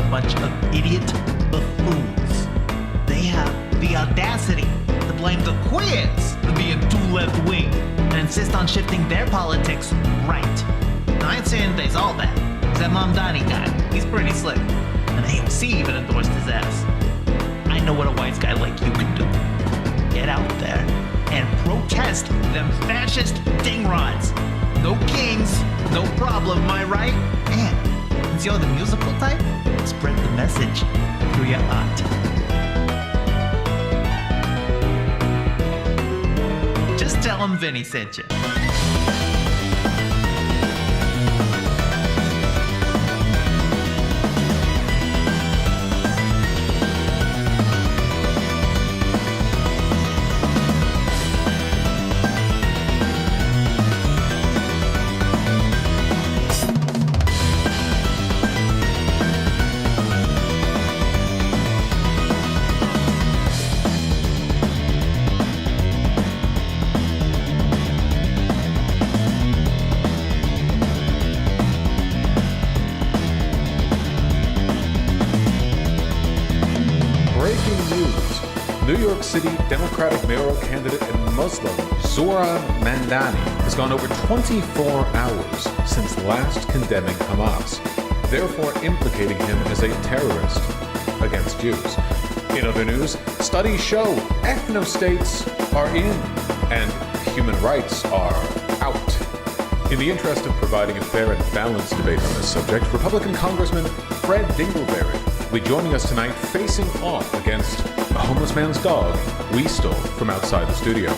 a bunch of idiot buffoons. They have the audacity to blame the queers for being too left-wing and insist on shifting their politics right. Now, I ain't saying they's all bad. Cause that Mamdani guy, he's pretty slick. And AOC even endorsed his ass. I know what a wise guy like you can do. Get out there and protest them fascist dingrods. No kings, no problem, am I right? And since you're the musical type, spread the message through your art. Just tell him Vinny sent you. New York City Democratic mayoral candidate and Muslim Zohran Mamdani has gone over 24 hours since last condemning Hamas, therefore implicating him as a terrorist against Jews. In other news, studies show ethno-states are in and human rights are out. In the interest of providing a fair and balanced debate on this subject, Republican Congressman Fred Dingleberry will be joining us tonight facing off against a homeless man's dog we stole from outside the studio.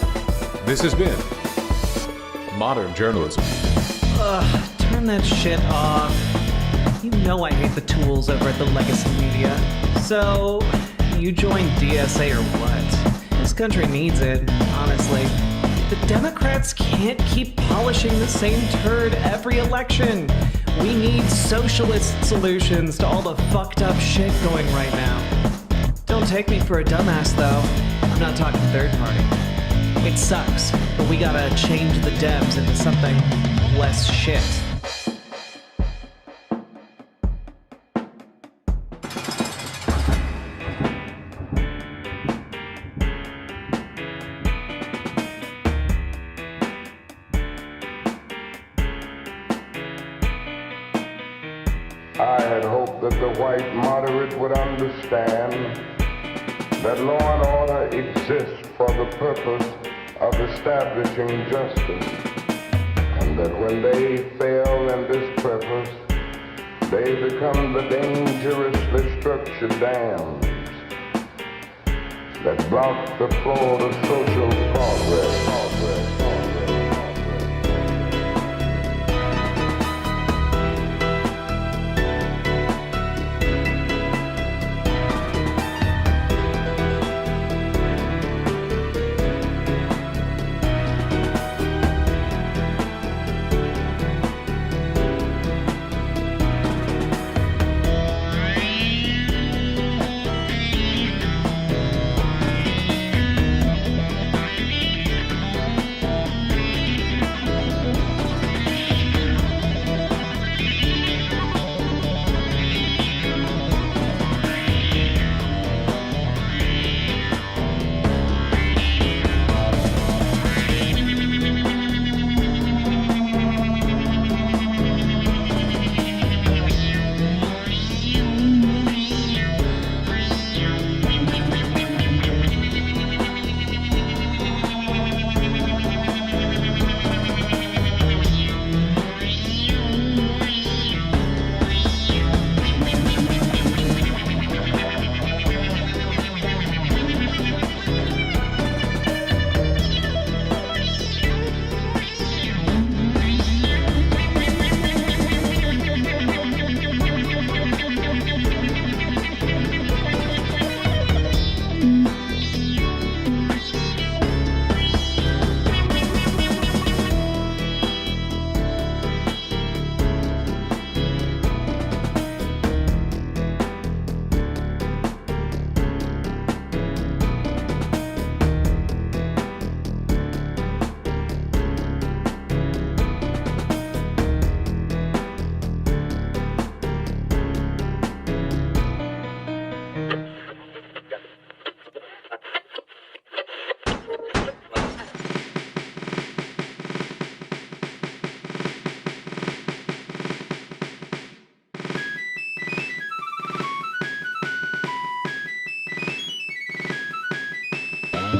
This has been Modern Journalism. Turn that shit off. You know I hate the tools over at the Legacy Media. So, you join DSA or what? This country needs it, honestly. The Democrats can't keep polishing the same turd every election. We need socialist solutions to all the fucked up shit going right now. Don't take me for a dumbass, though. I'm not talking third party. It sucks, but we gotta change the Dems into something less shit. I had hoped that the white moderate would understand that law and order exists for the purpose of establishing justice, and that when they fail in this purpose, they become the dangerously structured dams that block the flow of social progress.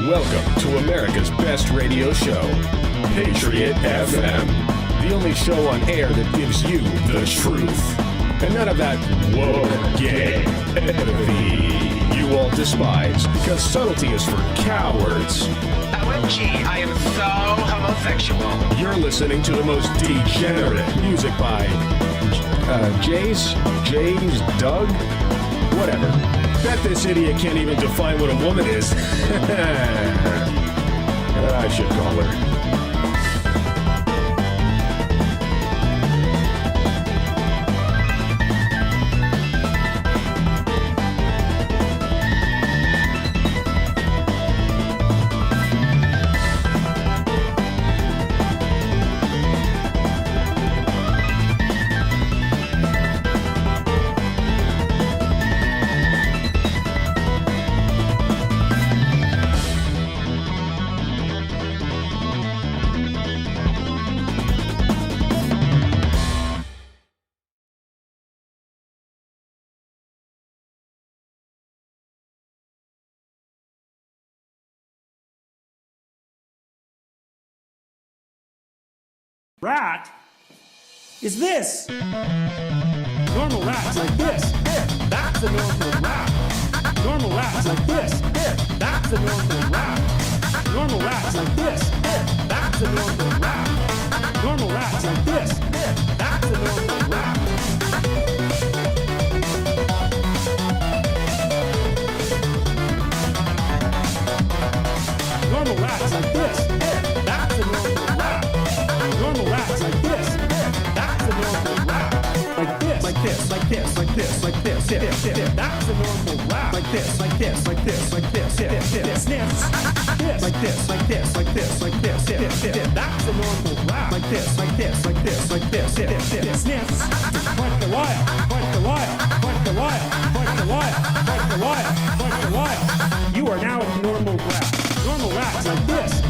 Welcome to America's best radio show, Patriot FM. The only show on air that gives you the truth. And none of that woke gay empathy you all despise, because subtlety is for cowards. OMG, I am so homosexual. You're listening to the most degenerate music by Jays, Doug, whatever. Bet this idiot can't even define what a woman is. I should call her. Rat is this. Normal rat's like this. That's a normal rat. Normal rat's like this. That's a normal rat. Normal rat's like this. That's a normal rat. Normal rat's like this. That's a normal rat. Normal rat's like this. That's a normal rat. Normal rats like this. That's a normal rat. Like this, like this, like this, like this, like this. That's a normal rat. Like this, like this, like this, like this. Sniffs. This, like this, like this, like this, like this. That's a normal rat. Like this, like this, like this, like this. Sniffs. Point the wire, point the wire, point the wire, point the wire, point the wire, point the wire. You are now a normal rat. Normal rats like this.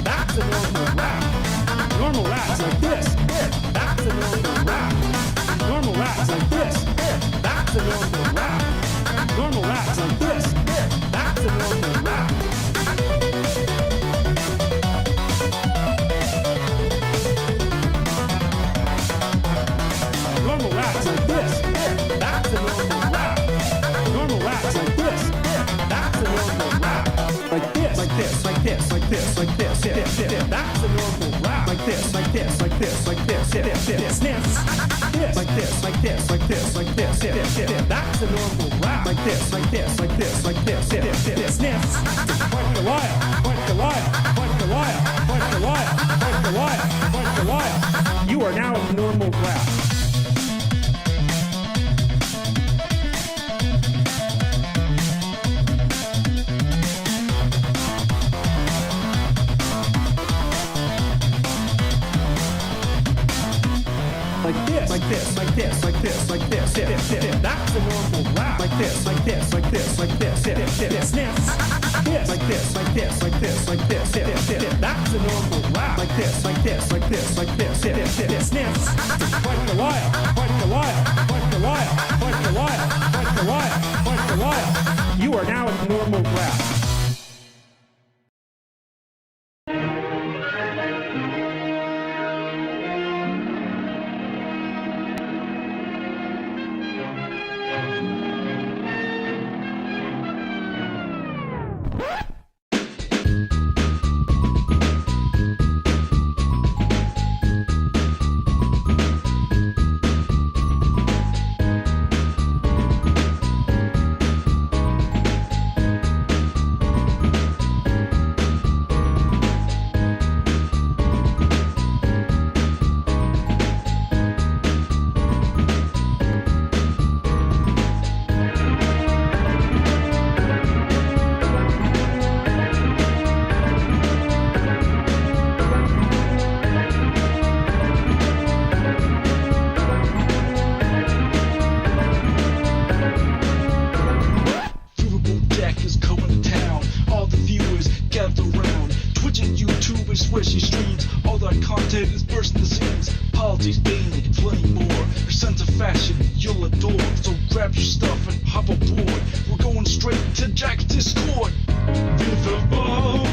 That's a normal rat. Normal rats like this. That's a normal rat. Normal rats like this. That's a normal rat. Normal rats like this. That's a normal rat. Normal rats like this. That's a normal rat. Normal rats like this. That's a normal rat. Like this, like this, like this, like this, like this. That's a normal rat. Like this, like this, like this, like this. Sniffs. This, like this, like this, like this, like this. That's a normal rat. Like this, like this, like this, like this. Sniffs. Point the wire, point the wire, point the wire, point the wire, point the wire, point the wire. You are now a normal rat. Like this, like this, like this, like this, like this. That's a normal rat. Like this, like this, like this, like this. Sniffs. This, like this, like this, like this, like this. That's a normal rat. Like this, like this, like this, like this. Sniffs. Point the wire, point the wire, point the wire, point the wire, point the wire, point the wire. You are now a normal rat. content is bursting the seams. Politics, dating, plenty more. Your sense of fashion, you'll adore. So grab your stuff and hop aboard. We're going straight to Jack's Discord. Viva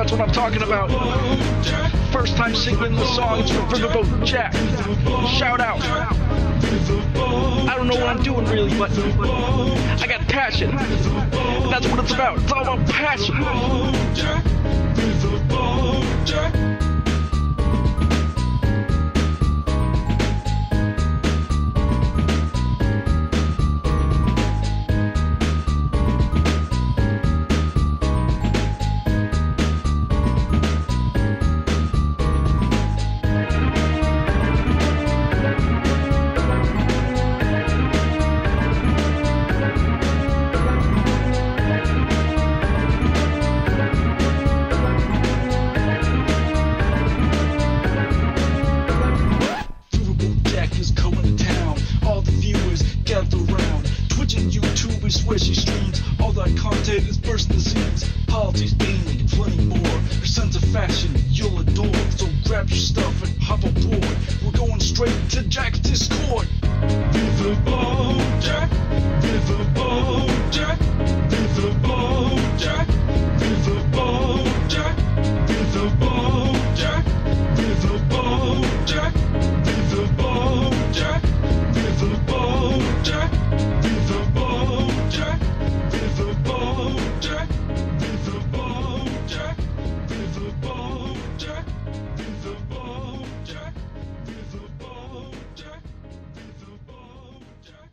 That's what I'm talking about. First time singing the song, it's from Riverboat Jack. Shout out. I don't know what I'm doing really, but I got passion. That's what it's about. It's all about passion. Where she streams all that content is bursting the seams. Politics, gaming, and plenty more. Her sense of fashion you'll adore. So grab your stuff and hop aboard. We're going straight to Jack's Discord. Riverboat Jack, Riverboat Jack, Riverboat Jack, Riverboat Jack, Riverboat Jack, Riverboat Jack, Riverboat Jack, Riverboat Jack, Riverboat Jack, Riverboat Jack, Riverboat Jack, Riverboat Jack, Riverboat Jack, Riverboat Jack, Riverboat Jack,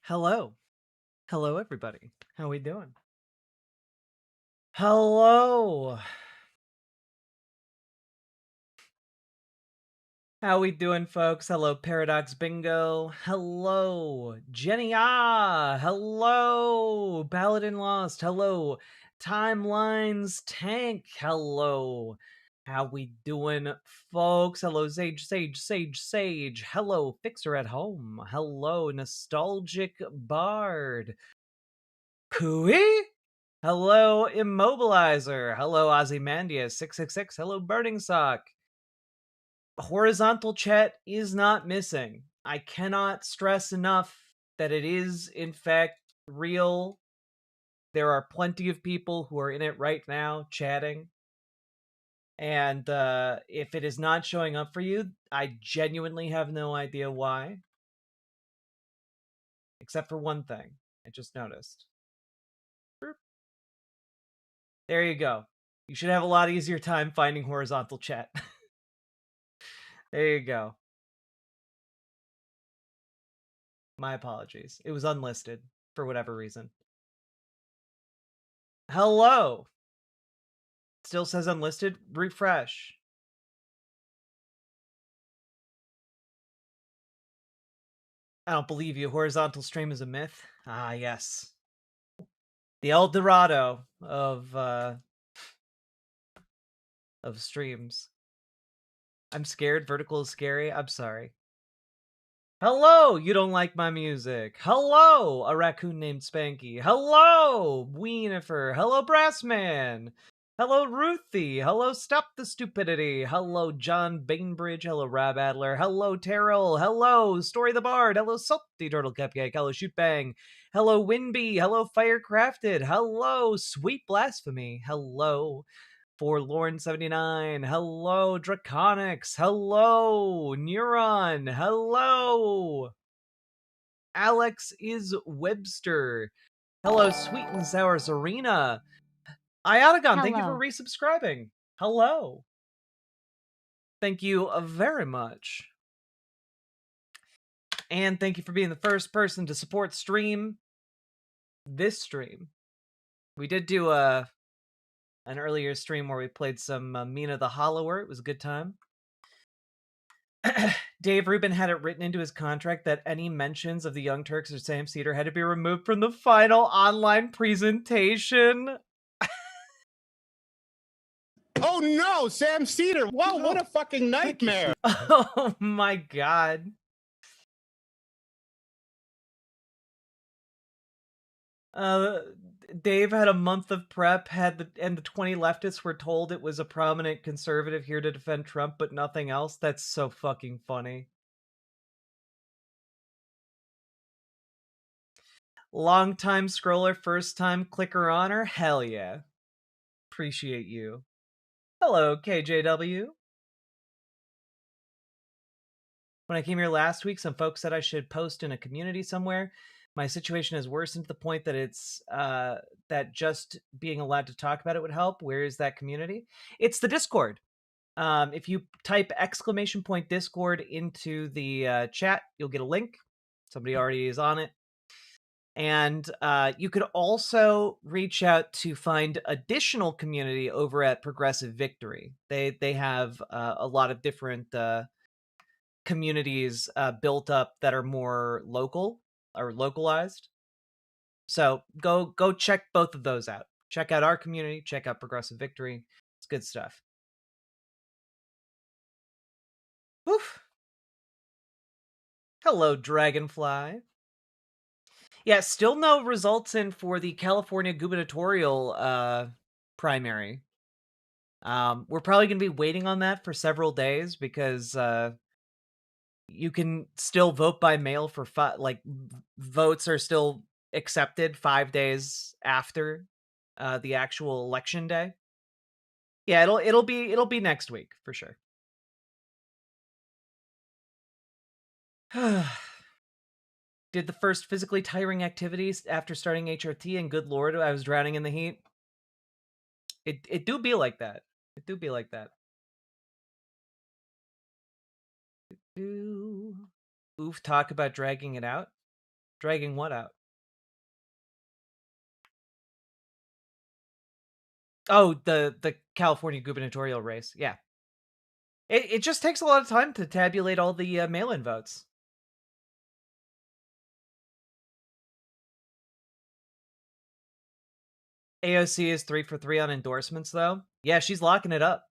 Hello. Hello, everybody. How we doing? Hello. How we doing, folks? Hello, Paradox Bingo. Hello, Jenny Ah. Hello, Paladin Lost. Hello, Timelines Tank. Hello. How we doing, folks? Hello, Sage. Hello, Fixer at Home. Hello, Nostalgic Bard. Cooey? Hello, Immobilizer. Hello, Ozymandias666. Hello, Burning Sock. Horizontal chat is not missing. I cannot stress enough that it is, in fact, real. There are plenty of people who are in it right now chatting. And if it is not showing up for you, I genuinely have no idea why. Except for one thing I just noticed. There you go. You should have a lot easier time finding horizontal chat. There you go. My apologies. It was unlisted for whatever reason. Hello. Still says unlisted. Refresh. I don't believe you. Horizontal stream is a myth. Ah, yes. The El Dorado of streams. I'm scared. Vertical is scary. I'm sorry. Hello, you don't like my music. Hello, a raccoon named Spanky. Hello, Weenifer. Hello, Brassman. Hello, Ruthie. Hello, Stop the Stupidity. Hello, John Bainbridge. Hello, Rab Adler. Hello, Terrell. Hello, Story the Bard. Hello, Salty Turtle Cupcake. Hello, Shoot Bang. Hello, Winby. Hello, Firecrafted. Hello, Sweet Blasphemy. Hello, Forlorn79. Hello, Draconics. Hello, Neuron. Hello, Alex is Webster. Hello, Sweet and Sour Serena. Iotagon, thank you for resubscribing. Hello. Thank you very much. And thank you for being the first person to support this stream. We did do an earlier stream where we played some Mina the Hollower. It was a good time. Dave Rubin had it written into his contract that any mentions of the Young Turks or Sam Cedar had to be removed from the final online presentation. Oh no, Sam Cedar. Wow, what a fucking nightmare. Oh my god. Dave had a month of prep, and the 20 leftists were told it was a prominent conservative here to defend Trump, but nothing else. That's so fucking funny. Long time scroller, first time clicker honor. Hell yeah. Appreciate you. Hello, KJW. When I came here last week, some folks said I should post in a community somewhere. My situation has worsened to the point that it's that just being allowed to talk about it would help. Where is that community? It's the Discord. If you type !Discord into the chat, you'll get a link. Somebody already is on it. And you could also reach out to find additional community over at Progressive Victory. They have a lot of different communities built up that are more local or localized. So go check both of those out. Check out our community. Check out Progressive Victory. It's good stuff. Oof. Hello, Dragonfly. Yeah, still no results in for the California gubernatorial primary. We're probably going to be waiting on that for several days because you can still vote by mail for votes are still accepted 5 days after the actual election day. Yeah, it'll be next week for sure. Did the first physically tiring activities after starting HRT, and good lord, I was drowning in the heat. It do be like that. It do be like that. Oof, talk about dragging it out. Dragging what out? Oh, the California gubernatorial race. Yeah. It just takes a lot of time to tabulate all the mail-in votes. AOC is 3 for 3 on endorsements, though. Yeah, she's locking it up.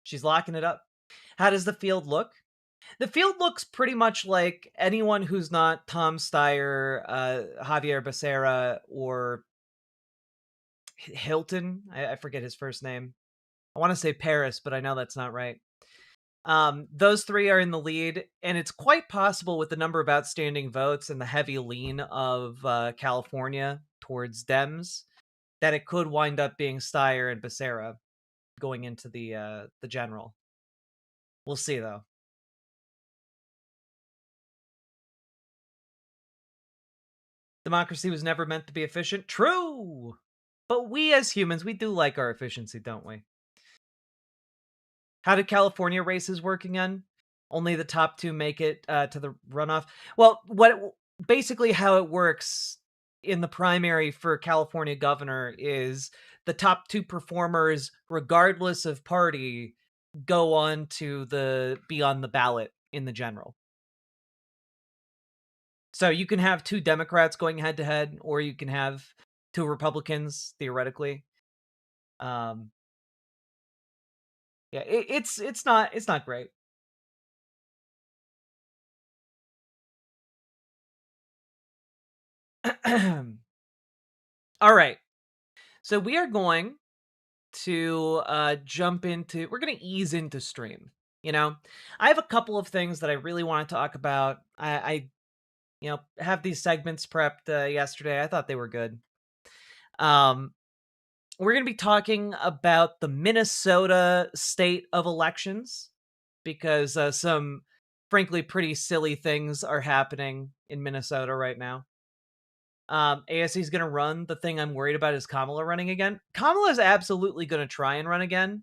She's locking it up. How does the field look? The field looks pretty much like anyone who's not Tom Steyer, Javier Becerra, or Hilton. I forget his first name. I want to say Paris, but I know that's not right. Those three are in the lead, and it's quite possible with the number of outstanding votes and the heavy lean of California towards Dems that it could wind up being Steyer and Becerra going into the general. We'll see, though. Democracy was never meant to be efficient. True! But we as humans, we do like our efficiency, don't we? How did California races work again? Only the top two make it to the runoff. Well, basically how it works in the primary for California governor is the top two performers, regardless of party, go on to be on the ballot in the general. So you can have two Democrats going head to head, or you can have two Republicans theoretically. Yeah, it's not great. All right. So we are going to we're going to ease into stream. You know, I have a couple of things that I really want to talk about. I have these segments prepped yesterday. I thought they were good. We're going to be talking about the Minnesota state of elections because some frankly pretty silly things are happening in Minnesota right now. ASC is going to run. The thing I'm worried about is Kamala running again. Kamala is absolutely going to try and run again.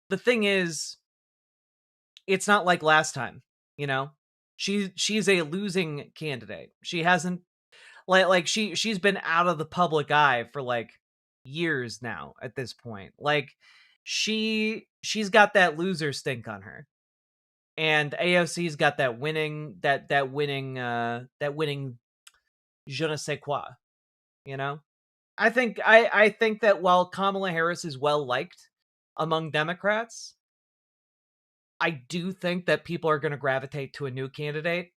The thing is, it's not like last time, you know? She's a losing candidate. She hasn't she's been out of the public eye for like years now at this point. Like she's got that loser stink on her. And AOC's got that winning je ne sais quoi, you know? I think that while Kamala Harris is well liked among Democrats, I do think that people are going to gravitate to a new candidate.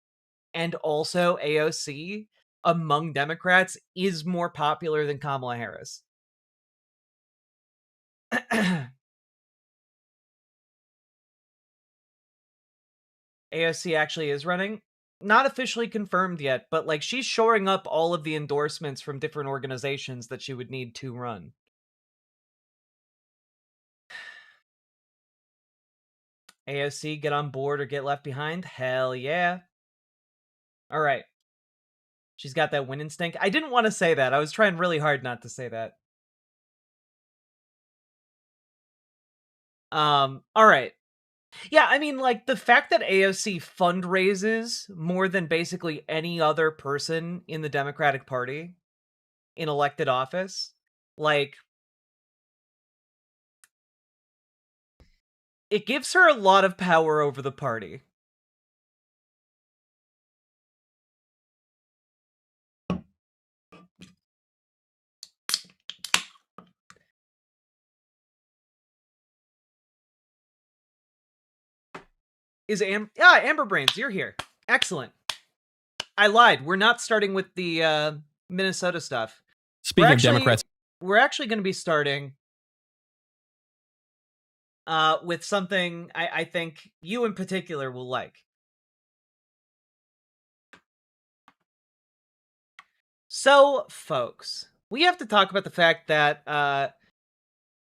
And also AOC, among Democrats is more popular than Kamala Harris. AOC actually is running. Not officially confirmed yet, but like she's shoring up all of the endorsements from different organizations that she would need to run. AOC, get on board or get left behind? Hell yeah. All right. She's got that win instinct. I didn't want to say that. I was trying really hard not to say that. All right. Yeah, I mean, like, the fact that AOC fundraises more than basically any other person in the Democratic Party in elected office, like, it gives her a lot of power over the party. Amber Brains, you're here. Excellent. I lied. We're not starting with the Minnesota stuff. Speaking of Democrats, we're actually going to be starting with something I think you in particular will like. So, folks, we have to talk about the fact that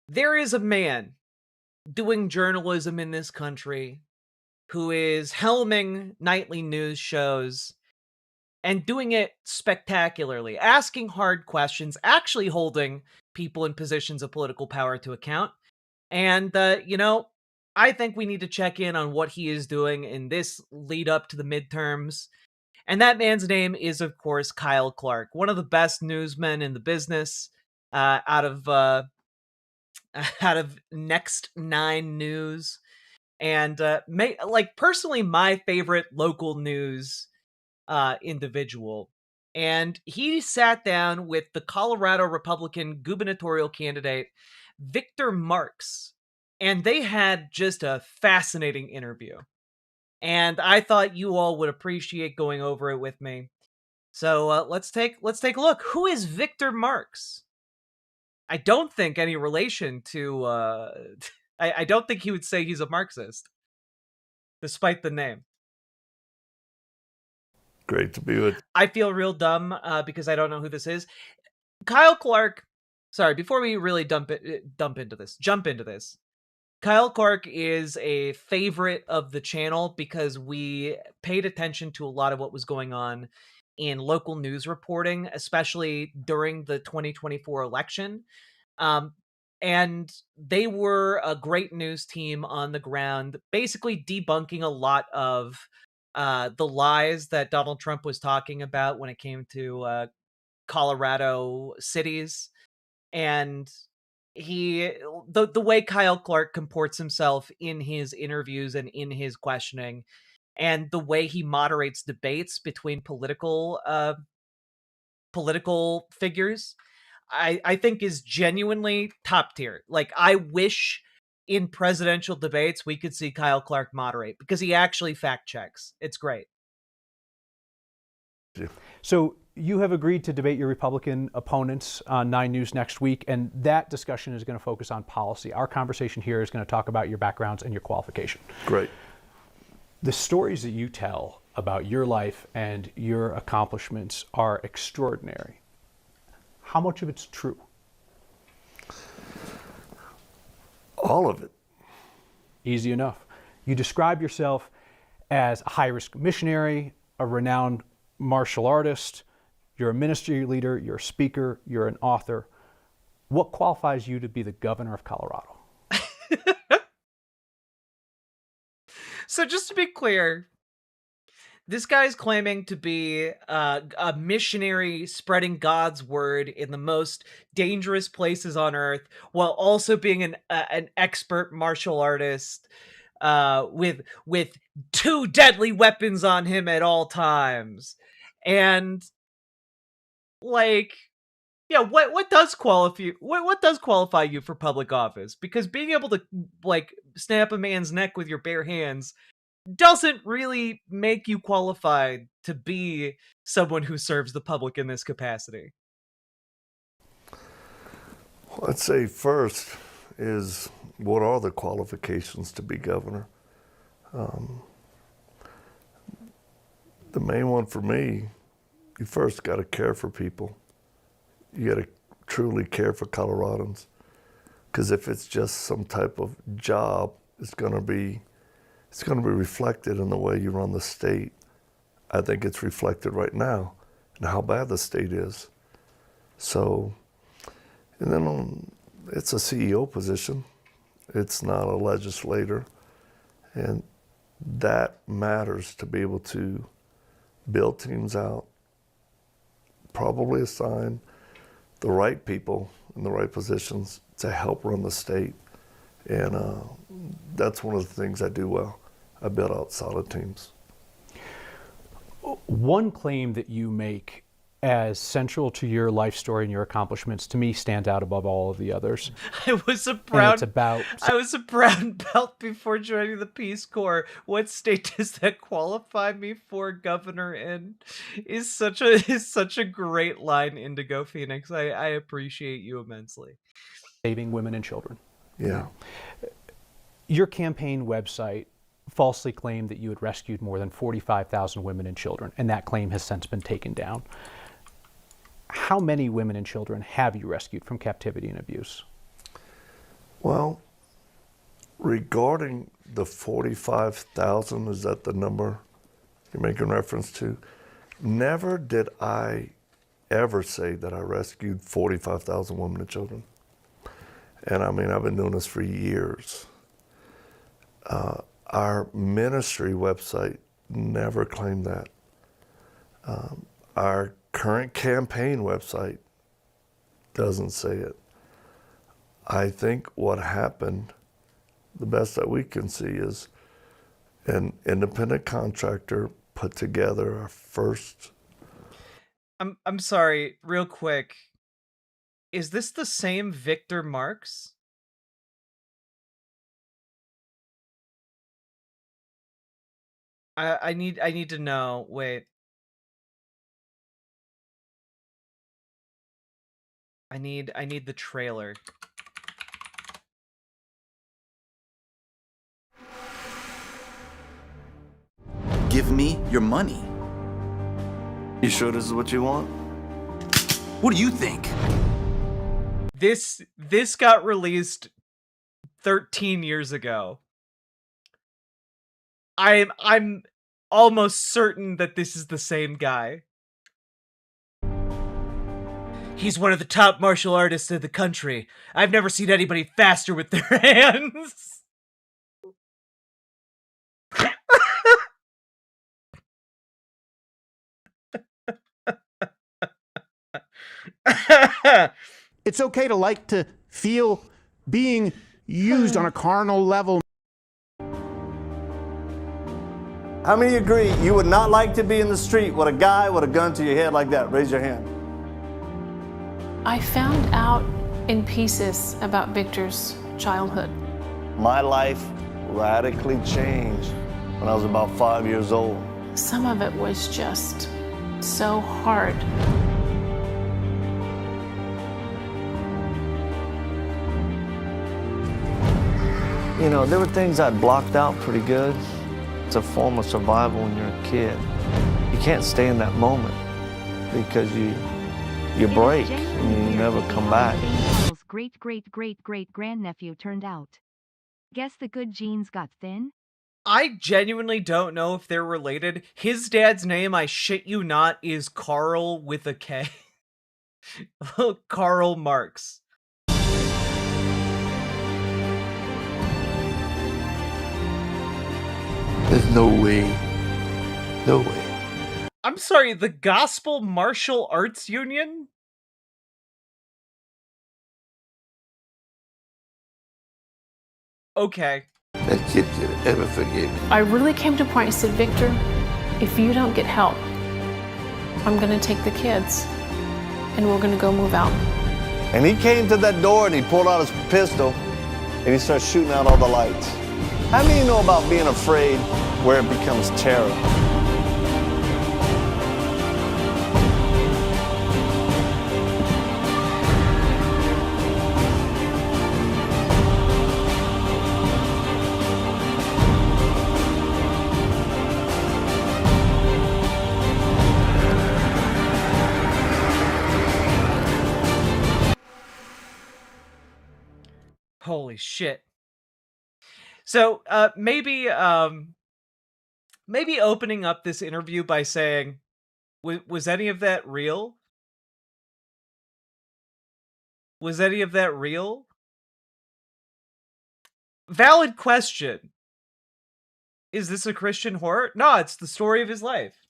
there is a man doing journalism in this country who is helming nightly news shows and doing it spectacularly, asking hard questions, actually holding people in positions of political power to account. And, I think we need to check in on what he is doing in this lead up to the midterms. And that man's name is, of course, Kyle Clark, one of the best newsmen in the business, out of Next 9 News. And personally, my favorite local news individual. And he sat down with the Colorado Republican gubernatorial candidate, Victor Marx, and they had just a fascinating interview. And I thought you all would appreciate going over it with me. So let's take a look. Who is Victor Marx? I don't think any relation to I don't think he would say he's a Marxist, despite the name. Great to be with. I feel real dumb because I don't know who this is. Kyle Clark. Sorry, before we really jump into this. Kyle Clark is a favorite of the channel because we paid attention to a lot of what was going on in local news reporting, especially during the 2024 election. And they were a great news team on the ground, basically debunking a lot of the lies that Donald Trump was talking about when it came to Colorado cities. And the way Kyle Clark comports himself in his interviews and in his questioning, and the way he moderates debates between political figures, I think is genuinely top tier. Like, I wish in presidential debates we could see Kyle Clark moderate, because he actually fact checks. It's great. So you have agreed to debate your Republican opponents on 9 News next week, and that discussion is going to focus on policy. Our conversation here is going to talk about your backgrounds and your qualification. Great. The stories that you tell about your life and your accomplishments are extraordinary. How much of it's true? All of it. Easy enough. You describe yourself as a high-risk missionary, a renowned martial artist, you're a ministry leader, you're a speaker, you're an author. What qualifies you to be the governor of Colorado? So just to be clear, this guy's claiming to be a missionary spreading God's word in the most dangerous places on earth, while also being an expert martial artist with 2 deadly weapons on him at all times. And like, yeah, what does qualify you for public office? Because being able to like snap a man's neck with your bare hands doesn't really make you qualified to be someone who serves the public in this capacity? Well, I'd say first is, what are the qualifications to be governor? The main one for me, you first got to care for people. You got to truly care for Coloradans. Because if it's just some type of job, it's going to be reflected in the way you run the state. I think it's reflected right now in how bad the state is. So, and then it's a CEO position. It's not a legislator. And that matters, to be able to build teams out, probably assign the right people in the right positions to help run the state. And that's one of the things I do well. I build out solid teams. One claim that you make as central to your life story and your accomplishments, to me, stands out above all of the others. I was a brown belt before joining the Peace Corps. What state does that qualify me for governor in? Is such a great line, Indigo Phoenix. I appreciate you immensely. Saving women and children. Yeah. Your campaign website falsely claimed that you had rescued more than 45,000 women and children, and that claim has since been taken down. How many women and children have you rescued from captivity and abuse? Well, regarding the 45,000, is that the number you're making reference to? Never did I ever say that I rescued 45,000 women and children. And I mean, I've been doing this for years. Our ministry website never claimed that. Our current campaign website doesn't say it. I think what happened, the best that we can see, is an independent contractor put together our first. I'm sorry, real quick. Is this the same Victor Marx? I need to know. Wait. I need the trailer. Give me your money. You sure this is what you want? What do you think? This got released 13 years ago. I'm almost certain that this is the same guy. He's one of the top martial artists in the country. I've never seen anybody faster with their hands. It's okay to like to feel being used on a carnal level. How many agree you would not like to be in the street with a guy with a gun to your head like that? Raise your hand. I found out in pieces about Victor's childhood. My life radically changed when I was about 5 years old. Some of it was just so hard. You know, there were things I'd blocked out pretty good. It's a form of survival when you're a kid. You can't stay in that moment because you break and you never come back. Great-great-great-great-grandnephew turned out. Guess the good genes got thin? I genuinely don't know if they're related. His dad's name, I shit you not, is Karl with a K. Karl Marx. There's no way. No way. I'm sorry, the Gospel Martial Arts Union? Okay. That kid did ever forgive me. I really came to a point and said, Victor, if you don't get help, I'm going to take the kids and we're going to go move out. And he came to that door and he pulled out his pistol and he started shooting out all the lights. How many of you know about being afraid where it becomes terror. Holy shit. So, maybe opening up this interview by saying, was any of that real? Was any of that real? Valid question. Is this a Christian horror? No, it's the story of his life.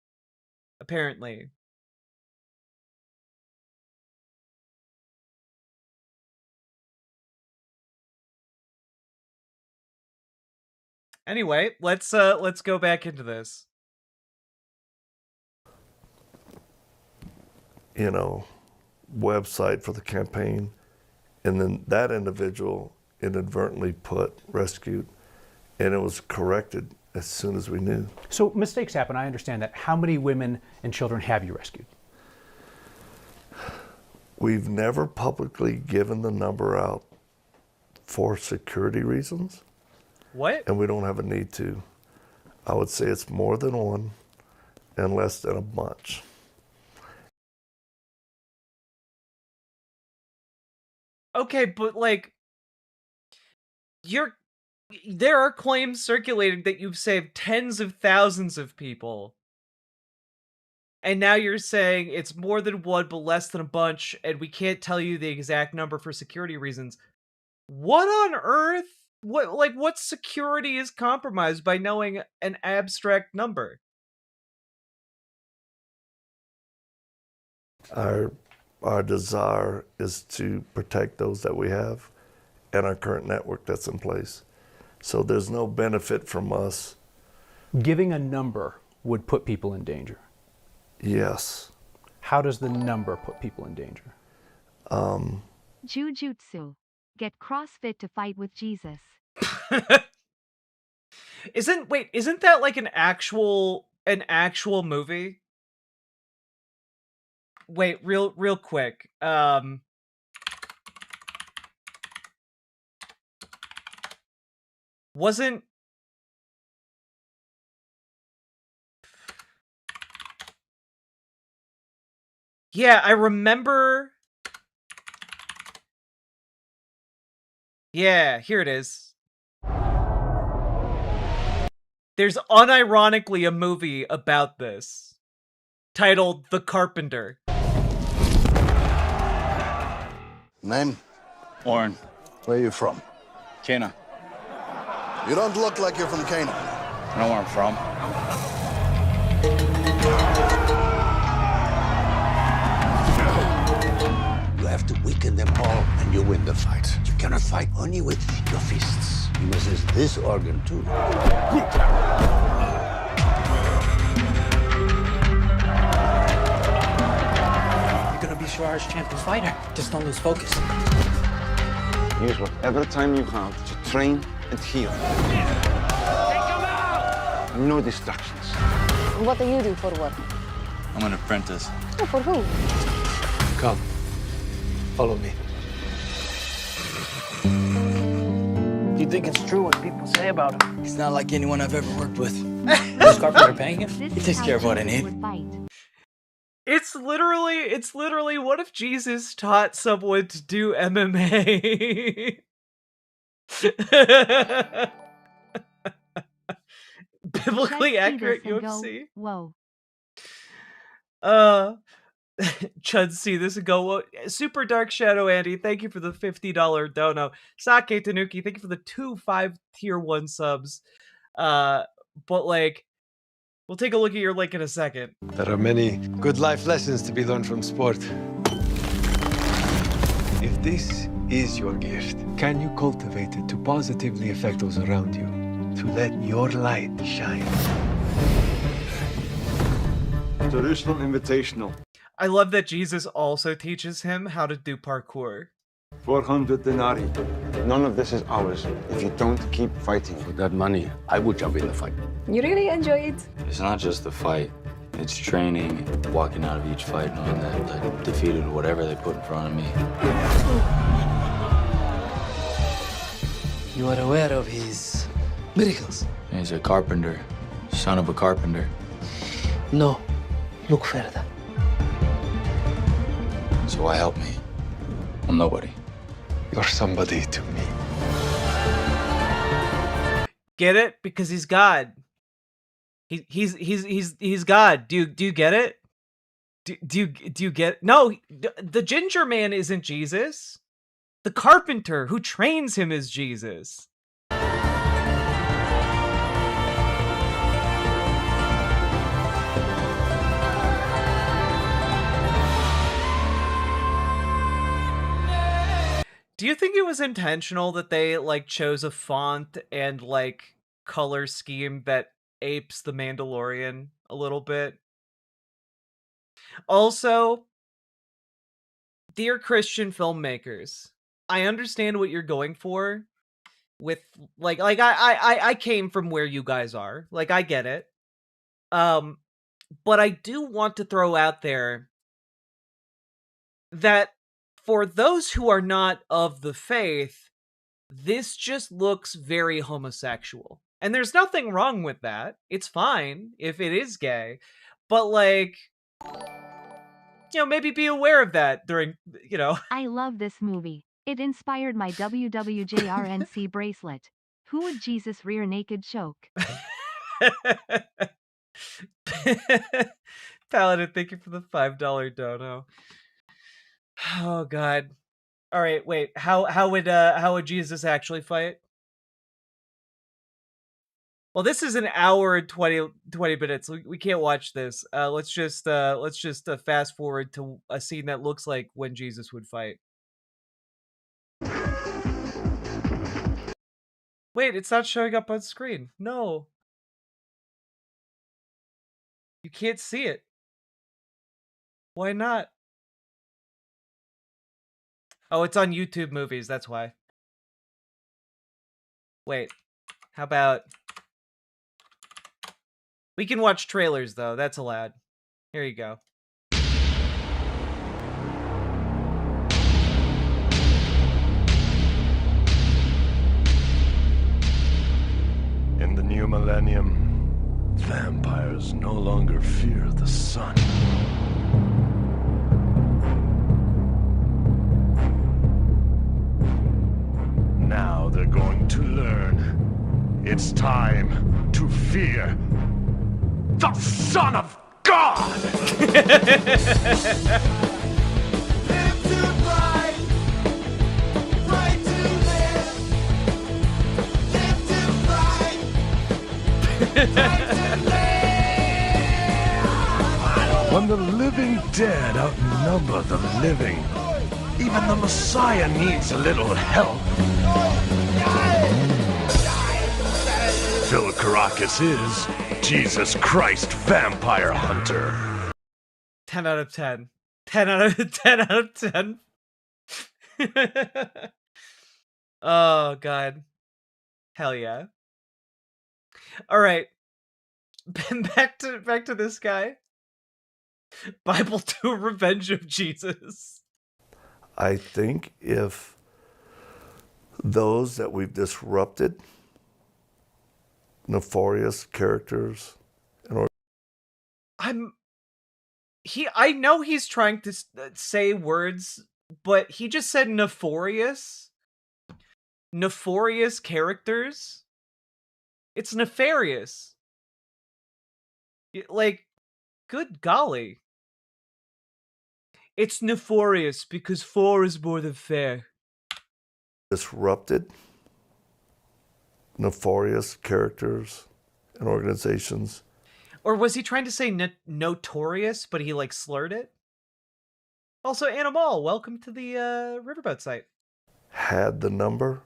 Apparently. Anyway, let's go back into this. You know, website for the campaign, and then that individual inadvertently put rescued, and it was corrected as soon as we knew. So mistakes happen, I understand that. How many women and children have you rescued? We've never publicly given the number out for security reasons. What? And we don't have a need to. I would say it's more than one and less than a bunch. Okay, but like, there are claims circulating that you've saved tens of thousands of people. And now you're saying it's more than one, but less than a bunch, and we can't tell you the exact number for security reasons. What on earth? What security is compromised by knowing an abstract number? Our desire is to protect those that we have and our current network that's in place. So there's no benefit from us. Giving a number would put people in danger. Yes. How does the number put people in danger? Jujutsu. Get CrossFit to fight with Jesus. Isn't that like an actual movie? Wait, real quick. Wasn't Yeah, I remember. Yeah, here it is. There's unironically a movie about this, titled The Carpenter. Name? Oren. Where are you from? Cana. You don't look like you're from Cana. I know where I'm from. You have to weaken them all and you win the fight. You cannot fight only with your fists. You must use this organ too. You're gonna be Shirai's champion fighter. Just don't lose focus. Use whatever time you have to train and heal. No distractions. What do you do for work? I'm an apprentice. Oh, for who? Come, follow me. Do you think it's true what people say about him? He's not like anyone I've ever worked with. Is Carpenter paying him? He takes care of what I need. It's literally, what if Jesus taught someone to do MMA? Biblically accurate UFC. Whoa. Chud see this and go, whoa. Super Dark Shadow Andy, thank you for the $50 dono. Sake Tanuki, thank you for the 2 5-tier 1 subs. But like, we'll take a look at your link in a second. There are many good life lessons to be learned from sport. If this is your gift, can you cultivate it to positively affect those around you? To let your light shine. Jerusalem Invitational. I love that Jesus also teaches him how to do parkour. 400 denarii. None of this is ours if you don't keep fighting. For that money, I would jump in the fight. You really enjoy it? It's not just the fight. It's training, walking out of each fight knowing that I defeated whatever they put in front of me. You are aware of his miracles? He's a carpenter, son of a carpenter. No. Look further. So why help me? I'm nobody. You're somebody to me. Get it? Because he's God. He's God. Do you get it? Do you get? No, the ginger man isn't Jesus. The carpenter who trains him is Jesus. Do you think it was intentional that they like chose a font and like color scheme that apes the Mandalorian a little bit? Also, dear Christian filmmakers, I understand what you're going for with like I came from where you guys are. Like I get it. But I do want to throw out there that for those who are not of the faith, this just looks very homosexual. And there's nothing wrong with that. It's fine if it is gay. But, like, you know, maybe be aware of that during, you know. I love this movie. It inspired my WWJRNC bracelet. Who would Jesus rear naked choke? Paladin, thank you for the $5 dono. Oh God. All right, wait. How would Jesus actually fight? Well, this is an hour and 20 minutes. We can't watch this. Let's just fast forward to a scene that looks like when Jesus would fight. Wait, it's not showing up on screen. No. You can't see it. Why not? Oh, it's on YouTube Movies, that's why. Wait, how about... We can watch trailers, though. That's allowed. Here you go. In the new millennium, vampires no longer fear the sun. Now they're going to learn. It's time to fear the Son of God! When the living dead outnumber the living, even the Messiah needs a little help. Phil Caracas is Jesus Christ Vampire Hunter. 10 out of 10. 10 out of 10 out of 10. Oh, God. Hell yeah. All right. Back to this guy. Bible 2 Revenge of Jesus. I think if those that we've disrupted, nefarious characters, and I know he's trying to say words, but he just said nefarious. Nefarious characters. It's nefarious. Like, good golly. It's nefarious because 4 is more than fair. disrupted, nefarious characters and organizations. Or was he trying to say notorious, but he like slurred it? Also, Animal, welcome to the Riverboat site. Had the number,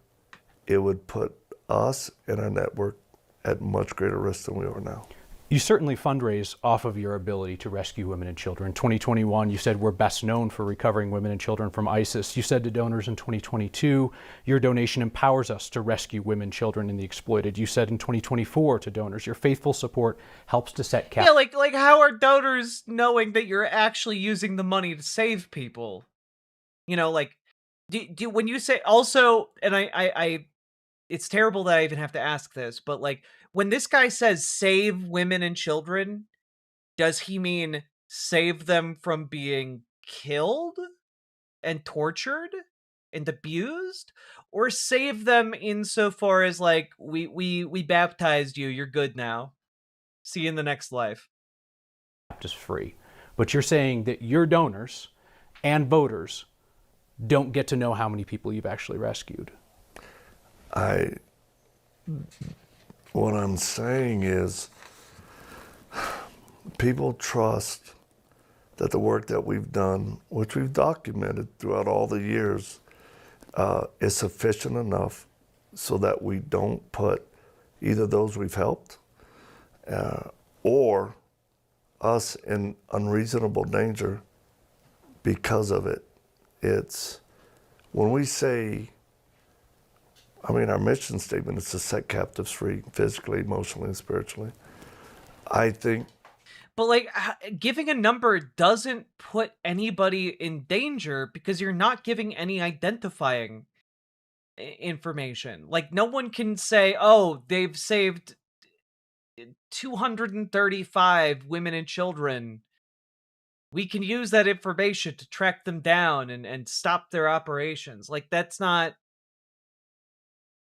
it would put us and our network at much greater risk than we are now. You certainly fundraise off of your ability to rescue women and children. In 2021, you said we're best known for recovering women and children from ISIS. You said to donors in 2022, your donation empowers us to rescue women, children, and the exploited. You said in 2024 to donors, your faithful support helps to set Yeah, like how are donors knowing that you're actually using the money to save people? You know, like, do when you say also, and I it's terrible that I even have to ask this, but like when this guy says save women and children, does he mean save them from being killed and tortured and abused, or save them insofar as like we baptized you, you're good now, see you in the next life? Just free. But you're saying that your donors and voters don't get to know how many people you've actually rescued. What I'm saying is people trust that the work that we've done, which we've documented throughout all the years, is sufficient enough so that we don't put either those we've helped or us in unreasonable danger because of it. It's when we say, our mission statement is to set captives free, physically, emotionally, and spiritually. I think. But like giving a number doesn't put anybody in danger because you're not giving any identifying information. Like no one can say, oh, they've saved 235 women and children. We can use that information to track them down and stop their operations. Like that's not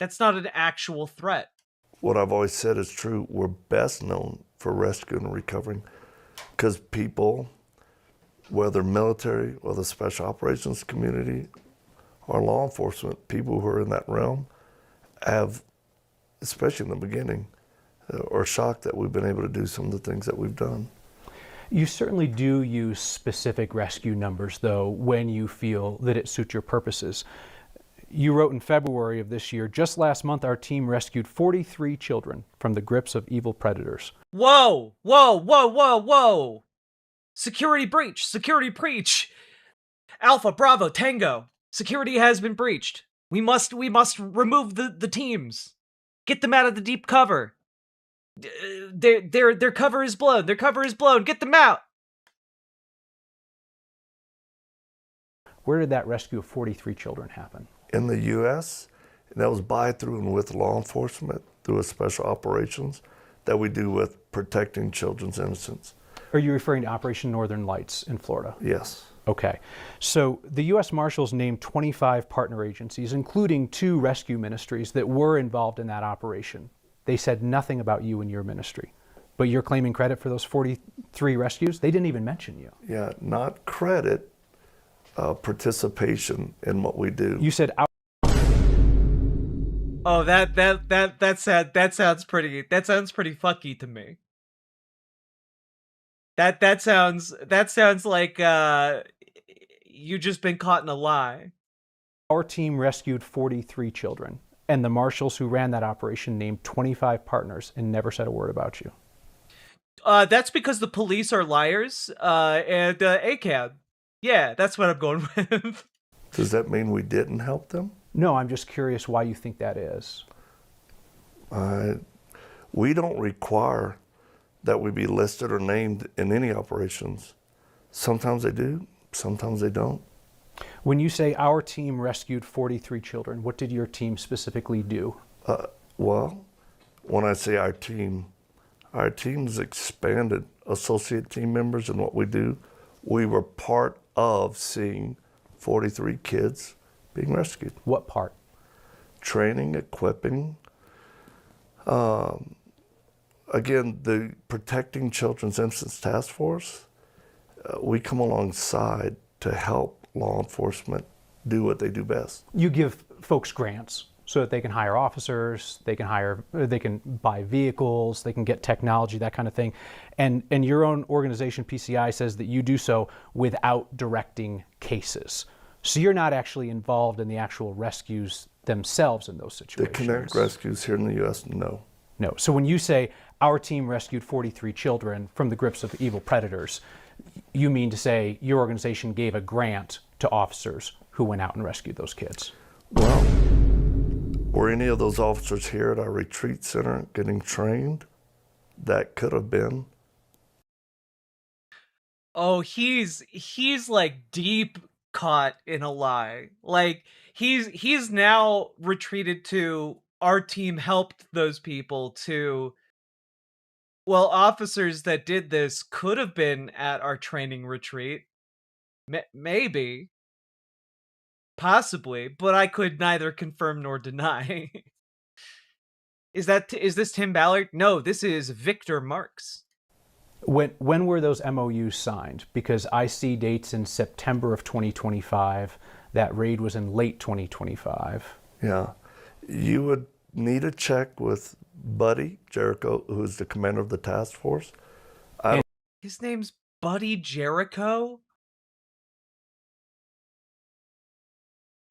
an actual threat. What I've always said is true. We're best known for rescuing and recovering because people, whether military or the special operations community or law enforcement, people who are in that realm have, especially in the beginning, are shocked that we've been able to do some of the things that we've done. You certainly do use specific rescue numbers, though, when you feel that it suits your purposes. You wrote in February of this year, just last month, our team rescued 43 children from the grips of evil predators. Whoa, whoa, whoa, whoa, whoa. Security breach, security breach. Alpha, Bravo, Tango. Security has been breached. We must remove the teams. Get them out of the deep cover. Their cover is blown. Their cover is blown. Get them out. Where did that rescue of 43 children happen? In the U.S., and that was by, through, and with law enforcement, through a special operations that we do with protecting children's innocence. Are you referring to Operation Northern Lights in Florida? Yes. Okay. So the U.S. Marshals named 25 partner agencies, including 2 rescue ministries that were involved in that operation. They said nothing about you and your ministry. But you're claiming credit for those 43 rescues? They didn't even mention you. Yeah, not credit, participation in what we do. You said Oh, that sounds pretty fucky to me. That sounds like you just been caught in a lie. Our team rescued 43 children, and the marshals who ran that operation named 25 partners and never said a word about you. That's because the police are liars, and ACAB. Yeah, that's what I'm going with. Does that mean we didn't help them? No, I'm just curious why you think that is. We don't require that we be listed or named in any operations. Sometimes they do, sometimes they don't. When you say our team rescued 43 children, what did your team specifically do? Well, when I say our team's expanded associate team members in what we do. We were part of seeing 43 kids being rescued. What part? Training, equipping. Again, the Protecting Children's Innocence Task Force, we come alongside to help law enforcement do what they do best. You give folks grants so that they can hire officers, they can buy vehicles, they can get technology, that kind of thing. And your own organization, PCI, says that you do so without directing cases. So you're not actually involved in the actual rescues themselves in those situations. The kinetic rescues here in the U.S., no. No. So when you say our team rescued 43 children from the grips of evil predators. You mean to say your organization gave a grant to officers who went out and rescued those kids? Well, were any of those officers here at our retreat center getting trained? That could have been. Oh, he's like deep caught in a lie. Like he's now retreated to our team helped those people to, well, officers that did this could have been at our training retreat. Maybe. Possibly, but I could neither confirm nor deny. Is this Tim Ballard? No, this is Victor Marx. When were those MOUs signed? Because I see dates in September of 2025. That raid was in late 2025. Yeah. You would need to check with Buddy Jericho, who's the commander of the task force. His name's Buddy Jericho?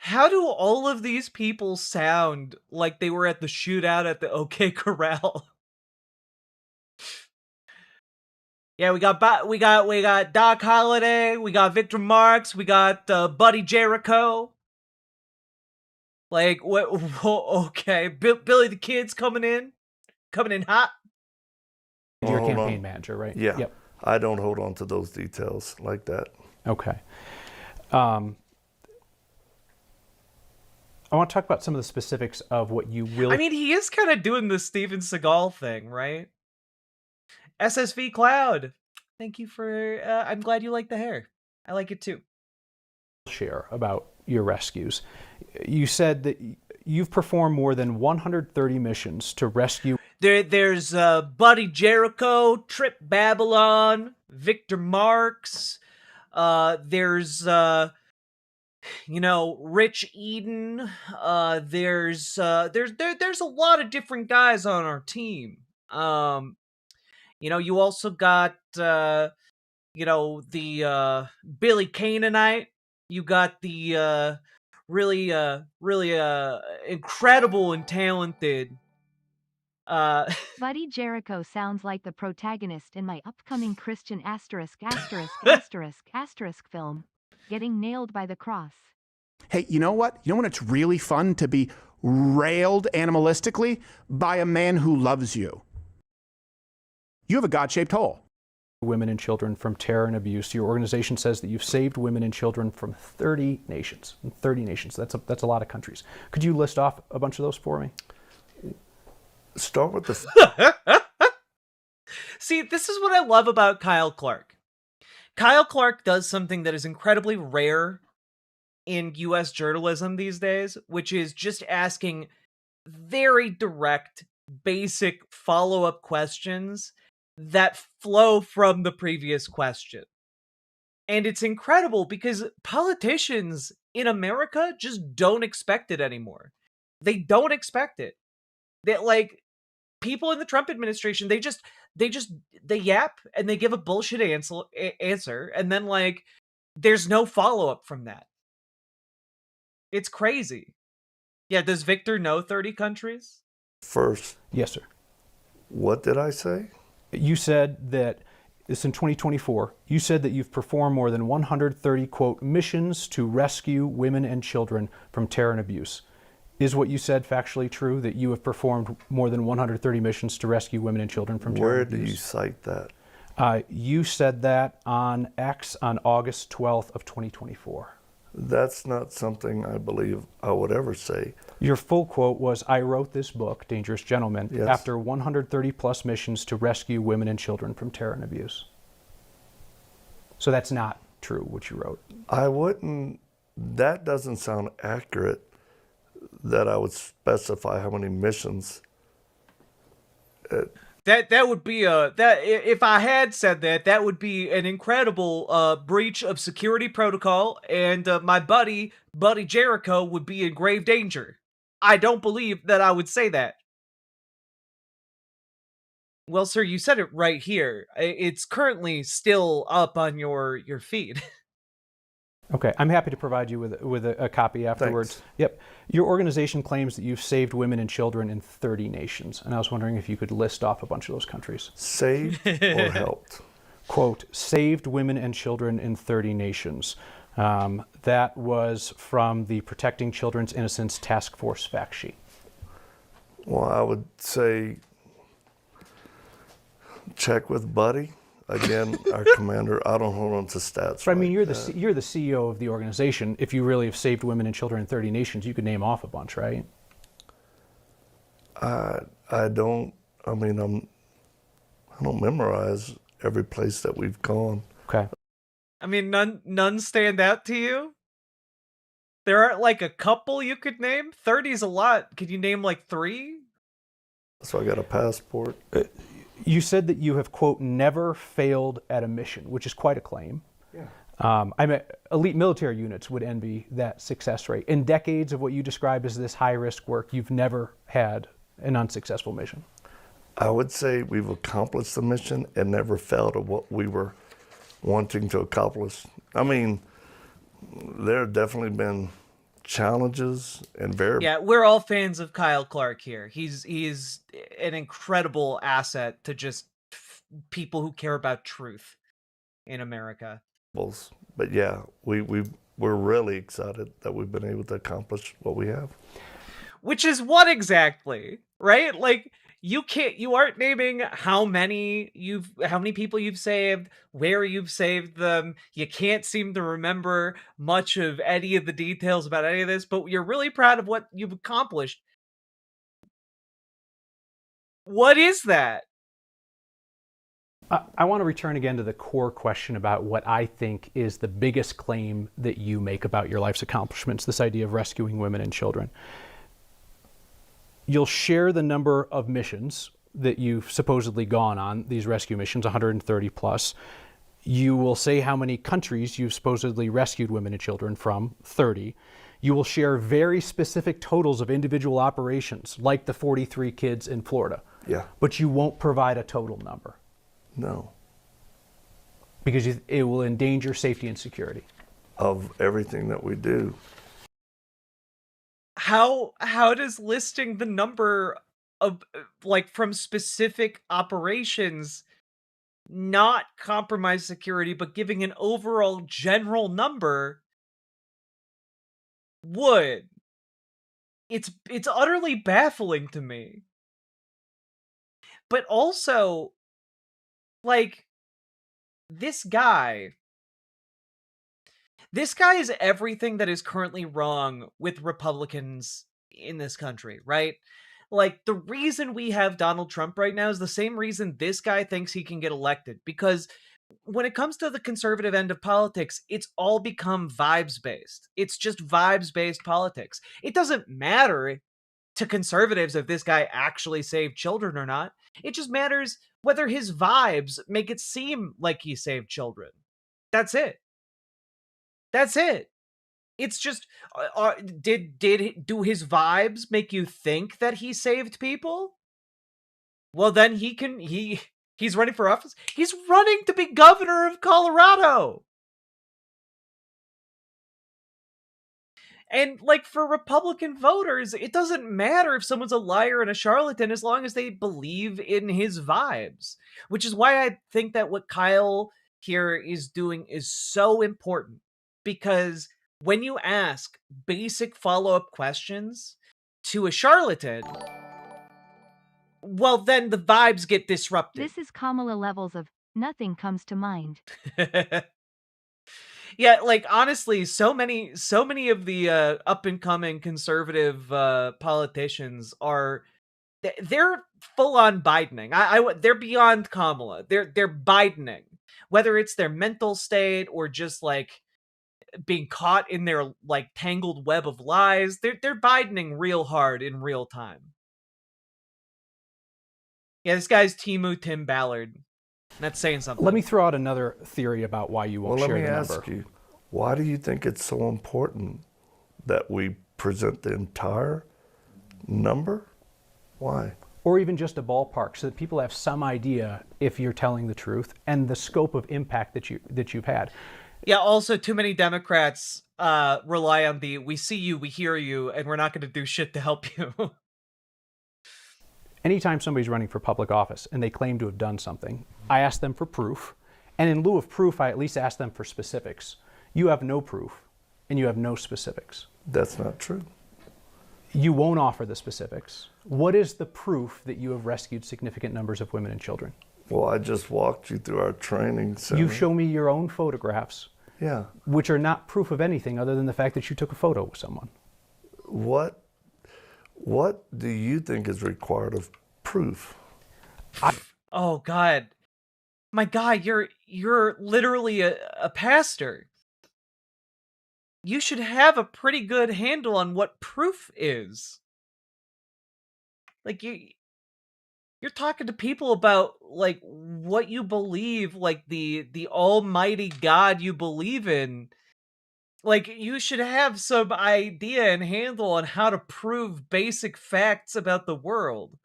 How do all of these people sound like they were at the shootout at the OK Corral? Yeah, we got Doc Holliday, we got Victor Marx, we got Buddy Jericho. Like what? Okay, Billy the Kid's coming in hot. You're a campaign manager, right? Yeah. Yep. I don't hold on to those details like that. Okay. I want to talk about some of the specifics of what you will. I mean, he is kind of doing the Steven Seagal thing, right? SSV Cloud. Thank you for. I'm glad you like the hair. I like it too. Share about your rescues. You said that you've performed more than 130 missions to rescue. There's Buddy Jericho, Trip Babylon, Victor Marx. There's Rich Eden. There's a lot of different guys on our team. You also got the Billy Canaanite. You got the really incredible and talented Buddy Jericho sounds like the protagonist in my upcoming Christian **** film, Getting Nailed by the Cross. Hey, you know what? You know when it's really fun to be railed animalistically by a man who loves you? You have a God-shaped hole. Women and children from terror and abuse. Your organization says that you've saved women and children from 30 nations. 30 nations. That's a lot of countries. Could you list off a bunch of those for me? Start with the. See, this is what I love about Kyle Clark. Kyle Clark does something that is incredibly rare in U.S. journalism these days, which is just asking very direct, basic follow-up questions that flow from the previous question. And it's incredible because politicians in America just don't expect it anymore. They don't expect it. That, like, people in the Trump administration, they yap and they give a bullshit answer, and then, like, there's no follow-up from that. It's crazy. Yeah, does Victor know 30 countries? First. Yes, sir. What did I say? You said that, it's in 2024, you said that you've performed more than 130, quote, missions to rescue women and children from terror and abuse. Is what you said factually true, that you have performed more than 130 missions to rescue women and children from terror Where and abuse? do you cite that? You said that on X on August 12th of 2024. That's not something I believe I would ever say. Your full quote was, I wrote this book, Dangerous Gentlemen, yes, after 130 plus missions to rescue women and children from terror and abuse. So that's not true, what you wrote. I wouldn't, that doesn't sound accurate, that I would specify how many missions. That would be if I had said that would be an incredible breach of security protocol, and my buddy Jericho would be in grave danger. I don't believe that I would say that. Well, sir, you said it right here. It's currently still up on your feed. Okay, I'm happy to provide you with a copy afterwards. Thanks. Yep. Your organization claims that you've saved women and children in 30 nations, and I was wondering if you could list off a bunch of those countries. Saved or helped? Quote, saved women and children in 30 nations. That was from the Protecting Children's Innocence Task Force fact sheet. Well, I would say check with Buddy. Again, our commander. I don't hold on to stats. But I mean, you're the CEO of the organization. If you really have saved women and children in 30 nations, you could name off a bunch, right? I don't. I mean, I don't memorize every place that we've gone. Okay. I mean, none stand out to you? There aren't like a couple you could name? 30's a lot. Could you name like 3? So I got a passport. You said that you have, quote, never failed at a mission, which is quite a claim. Yeah. Elite military units would envy that success rate. In decades of what you describe as this high-risk work, you've never had an unsuccessful mission. I would say we've accomplished the mission and never failed at what we were wanting to accomplish. I mean, there have definitely been challenges and Yeah, we're all fans of Kyle Clark here. He's an incredible asset to just people who care about truth in America. But yeah, we're really excited that we've been able to accomplish what we have. Which is what exactly, right? Like, you aren't naming how many people you've saved, where you've saved them. You can't seem to remember much of any of the details about any of this, but you're really proud of what you've accomplished. What is that? I want to return again to the core question about what I think is the biggest claim that you make about your life's accomplishments, this idea of rescuing women and children. You'll share the number of missions that you've supposedly gone on, these rescue missions, 130 plus. You will say how many countries you've supposedly rescued women and children from, 30. You will share very specific totals of individual operations, like the 43 kids in Florida. Yeah. But you won't provide a total number. No. Because it will endanger safety and security. Of everything that we do. How does listing the number of, like, from specific operations not compromise security, but giving an overall general number would? It's utterly baffling to me. But also, like, this guy is everything that is currently wrong with Republicans in this country, right? Like, the reason we have Donald Trump right now is the same reason this guy thinks he can get elected. Because when it comes to the conservative end of politics, it's all become vibes-based. It's just vibes-based politics. It doesn't matter to conservatives if this guy actually saved children or not. It just matters whether his vibes make it seem like he saved children. That's it. That's it. It's just, do his vibes make you think that he saved people? Well, then he's running for office. He's running to be governor of Colorado. And, like, for Republican voters, it doesn't matter if someone's a liar and a charlatan as long as they believe in his vibes. Which is why I think that what Kyle here is doing is so important. Because when you ask basic follow-up questions to a charlatan, well, then the vibes get disrupted. This is Kamala levels of nothing comes to mind. Yeah, like, honestly, so many of the up-and-coming conservative politicians they're full-on Bidening. They're beyond Kamala. They're Bidening. Whether it's their mental state or just, like, being caught in their, like, tangled web of lies, they're Bidening real hard in real time. Yeah, this guy's Tim Ballard. That's saying something. Let me throw out another theory about why you won't share the number. Let me ask you, why do you think it's so important that we present the entire number? Why? Or even just a ballpark, so that people have some idea if you're telling the truth and the scope of impact that you've had. Yeah, also too many Democrats rely on the "we see you, we hear you, and we're not going to do shit to help you." Anytime somebody's running for public office and they claim to have done something, I ask them for proof. And in lieu of proof, I at least ask them for specifics. You have no proof and you have no specifics. That's not true. You won't offer the specifics. What is the proof that you have rescued significant numbers of women and children? Well, I just walked you through our training center. You show me your own photographs, Yeah. which are not proof of anything other than the fact that you took a photo with someone. What do you think is required of proof? Oh God, my guy, you're literally a pastor. You should have a pretty good handle on what proof is. Like you're talking to people about like what you believe, like the almighty God you believe in. Like you should have some idea and handle on how to prove basic facts about the world.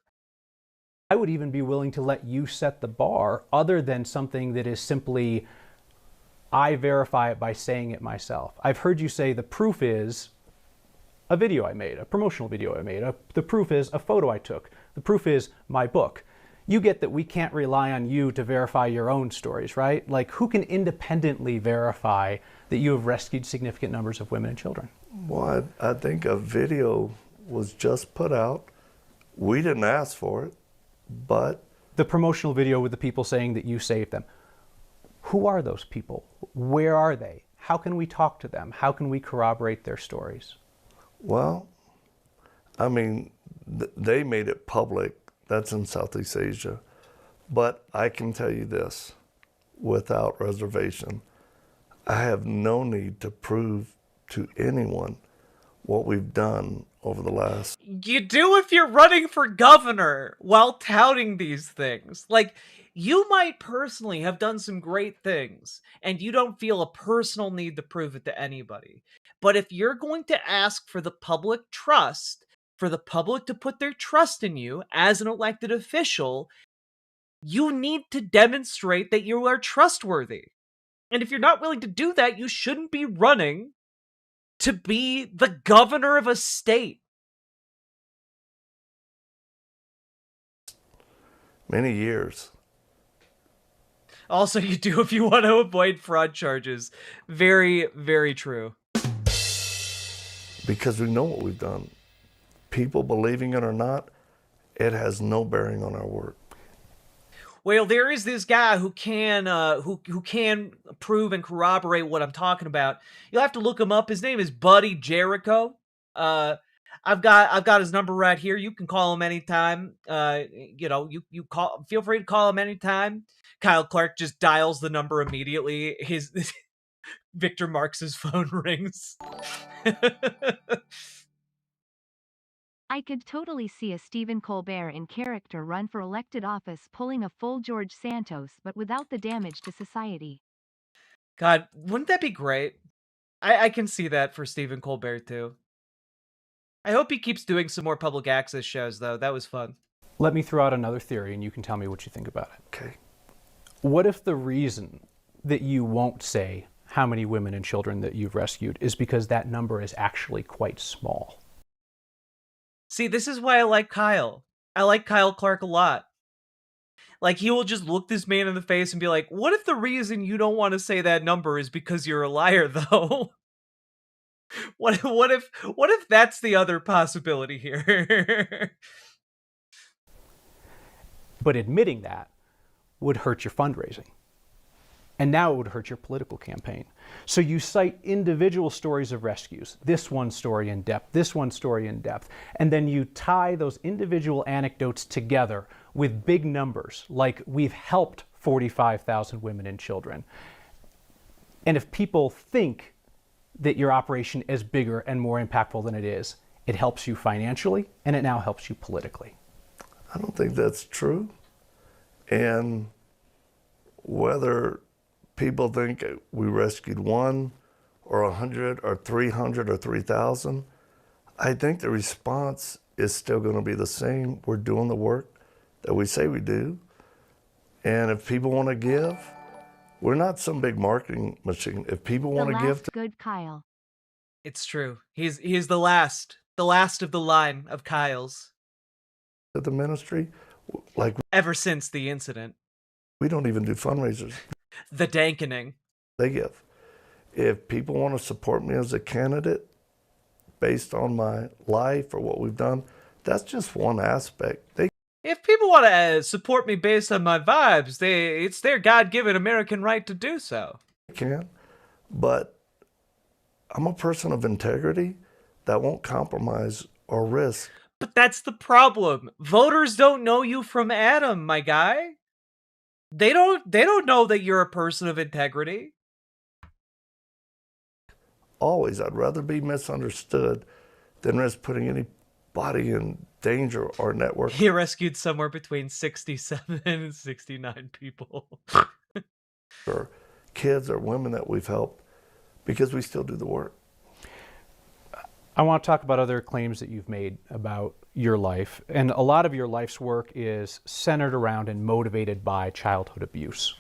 I would even be willing to let you set the bar other than something that is simply, I verify it by saying it myself. I've heard you say the proof is a video I made, a promotional video I made. The proof is a photo I took. The proof is my book. You get that we can't rely on you to verify your own stories, right? Like, who can independently verify that you have rescued significant numbers of women and children? Well, I think a video was just put out. We didn't ask for it, but... The promotional video with the people saying that you saved them. Who are those people? Where are they? How can we talk to them? How can we corroborate their stories? Well, I mean, they made it public. That's in Southeast Asia. But I can tell you this, without reservation, I have no need to prove to anyone what we've done over the last... You do if you're running for governor while touting these things. Like, you might personally have done some great things, and you don't feel a personal need to prove it to anybody. But if you're going to ask for the public trust, for the public to put their trust in you as an elected official, you need to demonstrate that you are trustworthy. And if you're not willing to do that, you shouldn't be running to be the governor of a state. Many years. Also, you do if you want to avoid fraud charges. Very, very true. Because we know what we've done. People believing it or not, it has no bearing on our work. Well, there is this guy who can who can prove and corroborate what I'm talking about. You'll have to look him up. His name is Buddy Jericho. I've got his number right here. You can call him anytime. You call. Feel free to call him anytime. Kyle Clark just dials the number immediately. His Victor Marx's phone rings. I could totally see a Stephen Colbert in character run for elected office pulling a full George Santos but without the damage to society. God, wouldn't that be great? I can see that for Stephen Colbert too. I hope he keeps doing some more public access shows though. That was fun. Let me throw out another theory and you can tell me what you think about it. Okay. What if the reason that you won't say how many women and children that you've rescued is because that number is actually quite small? See, this is why I like Kyle. I like Kyle Clark a lot. Like, he will just look this man in the face and be like, what if the reason you don't want to say that number is because you're a liar, though? What if that's the other possibility here? But admitting that would hurt your fundraising. And now it would hurt your political campaign. So you cite individual stories of rescues, this one story in depth, this one story in depth, and then you tie those individual anecdotes together with big numbers, like we've helped 45,000 women and children. And if people think that your operation is bigger and more impactful than it is, it helps you financially, and it now helps you politically. I don't think that's true. And whether people think we rescued 1 or 100 or 300 or 3,000, I think the response is still going to be the same. We're doing the work that we say we do. And if people want to give, We're not some big marketing machine. If people want to give to good Kyle. It's true. He's the last of the line of Kyles. the ministry, like Ever since the incident. we don't even do fundraisers. The dankening. They give. If people want to support me as a candidate based on my life or what we've done, that's just one aspect. If people want to support me based on my vibes, it's their God-given American right to do so. Can, but I'm a person of integrity that won't compromise or risk. But that's the problem. Voters don't know you from Adam, my guy. They don't know that you're a person of integrity. Always, I'd rather be misunderstood than risk putting anybody in danger or network. He rescued somewhere between 67 and 69 people. Or kids or women that we've helped because we still do the work. I want to talk about other claims that you've made about your life. And a lot of your life's work is centered around and motivated by childhood abuse.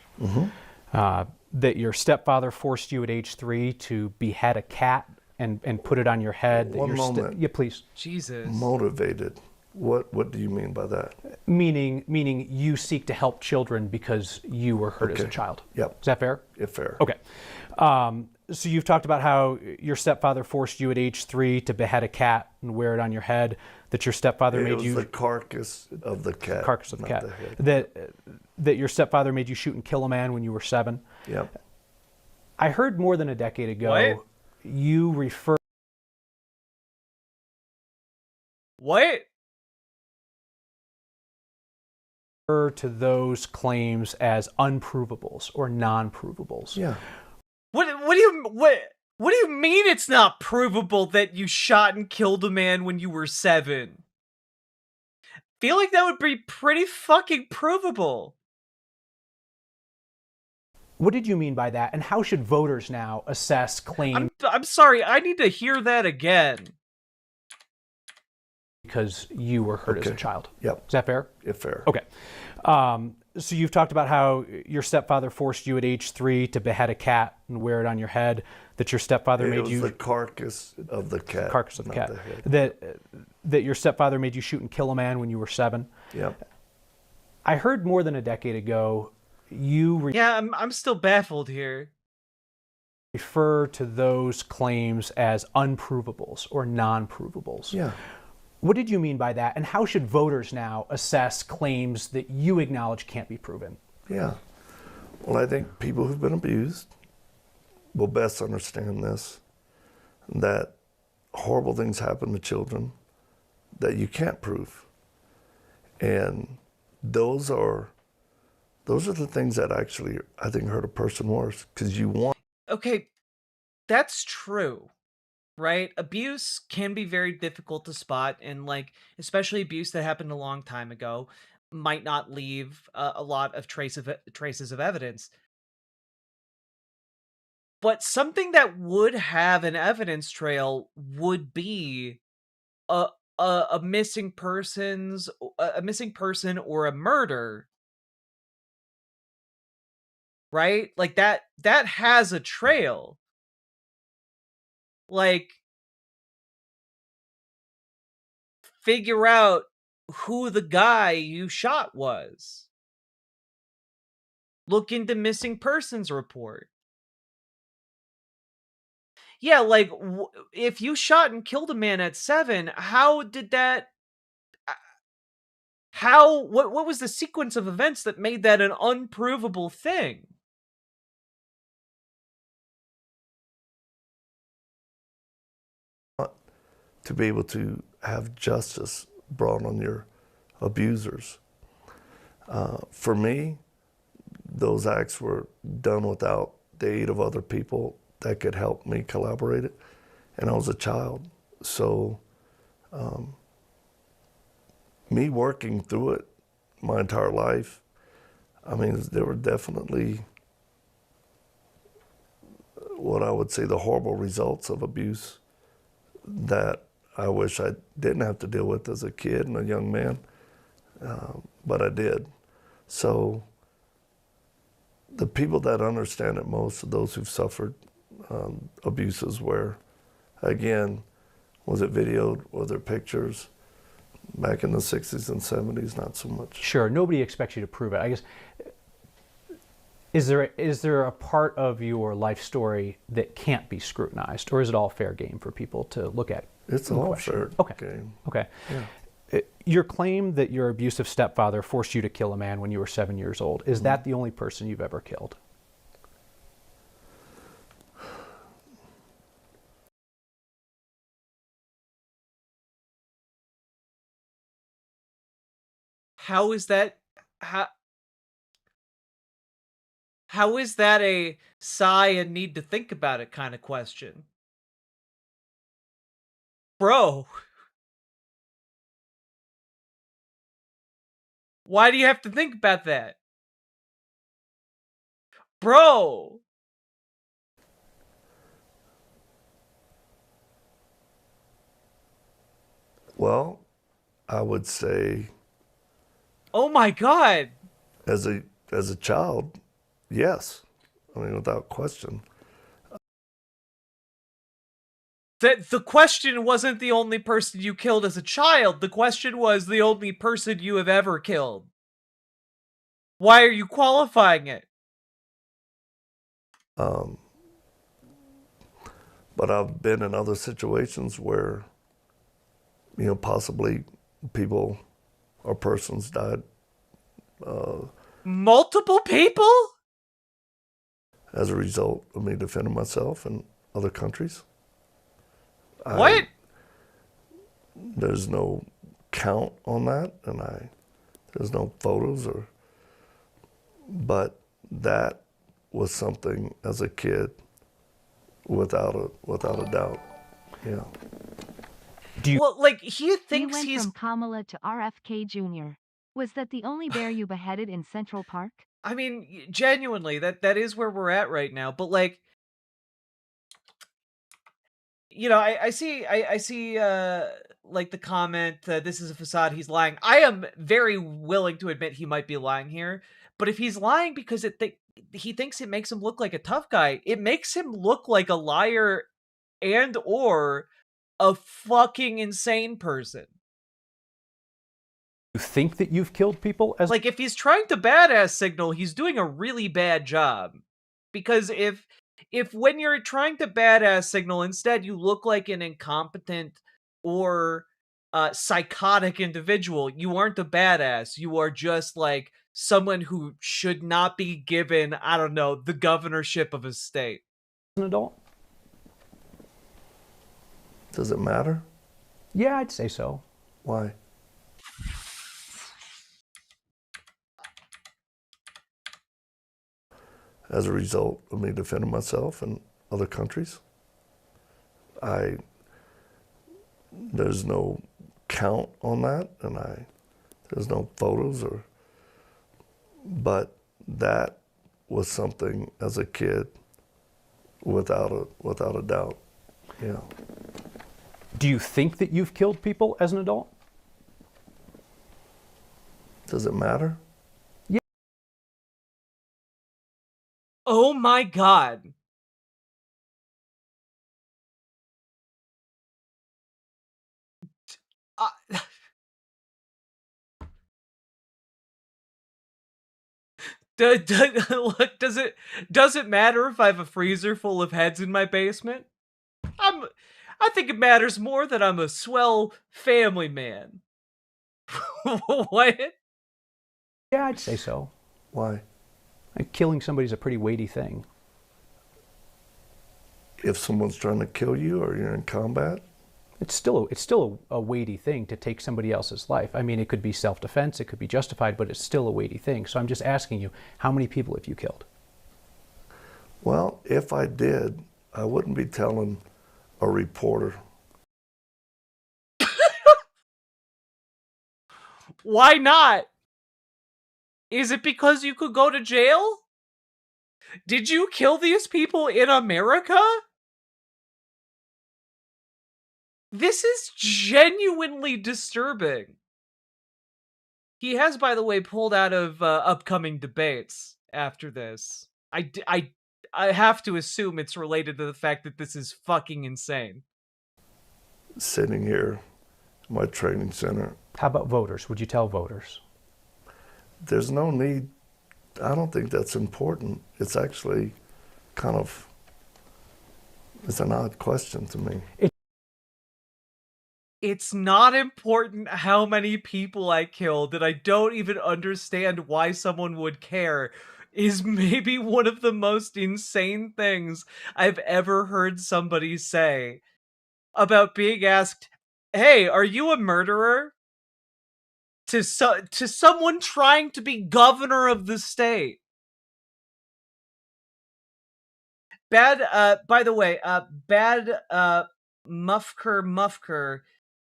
That your stepfather forced you at age 3 to behead a cat and put it on your head. That One moment. Yeah, please. Jesus. Motivated. What do you mean by that? Meaning you seek to help children because you were hurt as a child. Yep. Is that fair? Yeah, fair. Okay. So you've talked about how your stepfather forced you at age 3 to behead a cat and wear it on your head. That your stepfather made you. It was the carcass of the cat. Carcass of the not cat. the head. That your stepfather made you shoot and kill a man when you were 7. Yep. I heard more than a decade ago What? you refer. What? To those claims as unprovables or non-provables. Yeah. What do you mean it's not provable that you shot and killed a man when you were 7? Feel like that would be pretty fucking provable. What did you mean by that? And how should voters now assess claims? I'm sorry, I need to hear that again. Because you were hurt as a child. Yep. Is that fair? Yeah, fair. Okay. So you've talked about how your stepfather forced you at age 3 to behead a cat and wear it on your head. That your stepfather made you. It was the carcass of the cat. Carcass of the not cat. the head. That your stepfather made you shoot and kill a man when you were 7. Yep. I heard more than a decade ago you Yeah, I'm still baffled here. refer to those claims as unprovables or non-provables. Yeah. What did you mean by that? And how should voters now assess claims that you acknowledge can't be proven? Yeah. Well, I think people who've been abused will best understand this, that horrible things happen to children that you can't prove. And those are the things that actually, I think, hurt a person worse, because you want. Okay, that's true, right? Abuse can be very difficult to spot, and like, especially abuse that happened a long time ago might not leave a lot of traces of evidence. But something that would have an evidence trail would be a missing person or a murder. Right? Like that has a trail. Like, figure out who the guy you shot was. Look into missing persons report. Yeah, like, if you shot and killed a man at 7, how did that... What was the sequence of events that made that an unprovable thing? To be able to have justice brought on your abusers. For me, those acts were done without the aid of other people that could help me collaborate it. And I was a child. So me working through it my entire life, I mean, there were definitely what I would say the horrible results of abuse that I wish I didn't have to deal with as a kid and a young man, but I did. So The people that understand it most are those who've suffered abuses where, again, was it videoed, was there pictures? Back in the 60s and 70s, not so much. Sure, nobody expects you to prove it. I guess, is there a part of your life story that can't be scrutinized, or is it all fair game for people to look at? It's all fair game. Okay. Yeah. Your claim that your abusive stepfather forced you to kill a man when you were 7 years old, is that the only person you've ever killed? How is that? How is that a sigh and need to think about it kind of question? Bro. Why do you have to think about that? Bro. Well, I would say, Oh my God. as a child, yes. I mean, without question. The question wasn't the only person you killed as a child. The question was the only person you have ever killed. Why are you qualifying it? But I've been in other situations where, possibly people or persons died. Multiple people? As a result of me defending myself in other countries. What? There's no count on that, and there's no photos but that was something as a kid, without a doubt. Yeah. Well, like, he thinks he went from Kamala to RFK Jr. Was that the only bear you beheaded in Central Park? I mean, genuinely, that is where we're at right now. But like, I see like the comment, this is a facade, he's lying. I am very willing to admit he might be lying here, but if he's lying because he thinks it makes him look like a tough guy, it makes him look like a liar and or a fucking insane person. You think that you've killed people? Like, if he's trying to badass signal, he's doing a really bad job. Because if when you're trying to badass signal, instead you look like an incompetent or psychotic individual, you aren't a badass. You are just like someone who should not be given, I don't know, the governorship of a state. An adult? Does it matter? Yeah, I'd say so. Why? As a result of me defending myself in other countries. There's no count on that, and there's no photos but that was something as a kid, without a doubt. Yeah. Do you think that you've killed people as an adult? Does it matter? Yeah. Oh my God. Look, does it matter if I have a freezer full of heads in my basement? I think it matters more that I'm a swell family man. What? Yeah, I'd say so. Why? Like, killing somebody's a pretty weighty thing. If someone's trying to kill you or you're in combat? It's still a weighty thing to take somebody else's life. I mean, it could be self-defense, it could be justified, but it's still a weighty thing. So I'm just asking you, how many people have you killed? Well, if I did, I wouldn't be telling a reporter. Why not? Is it because you could go to jail? Did you kill these people in America? This is genuinely disturbing. He has, by the way, pulled out of upcoming debates after this. I have to assume it's related to the fact that this is fucking insane. Sitting here in my training center. How about voters? Would you tell voters? There's no need. I don't think that's important. It's actually kind of, it's an odd question to me. It's not important how many people I killed, and I don't even understand why someone would care, is maybe one of the most insane things I've ever heard somebody say about being asked, "Hey, are you a murderer?" To someone trying to be governor of the state. Bad, by the way, Mufker,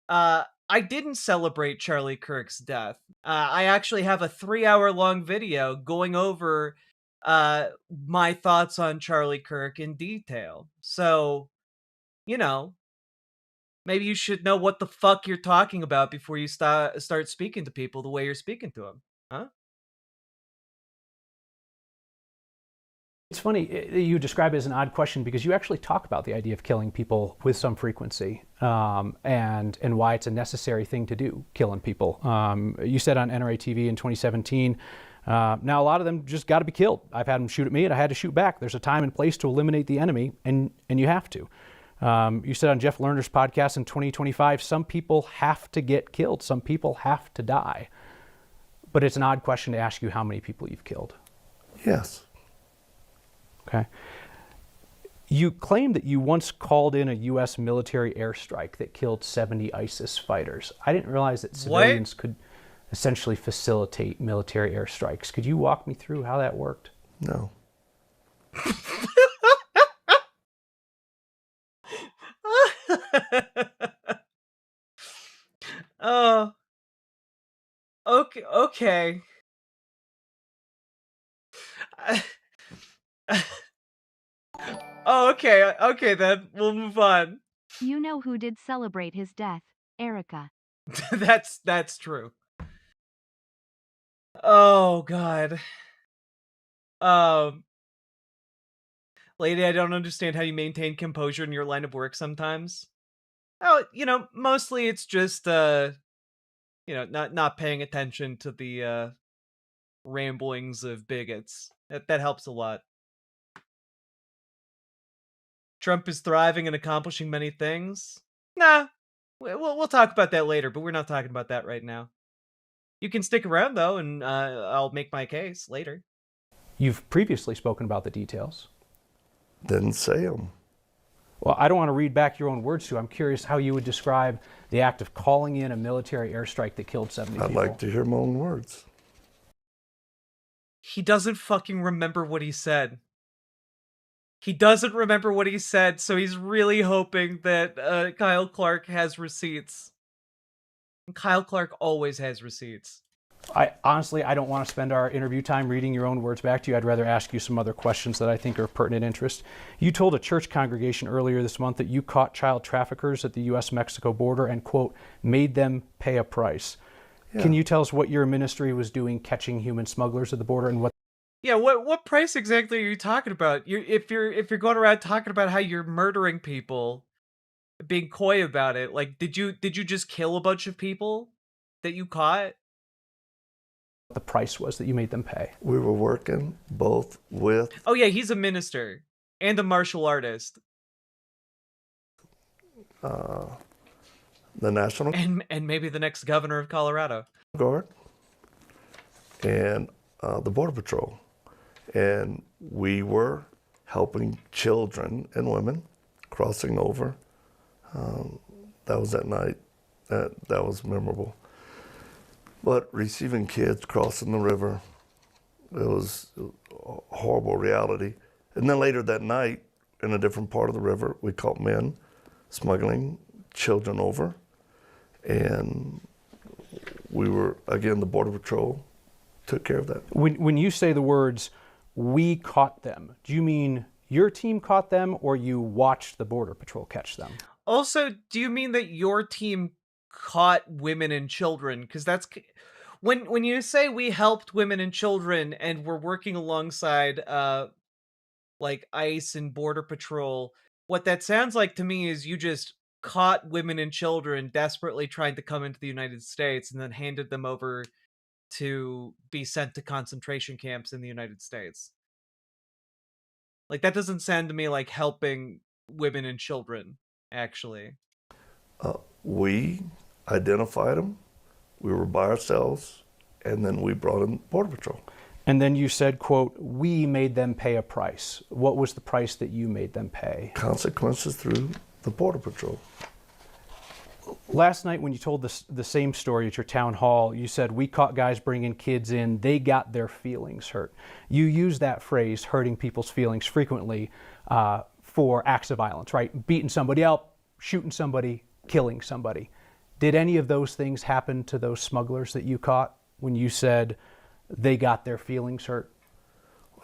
I didn't celebrate Charlie Kirk's death. I actually have a 3-hour-long video going over my thoughts on Charlie Kirk in detail. So, you know, maybe you should know what the fuck you're talking about before you start speaking to people the way you're speaking to them, huh? It's funny, you describe it as an odd question because you actually talk about the idea of killing people with some frequency, and why it's a necessary thing to do, killing people. You said on NRA TV in 2017, now a lot of them just got to be killed. I've had them shoot at me and I had to shoot back. There's a time and place to eliminate the enemy, and you have to. You said on Jeff Lerner's podcast in 2025, some people have to get killed. Some people have to die. But it's an odd question to ask you how many people you've killed. Yes. Okay. You claim that you once called in a U.S. military airstrike that killed 70 ISIS fighters. I didn't realize that civilians could essentially facilitate military airstrikes. Could you walk me through how that worked? No. Oh. Okay. Oh, okay then. We'll move on. You know who did celebrate his death, Erica. That's true. Oh God. Lady, I don't understand how you maintain composure in your line of work sometimes. Oh, mostly it's just not paying attention to the ramblings of bigots. That helps a lot. Trump is thriving and accomplishing many things. Nah, we'll talk about that later, but we're not talking about that right now. You can stick around though, and I'll make my case later. You've previously spoken about the details. Didn't say them. Well, I don't want to read back your own words to you. I'm curious how you would describe the act of calling in a military airstrike that killed 70 people. I'd like to hear my own words. He doesn't fucking remember what he said. He doesn't remember what he said, so he's really hoping that Kyle Clark has receipts. And Kyle Clark always has receipts. I don't want to spend our interview time reading your own words back to you. I'd rather ask you some other questions that I think are of pertinent interest. You told a church congregation earlier this month that you caught child traffickers at the U.S.-Mexico border and, quote, made them pay a price. Yeah. Can you tell us what your ministry was doing catching human smugglers at the border and what? Yeah, what price exactly are you talking about? If you're going around talking about how you're murdering people, being coy about it, like did you just kill a bunch of people that you caught? The price was that you made them pay. We were working both with... Oh yeah, he's a minister and a martial artist. The National... And maybe the next governor of Colorado. Guard and the Border Patrol. And we were helping children and women crossing over. That was that night. That was memorable. But receiving kids crossing the river, it was a horrible reality. And then later that night, in a different part of the river, we caught men smuggling children over. And we were, again, the Border Patrol took care of that. When you say the words, we caught them, do you mean your team caught them or you watched the Border Patrol catch them? Also, do you mean that your team caught women and children? Because when you say we helped women and children and we're working alongside like ICE and Border Patrol, what that sounds like to me is you just caught women and children desperately trying to come into the United States and then handed them over to be sent to concentration camps in the United States. Like, that doesn't sound to me like helping women and children, actually. We identified them, we were by ourselves, and then we brought in Border Patrol. And then you said, quote, we made them pay a price. What was the price that you made them pay? Consequences through the Border Patrol. Last night when you told the same story at your town hall, you said, we caught guys bringing kids in, they got their feelings hurt. You use that phrase, hurting people's feelings, frequently for acts of violence, right? Beating somebody up, shooting somebody, killing somebody. Did any of those things happen to those smugglers that you caught when you said they got their feelings hurt?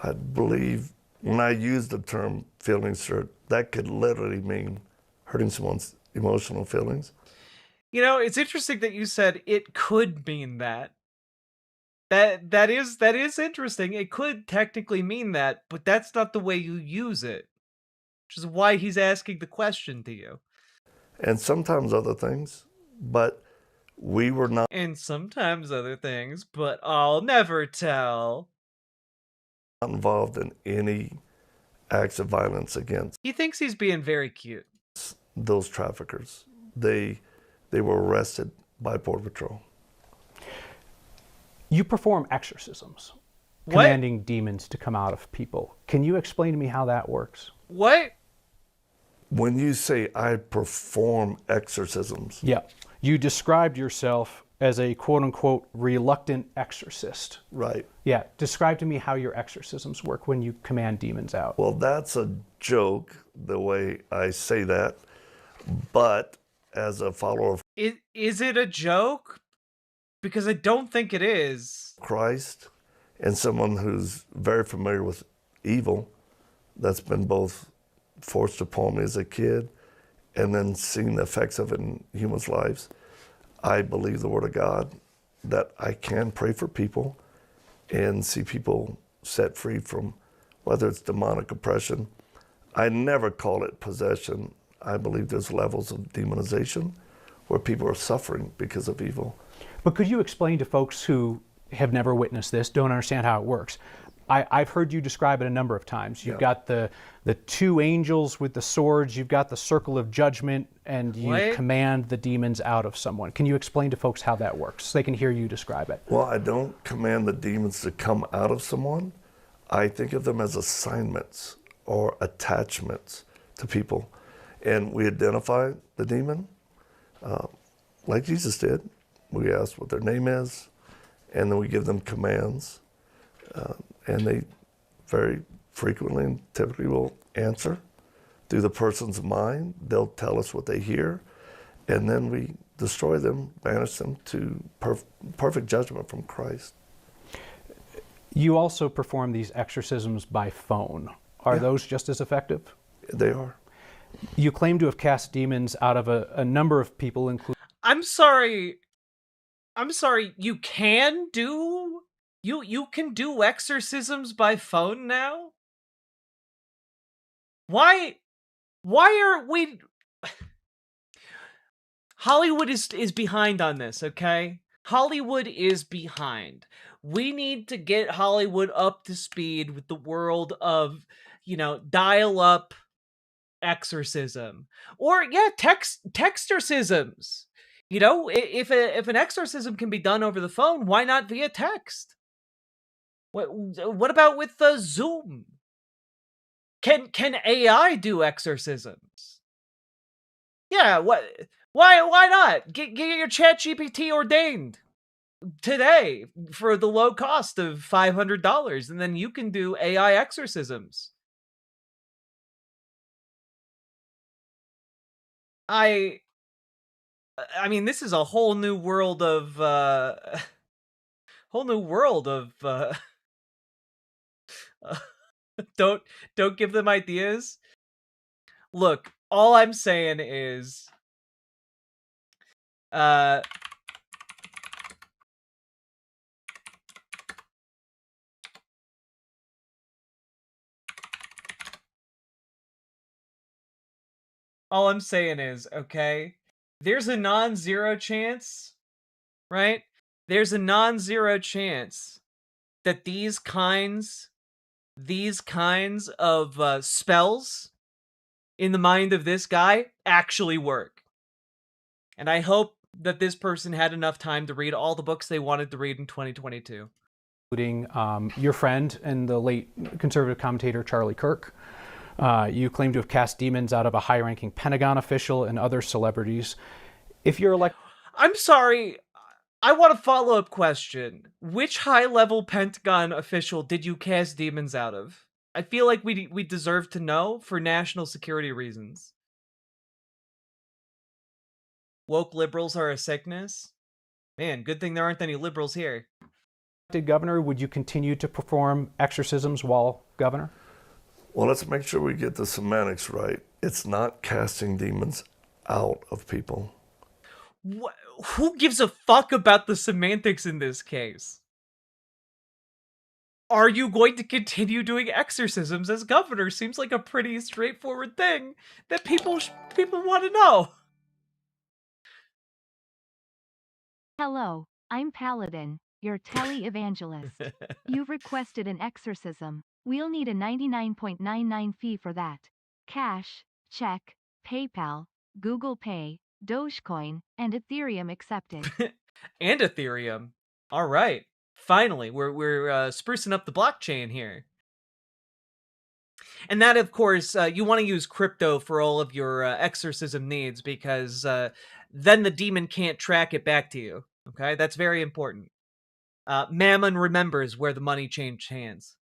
I believe when I use the term feelings hurt, that could literally mean hurting someone's emotional feelings. You know, it's interesting that you said it could mean that. That is interesting. It could technically mean that, but that's not the way you use it. Which is why he's asking the question to you. And sometimes other things, but we were not. And sometimes other things, but I'll never tell. Involved in any acts of violence against. He thinks he's being very cute. Those traffickers. They were arrested by Border Patrol. You perform exorcisms, What? commanding demons to come out of people. Can you explain to me how that works? What? When you say I perform exorcisms. Yeah. You described yourself as a quote-unquote reluctant exorcist. Right. Yeah. Describe to me how your exorcisms work when you command demons out. Well, that's a joke, the way I say that. But as a follower of Is it a joke? Because I don't think it is. Christ and someone who's very familiar with evil, that's been both forced upon me as a kid and then seeing the effects of it in humans' lives, I believe the Word of God that I can pray for people and see people set free from whether it's demonic oppression. I never call it possession. I believe there's levels of demonization where people are suffering because of evil. But could you explain to folks who have never witnessed this, don't understand how it works? I've heard you describe it a number of times. You've got the two angels with the swords, you've got the circle of judgment, and you command the demons out of someone. Can you explain to folks how that works so they can hear you describe it? Well, I don't command the demons to come out of someone. I think of them as assignments or attachments to people. And we identify the demon like Jesus did. We ask what their name is, and then we give them commands. And they very frequently and typically will answer through the person's mind. They'll tell us what they hear, and then we destroy them, banish them to perfect judgment from Christ. You also perform these exorcisms by phone. Are those just as effective? They are. You claim to have cast demons out of a number of people, including... I'm sorry, you can do... You can do exorcisms by phone now? Why are we... Hollywood is behind on this, okay? Hollywood is behind. We need to get Hollywood up to speed with the world of, dial-up exorcism. Or, textorcisms. If an exorcism can be done over the phone, why not via text? What about with the Zoom? Can AI do exorcisms? Yeah, why not? Get your ChatGPT ordained today for the low cost of $500, and then you can do AI exorcisms. I mean, this is a whole new world of don't give them ideas. Look, all I'm saying is All I'm saying is, okay, there's a non-zero chance, right? There's a non-zero chance that these kinds of spells in the mind of this guy actually work. And I hope that this person had enough time to read all the books they wanted to read in 2022. Including your friend and the late conservative commentator Charlie Kirk. You claim to have cast demons out of a high-ranking Pentagon official and other celebrities. If you're elected... I'm sorry, I want a follow-up question. Which high-level Pentagon official did you cast demons out of? I feel like we deserve to know for national security reasons. Woke liberals are a sickness? Man, good thing there aren't any liberals here. Governor, would you continue to perform exorcisms while governor? Well, let's make sure we get the semantics right. It's not casting demons out of people. Who gives a fuck about the semantics in this case? Are you going to continue doing exorcisms as governor? Seems like a pretty straightforward thing that people want to know. Hello, I'm Paladin, your tele-evangelist. You've requested an exorcism. We'll need a 99.99 fee for that. Cash, check, PayPal, Google Pay, Dogecoin, and Ethereum accepted. And Ethereum. All right. Finally, we're sprucing up the blockchain here. And that, of course, you want to use crypto for all of your exorcism needs because then the demon can't track it back to you. Okay, that's very important. Mammon remembers where the money changed hands.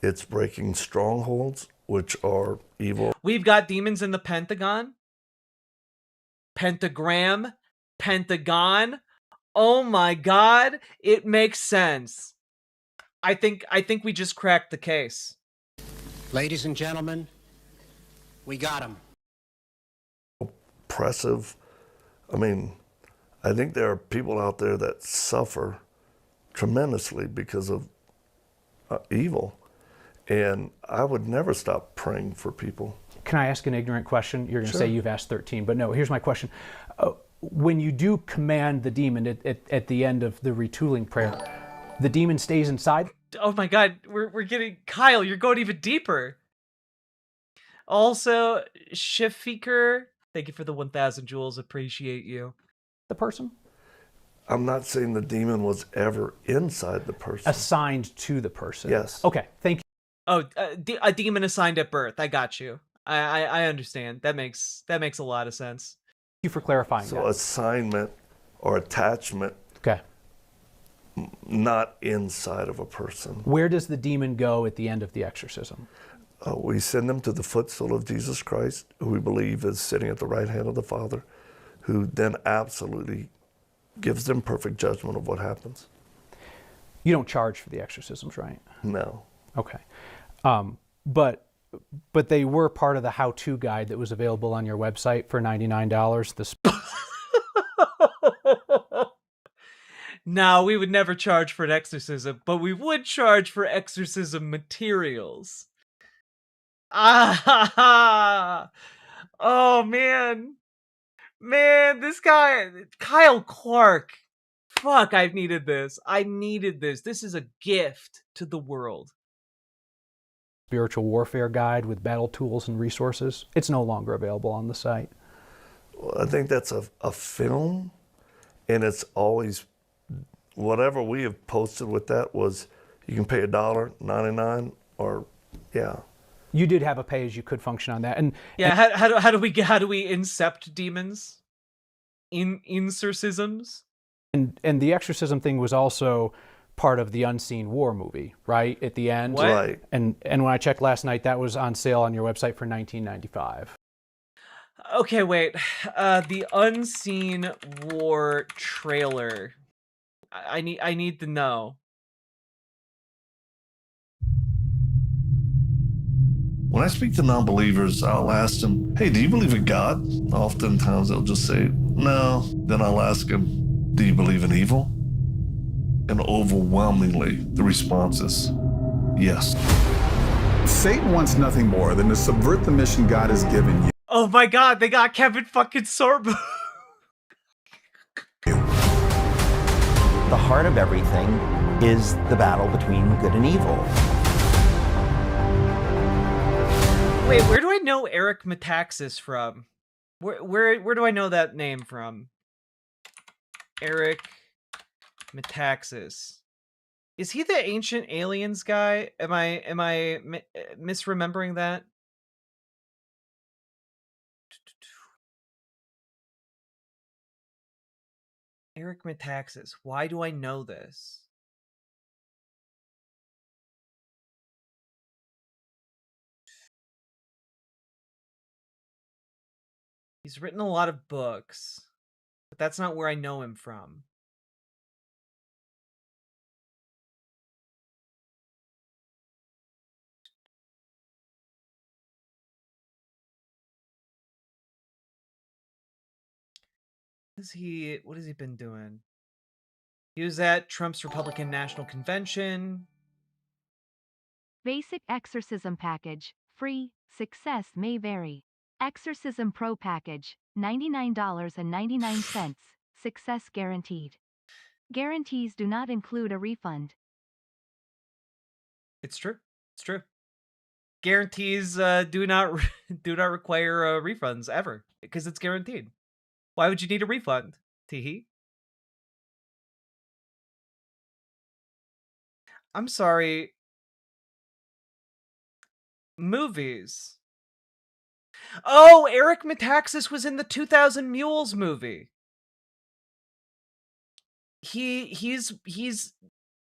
It's breaking strongholds, which are evil. We've got demons in the Pentagon. Pentagram. Pentagon. Oh my God, it makes sense. I think we just cracked the case. Ladies and gentlemen, we got him. Oppressive. I mean, I think there are people out there that suffer tremendously because of evil. And I would never stop praying for people. Can I ask an ignorant question? You're going to Sure. say you've asked 13, but no, here's my question. When you do command the demon at the end of the retooling prayer, the demon stays inside? Oh my God, we're getting... Kyle, you're going even deeper. Also, Shafiker, thank you for the 1,000 jewels. Appreciate you. The person? I'm not saying the demon was ever inside the person. Assigned to the person? Yes. Okay, thank you. Oh, a demon assigned at birth. I got you. I understand. That makes a lot of sense. Thank you for clarifying So that. assignment or attachment, okay, not inside of a person. Where does the demon go at the end of the exorcism? We send them to the footstool of Jesus Christ, who we believe is sitting at the right hand of the Father, who then absolutely gives them perfect judgment of what happens. You don't charge for the exorcisms, right? No. Okay. But they were part of the how-to guide that was available on your website for $99. No, we would never charge for an exorcism, but we would charge for exorcism materials. Ah! Oh, man. Man, this guy, Kyle Clark. Fuck, I've needed this. I needed this. This is a gift to the world. Spiritual warfare guide with battle tools and resources. It's no longer available on the site. Well, I think that's a film, and it's always, whatever we have posted with that was, you can pay $1.99 or, yeah. You did have a pay-as-you-could function on that, and yeah. How do we incept demons? Insorcisms? And the exorcism thing was also part of the Unseen War movie, right? At the end, what? Right? And when I checked last night, that was on sale on your website for $19.95. Okay, wait. The Unseen War trailer. I need to know. When I speak to non-believers, I'll ask them, hey, do you believe in God? Oftentimes they'll just say, no. Then I'll ask them, do you believe in evil? And overwhelmingly, the response is yes. Satan wants nothing more than to subvert the mission God has given you. Oh my god, they got Kevin fucking Sorbo. The heart of everything is the battle between good and evil. Wait, where do I know Eric Metaxas from? Where do I know that name from? Eric Metaxas. Is he the Ancient Aliens guy? Am I misremembering that? Eric Metaxas. Why do I know this? He's written a lot of books, but that's not where I know him from. What has he been doing? He was at Trump's Republican National Convention. Basic exorcism package, free, success may vary. Exorcism Pro package, $99.99, success guaranteed. Guarantees do not include a refund. It's true. It's true. Guarantees do not require refunds ever because it's guaranteed. Why would you need a refund? Teehee. I'm sorry. Movies. Oh, Eric Metaxas was in the 2000 Mules movie. He's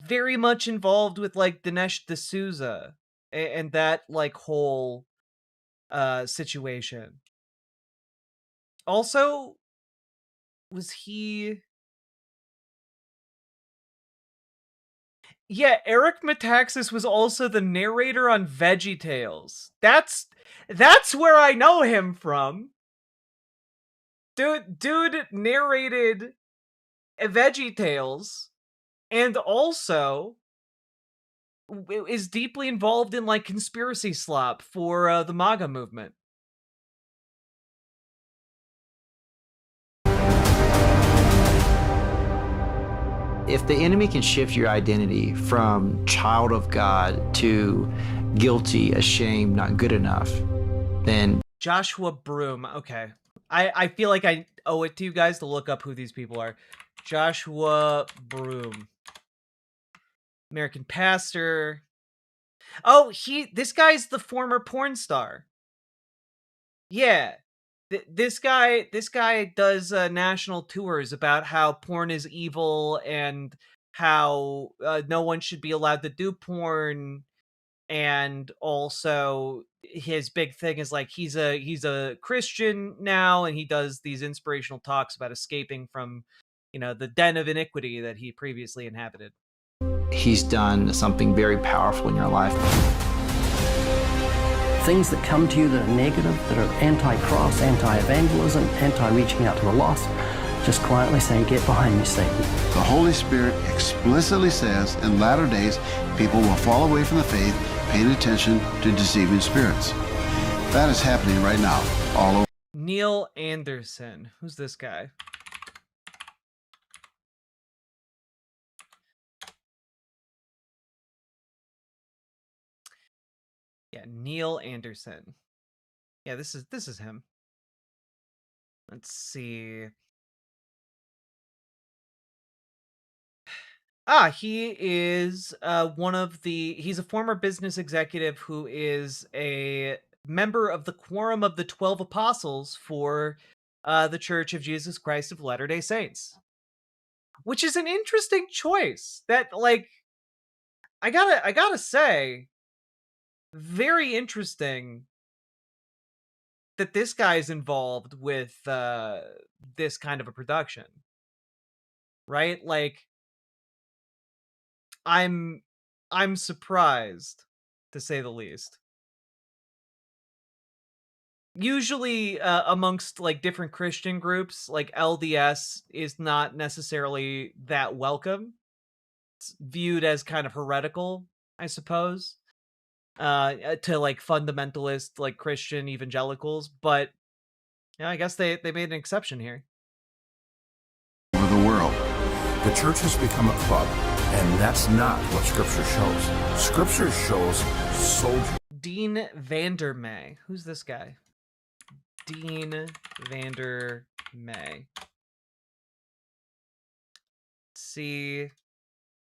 very much involved with like Dinesh D'Souza and that like whole situation. Also, was he? Yeah, Eric Metaxas was also the narrator on VeggieTales. That's where I know him from. Dude narrated VeggieTales and also is deeply involved in like conspiracy slop for the MAGA movement. If the enemy can shift your identity from child of God to guilty, ashamed, not good enough, then... Joshua Broom. Okay. I feel like I owe it to you guys to look up who these people are. Joshua Broom. American pastor. Oh, this guy's the former porn star. Yeah. This guy does national tours about how porn is evil and how no one should be allowed to do porn, and also his big thing is like he's a Christian now, and he does these inspirational talks about escaping from, the den of iniquity that he previously inhabited. He's done something very powerful in your life. Things that come to you that are negative, that are anti-cross, anti-evangelism, anti-reaching out to the lost, just quietly say, get behind me, Satan. The Holy Spirit explicitly says in latter days, people will fall away from the faith, paying attention to deceiving spirits. That is happening right now, all over. Neil Anderson. Who's this guy? Yeah, Neil Anderson. Yeah, this is him. Let's see. He is he's a former business executive who is a member of the Quorum of the 12 Apostles for the Church of Jesus Christ of Latter-day Saints. Which is an interesting choice. That, like, I gotta say, very interesting that this guy's involved with this kind of a production. Right? Like, I'm surprised, to say the least. Usually, amongst like different Christian groups, like LDS is not necessarily that welcome. It's viewed as kind of heretical, I suppose, to like fundamentalist, like Christian evangelicals. But Yeah, I guess they made an exception here. Of the world. The church has become a club, and that's not what Scripture shows. Scripture shows soldiers. Dean Vandermeer. Who's this guy? Dean Vandermeer. Let's see.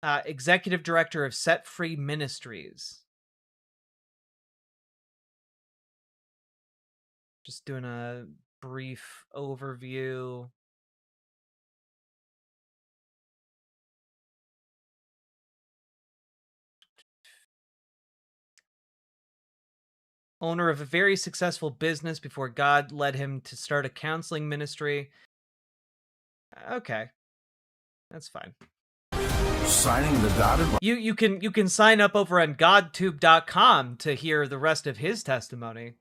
Executive Director of Set Free Ministries. Just doing a brief overview. Owner of a very successful business before God led him to start a counseling ministry. Okay. That's fine. Signing the dotted line. You can sign up over on godtube.com to hear the rest of his testimony.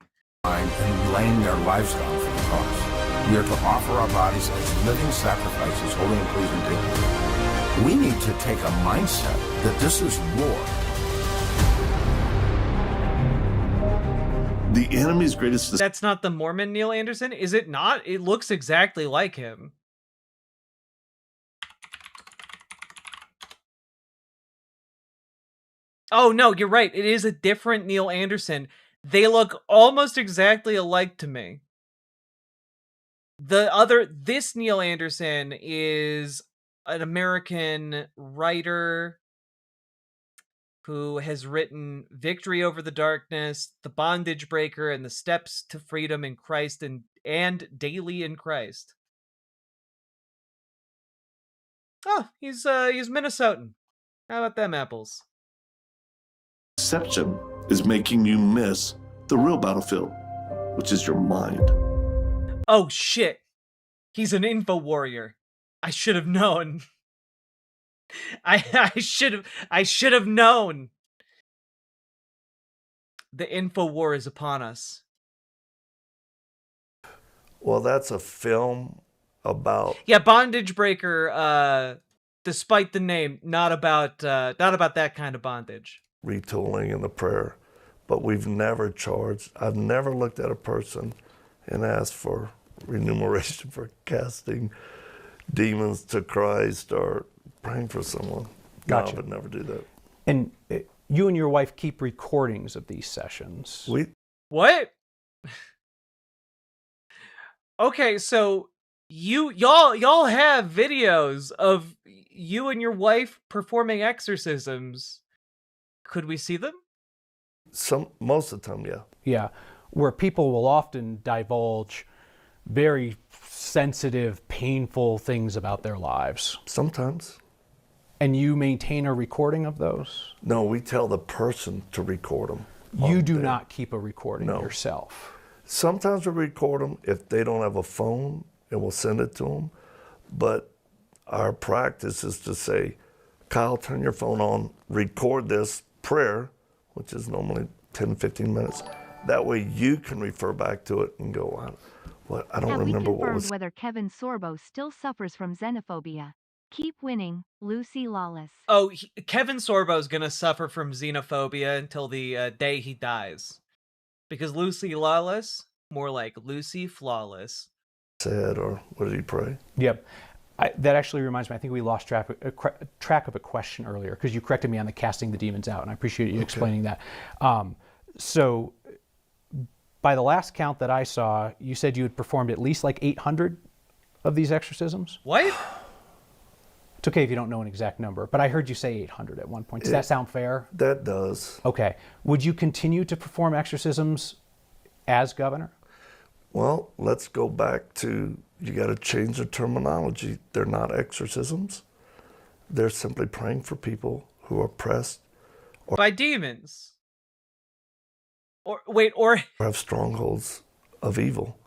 And laying their lives down for the cause. We are to offer our bodies as living sacrifices, holy and pleasing to God. We need to take a mindset that this is war. The enemy's greatest... That's not the Mormon Neil Anderson? Is it not? It looks exactly like him. Oh, no, you're right. It is a different Neil Anderson. They look almost exactly alike to me. This Neil Anderson is an American writer who has written Victory Over the Darkness, The Bondage Breaker, and The Steps to Freedom in Christ and Daily in Christ. Oh, he's Minnesotan. How about them apples? Deception is making you miss the real battlefield, which is your mind. Oh shit. He's an info warrior. I should have known. I should have known. The info war is upon us. Well, that's a film about... Yeah, Bondage Breaker, despite the name, not about that kind of bondage. Retooling in the prayer, but we've never charged. I've never looked at a person and asked for remuneration for casting demons to Christ or praying for someone. Gotcha. No, I would never do that. And you and your wife keep recordings of these sessions. What? Okay, so y'all have videos of you and your wife performing exorcisms. Could we see them? Most of the time, yeah. Yeah, where people will often divulge very sensitive, painful things about their lives. Sometimes. And you maintain a recording of those? No, we tell the person to record them. You do not keep a recording yourself? Sometimes we record them if they don't have a phone, and we'll send it to them. But our practice is to say, Kyle, turn your phone on, record this prayer, which is normally 10, 15 minutes. That way you can refer back to it and go, what? I don't remember what was... whether Kevin Sorbo still suffers from xenophobia. Keep winning, Lucy Lawless. Oh, Kevin Sorbo's gonna suffer from xenophobia until the day he dies. Because Lucy Lawless, more like Lucy Flawless. Said, or what did he pray? Yep. That actually reminds me, I think we lost track of a question earlier, because you corrected me on the casting the demons out, and I appreciate you explaining that. So by the last count that I saw, you said you had performed at least like 800 of these exorcisms? What? It's okay if you don't know an exact number, but I heard you say 800 at one point. Does that sound fair? That does. Okay. Would you continue to perform exorcisms as governor? Well, let's go back to, you got to change the terminology. They're not exorcisms. They're simply praying for people who are oppressed. By demons. Or have strongholds of evil.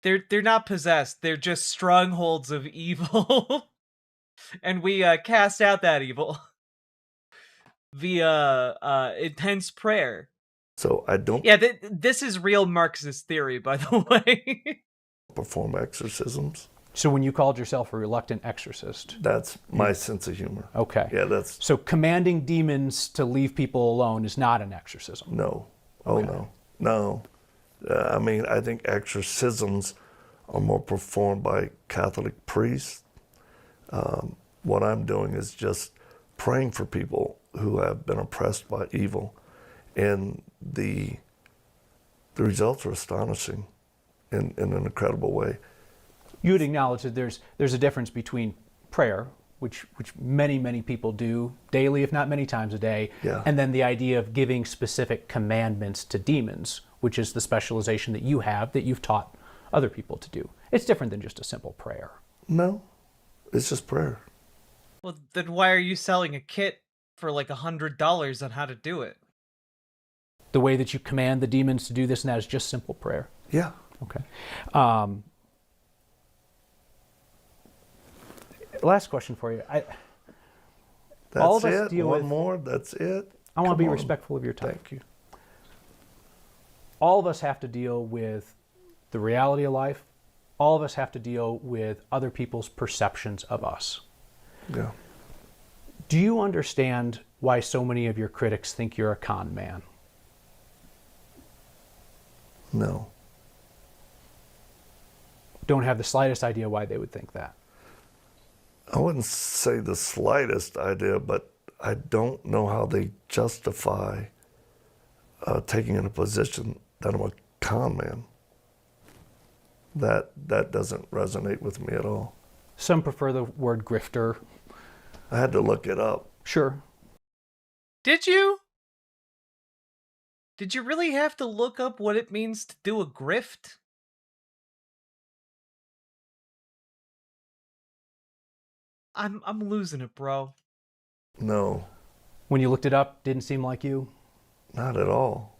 They're not possessed. They're just strongholds of evil. And we cast out that evil via intense prayer. So I don't... Yeah, this is real Marxist theory, by the way. perform exorcisms. So when you called yourself a reluctant exorcist? That's my sense of humor. Okay. Yeah, that's... So commanding demons to leave people alone is not an exorcism? No. Oh, no. No. I mean, I think exorcisms are more performed by Catholic priests. What I'm doing is just praying for people who have been oppressed by evil. And the results are astonishing in an incredible way. You would acknowledge that there's a difference between prayer, which many people do daily, if not many times a day, and then the idea of giving specific commandments to demons, which is the specialization that you have, that you've taught other people to do. It's different than just a simple prayer. No, it's just prayer. Well, then why are you selling a kit for like $100 on how to do it? The way that you command the demons to do this and that is just simple prayer? Yeah. Okay. Last question for you. All of us deal with... One more, that's it. I want to be respectful of your time. Thank you. All of us have to deal with the reality of life. All of us have to deal with other people's perceptions of us. Yeah. Do you understand why so many of your critics think you're a con man? No. Don't have the slightest idea why they would think that? I wouldn't say the slightest idea, but I don't know how they justify taking in a position that I'm a con man. That doesn't resonate with me at all. Some prefer the word grifter. I had to look it up. Sure. Did you? Did you really have to look up what it means to do a grift? I'm losing it, bro. No. When you looked it up, didn't seem like you? Not at all.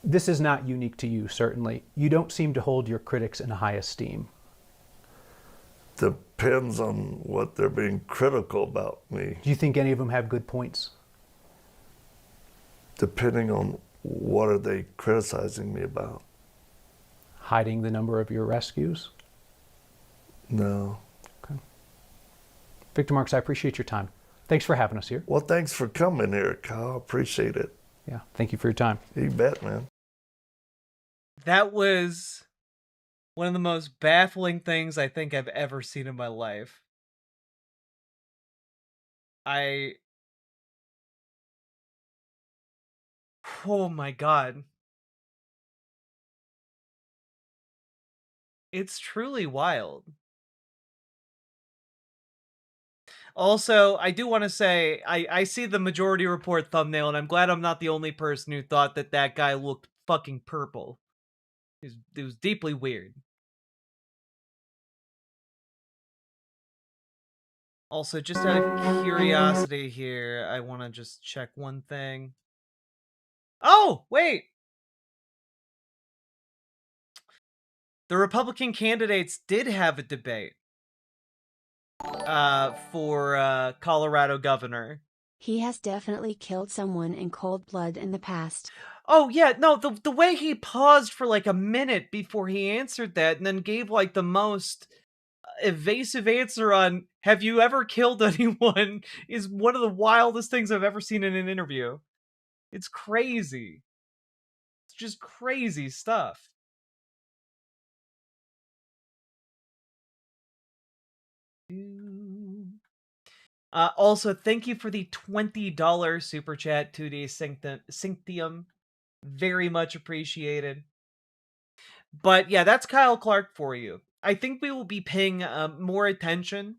This is not unique to you, certainly. You don't seem to hold your critics in high esteem. Depends on what they're being critical about me. Do you think any of them have good points? Depending on what are they criticizing me about. Hiding the number of your rescues? No. Okay. Victor Marx, I appreciate your time. Thanks for having us here. Well, thanks for coming here, Kyle. Appreciate it. Yeah, thank you for your time. You bet, man. That was one of the most baffling things I think I've ever seen in my life. Oh my God. It's truly wild. Also, I do want to say, I see the Majority Report thumbnail, and I'm glad I'm not the only person who thought that that guy looked fucking purple. It was deeply weird. Also, just out of curiosity here, I want to just check one thing. Oh, wait! The Republican candidates did have a debate. For Colorado governor. He has definitely killed someone in cold blood in the past. Oh yeah, no, the way he paused for like a minute before he answered that and then gave like the most evasive answer on have you ever killed anyone is one of the wildest things I've ever seen in an interview. It's crazy. It's just crazy stuff. Also, thank you for the $20 super chat to the Synctium. Very much appreciated. But yeah, that's Kyle Clark for you. I think we will be paying more attention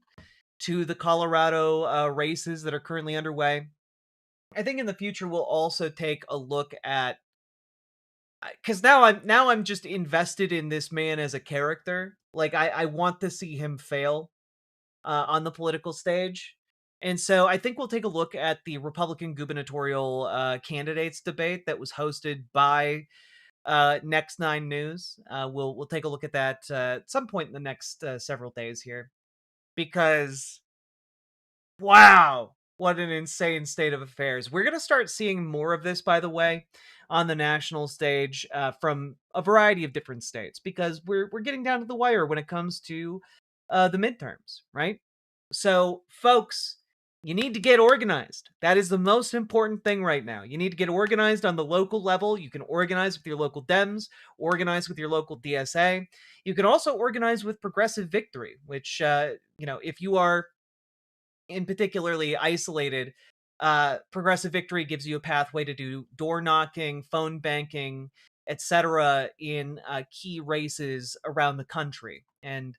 to the Colorado races that are currently underway. I think in the future we'll also take a look at, because now I'm just invested in this man as a character. Like I want to see him fail on the political stage. And so I think we'll take a look at the Republican gubernatorial candidates debate that was hosted by Next 9 News. We'll take a look at that at some point in the next several days here, because wow, what an insane state of affairs. We're going to start seeing more of this, by the way. on the national stage from a variety of different states, because we're getting down to the wire when it comes to the midterms, right? So, folks, you need to get organized. That is the most important thing right now. You need to get organized on the local level. You can organize with your local Dems, organize with your local DSA. You can also organize with Progressive Victory, which, if you are in particularly isolated, Progressive Victory gives you a pathway to do door knocking, phone banking, etc. in key races around the country. And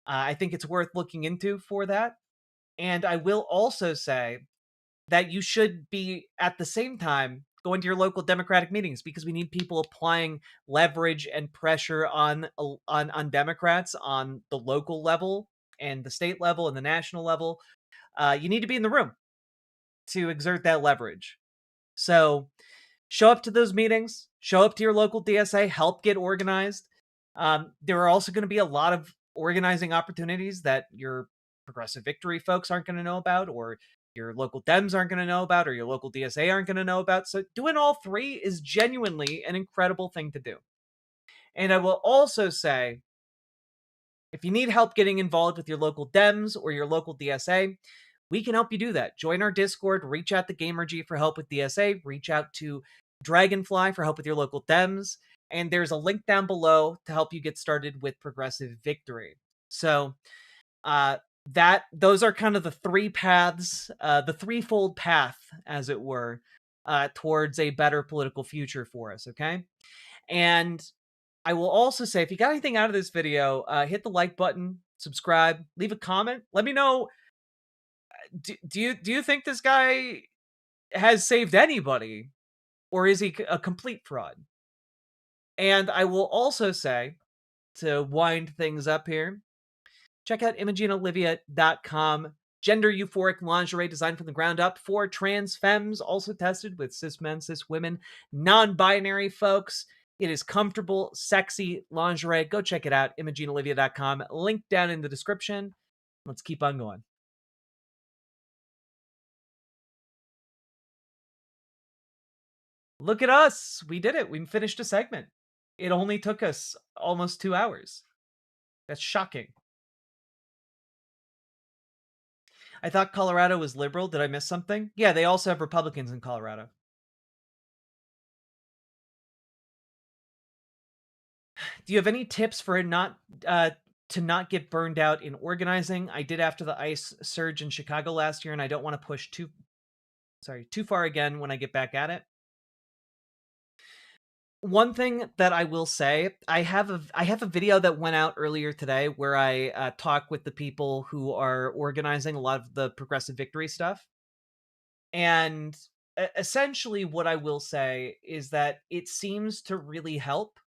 I think it's worth looking into for that. And I will also say that you should be at the same time going to your local Democratic meetings, because we need people applying leverage and pressure on Democrats on the local level and the state level and the national level. You need to be in the room to exert that leverage. So show up to those meetings, show up to your local DSA, help get organized. There are also going to be a lot of organizing opportunities that your Progressive Victory folks aren't going to know about, or your local Dems aren't going to know about, or your local DSA aren't going to know about. So doing all three is genuinely an incredible thing to do. And I will also say, if you need help getting involved with your local Dems or your local DSA, we can help you do that. Join our Discord, reach out to GamerG for help with DSA, reach out to Dragonfly for help with your local Dems, and there's a link down below to help you get started with Progressive Victory. So, those are kind of the three paths, the threefold path, as it were, towards a better political future for us, okay? And I will also say, if you got anything out of this video, hit the like button, subscribe, leave a comment. Let me know, do you think this guy has saved anybody, or is he a complete fraud? And I will also say, to wind things up here, check out ImogeneOlivia.com. Gender euphoric lingerie designed from the ground up for trans femmes, also tested with cis men, cis women, non-binary folks. It is comfortable, sexy lingerie. Go check it out, ImogeneOlivia.com. Link down in the description. Let's keep on going. Look at us. We did it. We finished a segment. It only took us almost 2 hours. That's shocking. I thought Colorado was liberal. Did I miss something? Yeah, they also have Republicans in Colorado. Do you have any tips for to not get burned out in organizing? I did after the ICE surge in Chicago last year, and I don't want to push too far again when I get back at it. One thing that I will say, I have a video that went out earlier today where I talk with the people who are organizing a lot of the Progressive Victory stuff. And essentially what I will say is that it seems to really help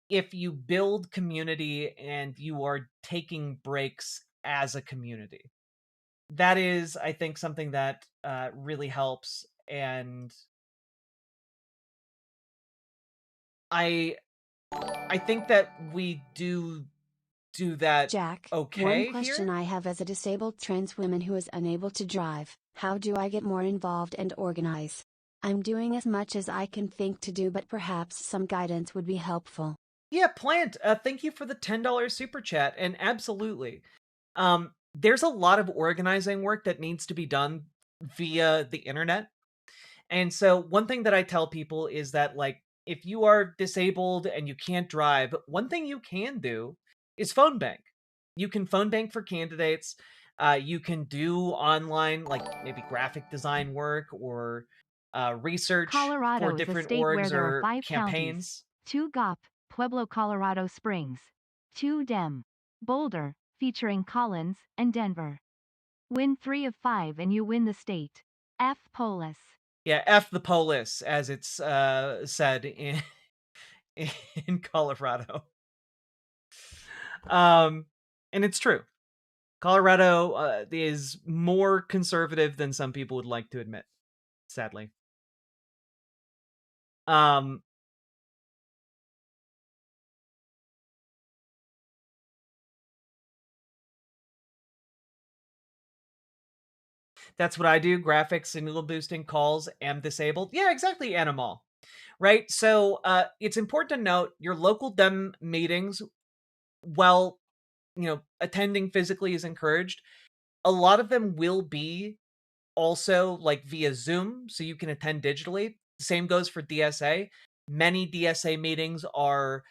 if you build community and you are taking breaks as a community. That is, I think, something that really helps. And I think that we do that. Jack, okay, one question here? I have as a disabled trans woman who is unable to drive, how do I get more involved and organize? I'm doing as much as I can think to do, but perhaps some guidance would be helpful. Yeah, Plant, thank you for the $10 super chat, and absolutely. There's a lot of organizing work that needs to be done via the internet. And so one thing that I tell people is that, like, if you are disabled and you can't drive, one thing you can do is phone bank. You can phone bank for candidates. You can do online, like maybe graphic design work or research Colorado for is a different state where orgs there are or 5 campaigns. counties: 2 GOP, Pueblo, Colorado Springs; 2 Dem, Boulder, featuring Collins, and Denver. Win 3 of 5 and you win the state. F Polis. Yeah, F the polis, as it's said in in Colorado. And it's true. Colorado is more conservative than some people would like to admit, sadly. That's what I do. Graphics and needle boosting calls. Am disabled. Yeah, exactly, Animal. right? So it's important to note your local Dem meetings, while attending physically is encouraged, a lot of them will be also like via Zoom, so you can attend digitally. Same goes for DSA. Many DSA meetings are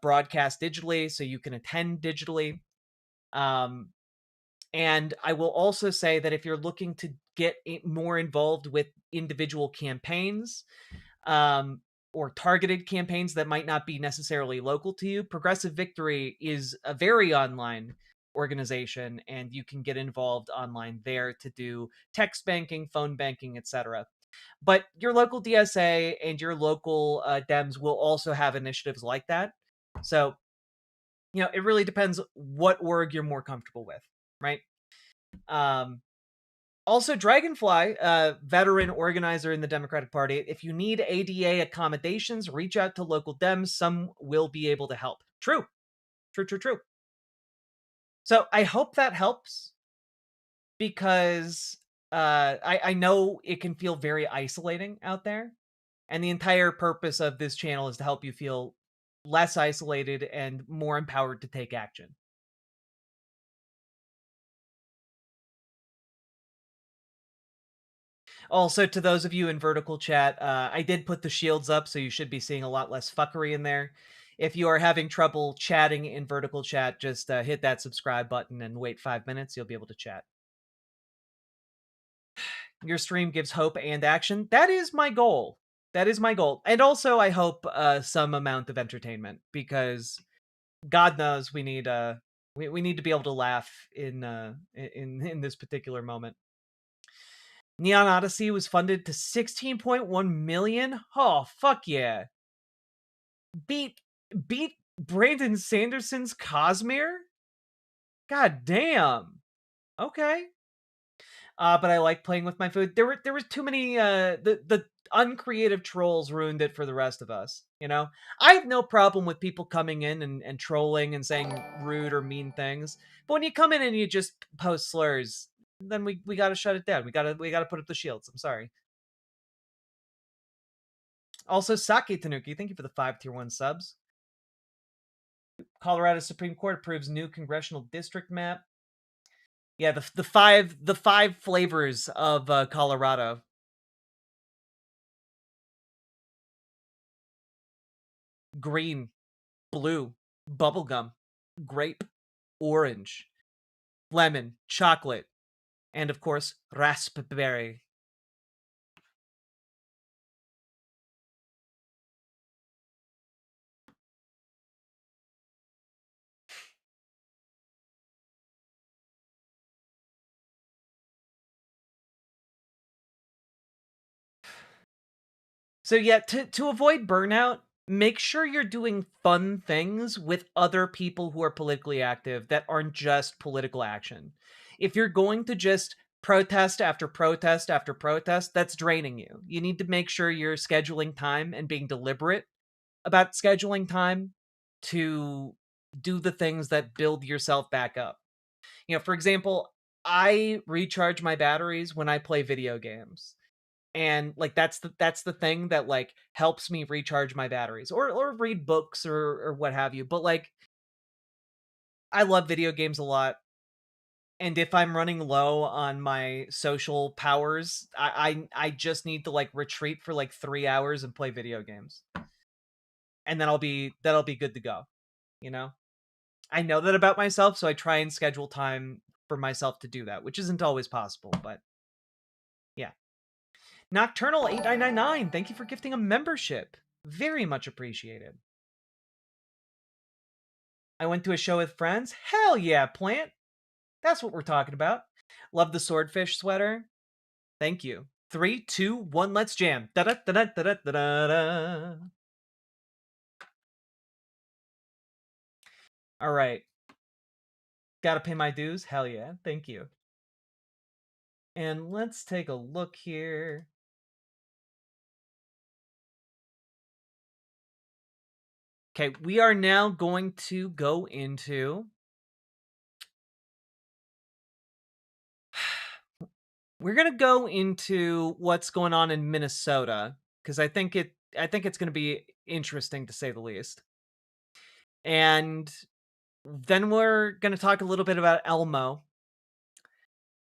broadcast digitally, so you can attend digitally. And I will also say that if you're looking to get more involved with individual campaigns, or targeted campaigns that might not be necessarily local to you, Progressive Victory is a very online organization, and you can get involved online there to do text banking, phone banking, etc. But your local DSA and your local Dems will also have initiatives like that. So, it really depends what org you're more comfortable with, right? Also, Dragonfly, veteran organizer in the Democratic Party, if you need ADA accommodations, reach out to local Dems. Some will be able to help. True. True. So I hope that helps, because I know it can feel very isolating out there. And the entire purpose of this channel is to help you feel less isolated and more empowered to take action. Also, to those of you in vertical chat, I did put the shields up, so you should be seeing a lot less fuckery in there. If you are having trouble chatting in vertical chat, just hit that subscribe button and wait 5 minutes. You'll be able to chat. Your stream gives hope and action. That is my goal. That is my goal. And also, I hope some amount of entertainment, because God knows we need we need to be able to laugh in this particular moment. Neon Odyssey was funded to 16.1 million. Oh, fuck yeah. Beat Brandon Sanderson's Cosmere? God damn. Okay. But I like playing with my food. There were too many the uncreative trolls ruined it for the rest of us, I have no problem with people coming in and trolling and saying rude or mean things. But when you come in and you just post slurs, then we got to shut it down. We got to put up the shields. I'm sorry. Also, Sake Tanuki, thank you for the 5 tier 1 subs. Colorado Supreme Court approves new congressional district map. Yeah, the five flavors of Colorado. Green, blue, bubblegum, grape, orange, lemon, chocolate, and of course, raspberry. So yeah, to avoid burnout, make sure you're doing fun things with other people who are politically active that aren't just political action. If you're going to just protest after protest after protest, that's draining you. You need to make sure you're scheduling time and being deliberate about scheduling time to do the things that build yourself back up. For example, I recharge my batteries when I play video games. And like that's the thing that like helps me recharge my batteries, or read books or what have you. But like, I love video games a lot, and if I'm running low on my social powers, I just need to like retreat for like 3 hours and play video games, and then that'll be good to go. I know that about myself, so I try and schedule time for myself to do that, which isn't always possible, but yeah. Nocturnal 8999, thank you for gifting a membership. Very much appreciated. I went to a show with friends. Hell yeah, Plant. That's what we're talking about. Love the swordfish sweater. Thank you. 3, 2, 1, let's jam. Da da da da da da da da. All right. Gotta pay my dues? Hell yeah. Thank you. And let's take a look here. Okay, we are now going to go into... We're going to go into what's going on in Minnesota, because I think I think it's going to be interesting to say the least. And then we're going to talk a little bit about Elmo.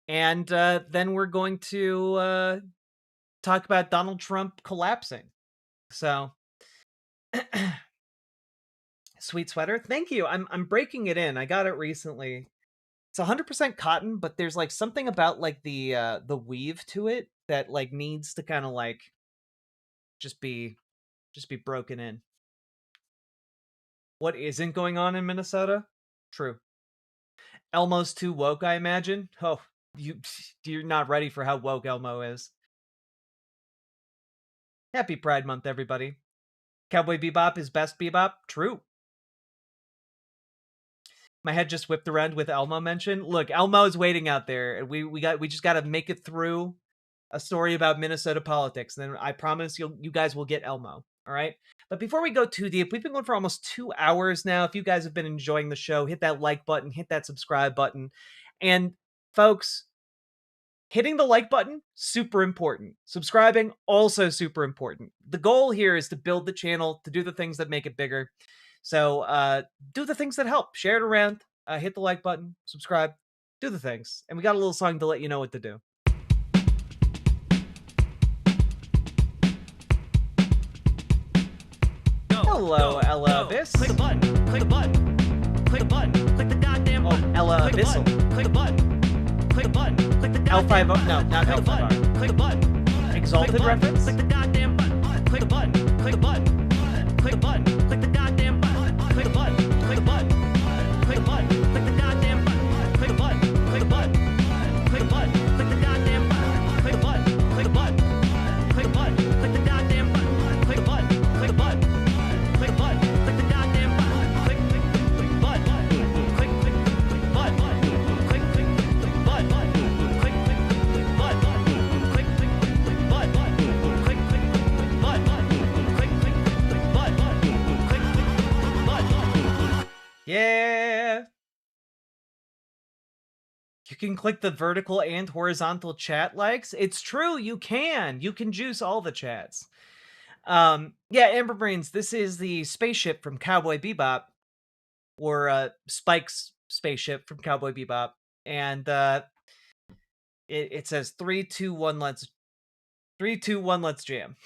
And then we're going to talk about Donald Trump collapsing. So, sweet sweater, thank you. I'm breaking it in. I got it recently. It's 100% cotton, but there's like something about like the weave to it that like needs to kind of like just be broken in. What isn't going on in Minnesota? True. Elmo's too woke, I imagine. Oh, you're not ready for how woke Elmo is. Happy Pride Month, everybody. Cowboy Bebop is best Bebop. True. My head just whipped around with Elmo mention. Look, Elmo's waiting out there. We just got to make it through a story about Minnesota politics. Then I promise you guys will get Elmo. All right. But before we go too deep, we've been going for almost 2 hours now. If you guys have been enjoying the show, hit that like button, hit that subscribe button. And folks, hitting the like button, super important. Subscribing, also super important. The goal here is to build the channel, to do the things that make it bigger. So do the things that help. Share it around, hit the like button, subscribe, do the things. And we got a little song to let you know what to do. Hello, Ella Abyss. Click the button. Click the button. Click the button. Click the goddamn button. Oh, Ella Abyssal. Click the button. Click the button. Click the goddamn L5, no, not L5R. Click the button. Exalted reference? Click the goddamn button. Click the button. Click the button. Click the button. Click the goddamn button. Click the button. Click the button. Click the button. Click the goddamn button. Click the button. Click the button. Click the button. Click the goddamn button. Click the button. Click the button. Click the button. Click the goddamn button. Click the button. Click the button. Click the button. Click the goddamn button. Click button. Click button. Click button. Yeah. You can click the vertical and horizontal chat likes. It's true, you can. You can juice all the chats. Yeah, Amber Brains, this is the spaceship from Cowboy Bebop. Or Spike's spaceship from Cowboy Bebop. And it says 3, 2, 1, let's 3, 2, 1, let's jam.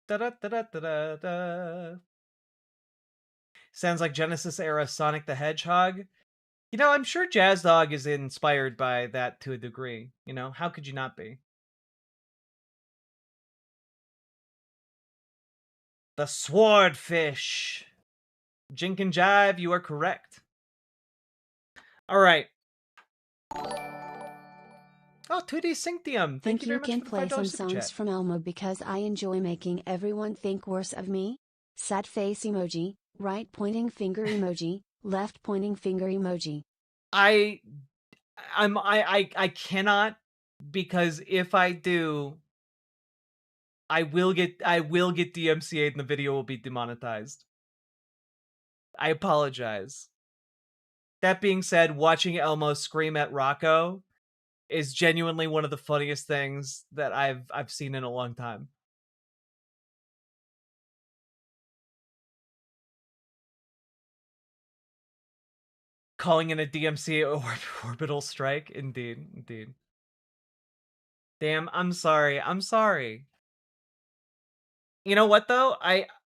Da-da-da-da-da-da. Sounds like Genesis era Sonic the Hedgehog. You know, I'm sure Jazz Dog is inspired by that to a degree. You know, how could you not be? The Swordfish. Jink and Jive, you are correct. All right. Oh, 2D Synctium. Thank you very much can for the play $5 some super songs chat. from Elmo because I enjoy making everyone think worse of me. Sad face emoji, right pointing finger emoji, left pointing finger emoji. I cannot, because if I do, I will get DMCA'd and the video will be demonetized. I apologize. That being said, watching Elmo scream at Rocco is genuinely one of the funniest things that I've seen in a long time. Calling in a DMCA orbital strike, indeed. Damn, I'm sorry. You know what though?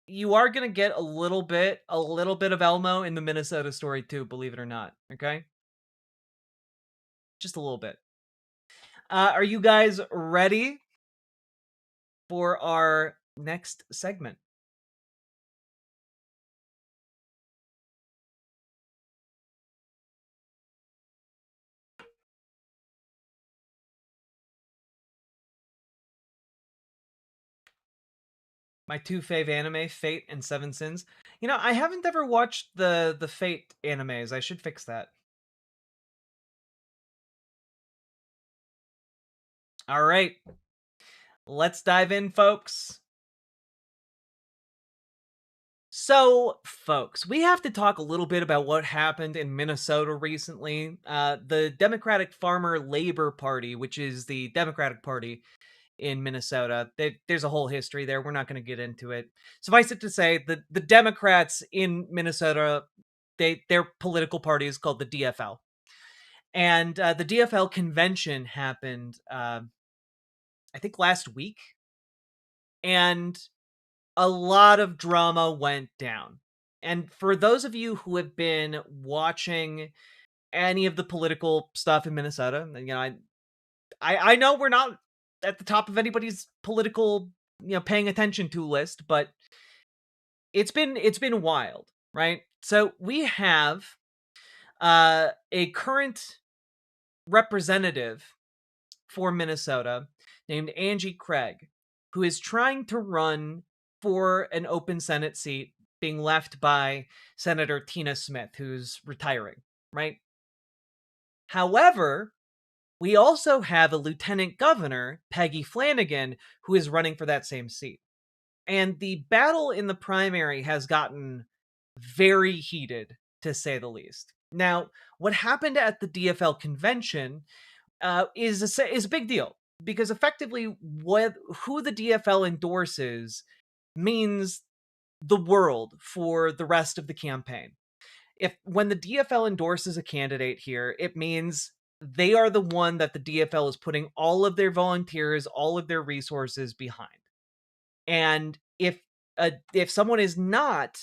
You are gonna get a little bit of Elmo in the Minnesota story too, believe it or not. Okay, just a little bit. Are you guys ready for our next segment? My two fave anime, Fate and Seven Sins. You know, I haven't ever watched the Fate animes. I should fix that. All right. Let's dive in, folks. So, folks, we have to talk a little bit about what happened in Minnesota recently. The Democratic Farmer Labor Party, which is the Democratic Party in Minnesota, there's a whole history there. We're not going to get into it. Suffice it to say, the Democrats in Minnesota, their political party is called the DFL. And the DFL convention happened, I think, last week. And a lot of drama went down. And for those of you who have been watching any of the political stuff in Minnesota, you know, I know we're not at the top of anybody's political, paying attention to list, but it's been wild, right? So we have a current representative for Minnesota named Angie Craig, who is trying to run for an open Senate seat being left by Senator Tina Smith, who's retiring, right? However, we also have a lieutenant governor, Peggy Flanagan, who is running for that same seat. And the battle in the primary has gotten very heated, to say the least. Now, what happened at the DFL convention is a big deal, because effectively who the DFL endorses means the world for the rest of the campaign. When the DFL endorses a candidate here, it means they are the one that the DFL is putting all of their volunteers, all of their resources behind. And if someone is not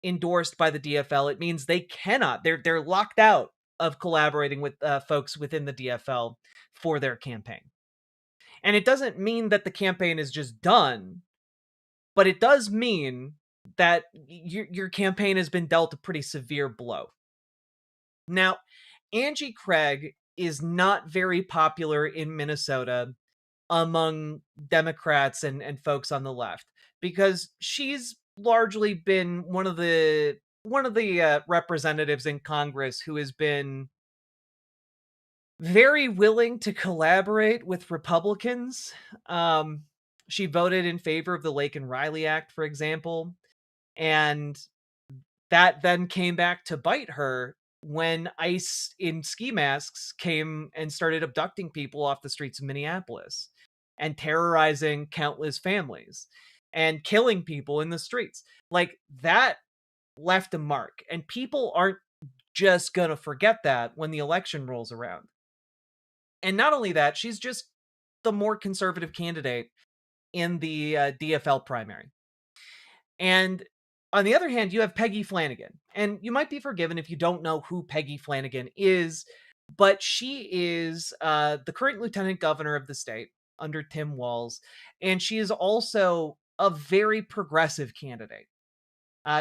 endorsed by the DFL, it means they cannot. They're locked out of collaborating with folks within the DFL for their campaign. And it doesn't mean that the campaign is just done, but it does mean that your campaign has been dealt a pretty severe blow. Now, Angie Craig is not very popular in Minnesota among Democrats and folks on the left, because she's largely been one of the representatives in Congress who has been very willing to collaborate with Republicans. She voted in favor of the Lake and Riley Act, for example, and that then came back to bite her when ICE in ski masks came and started abducting people off the streets of Minneapolis and terrorizing countless families and killing people in the streets. Like, that left a mark, and people aren't just gonna forget that when the election rolls around. And not only that, she's just the more conservative candidate in the DFL primary. And on the other hand, you have Peggy Flanagan. And you might be forgiven if you don't know who Peggy Flanagan is, but she is the current lieutenant governor of the state under Tim Walz. And she is also a very progressive candidate.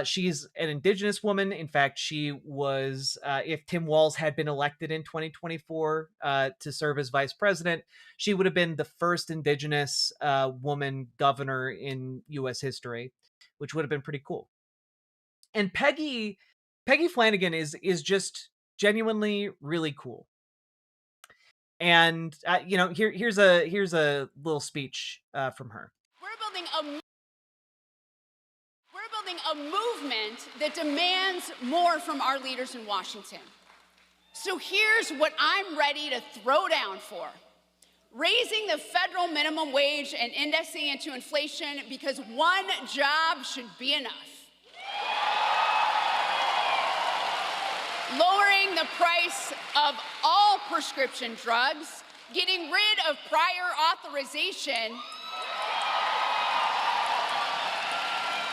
She's an indigenous woman. In fact, she was, if Tim Walz had been elected in 2024 to serve as vice president, she would have been the first indigenous woman governor in U.S. history, which would have been pretty cool. And Peggy Flanagan is just genuinely really cool. And here's a little speech from her. We're building a movement that demands more from our leaders in Washington. So here's what I'm ready to throw down for. Raising the federal minimum wage and indexing it to inflation, because one job should be enough. Lowering the price of all prescription drugs, getting rid of prior authorization,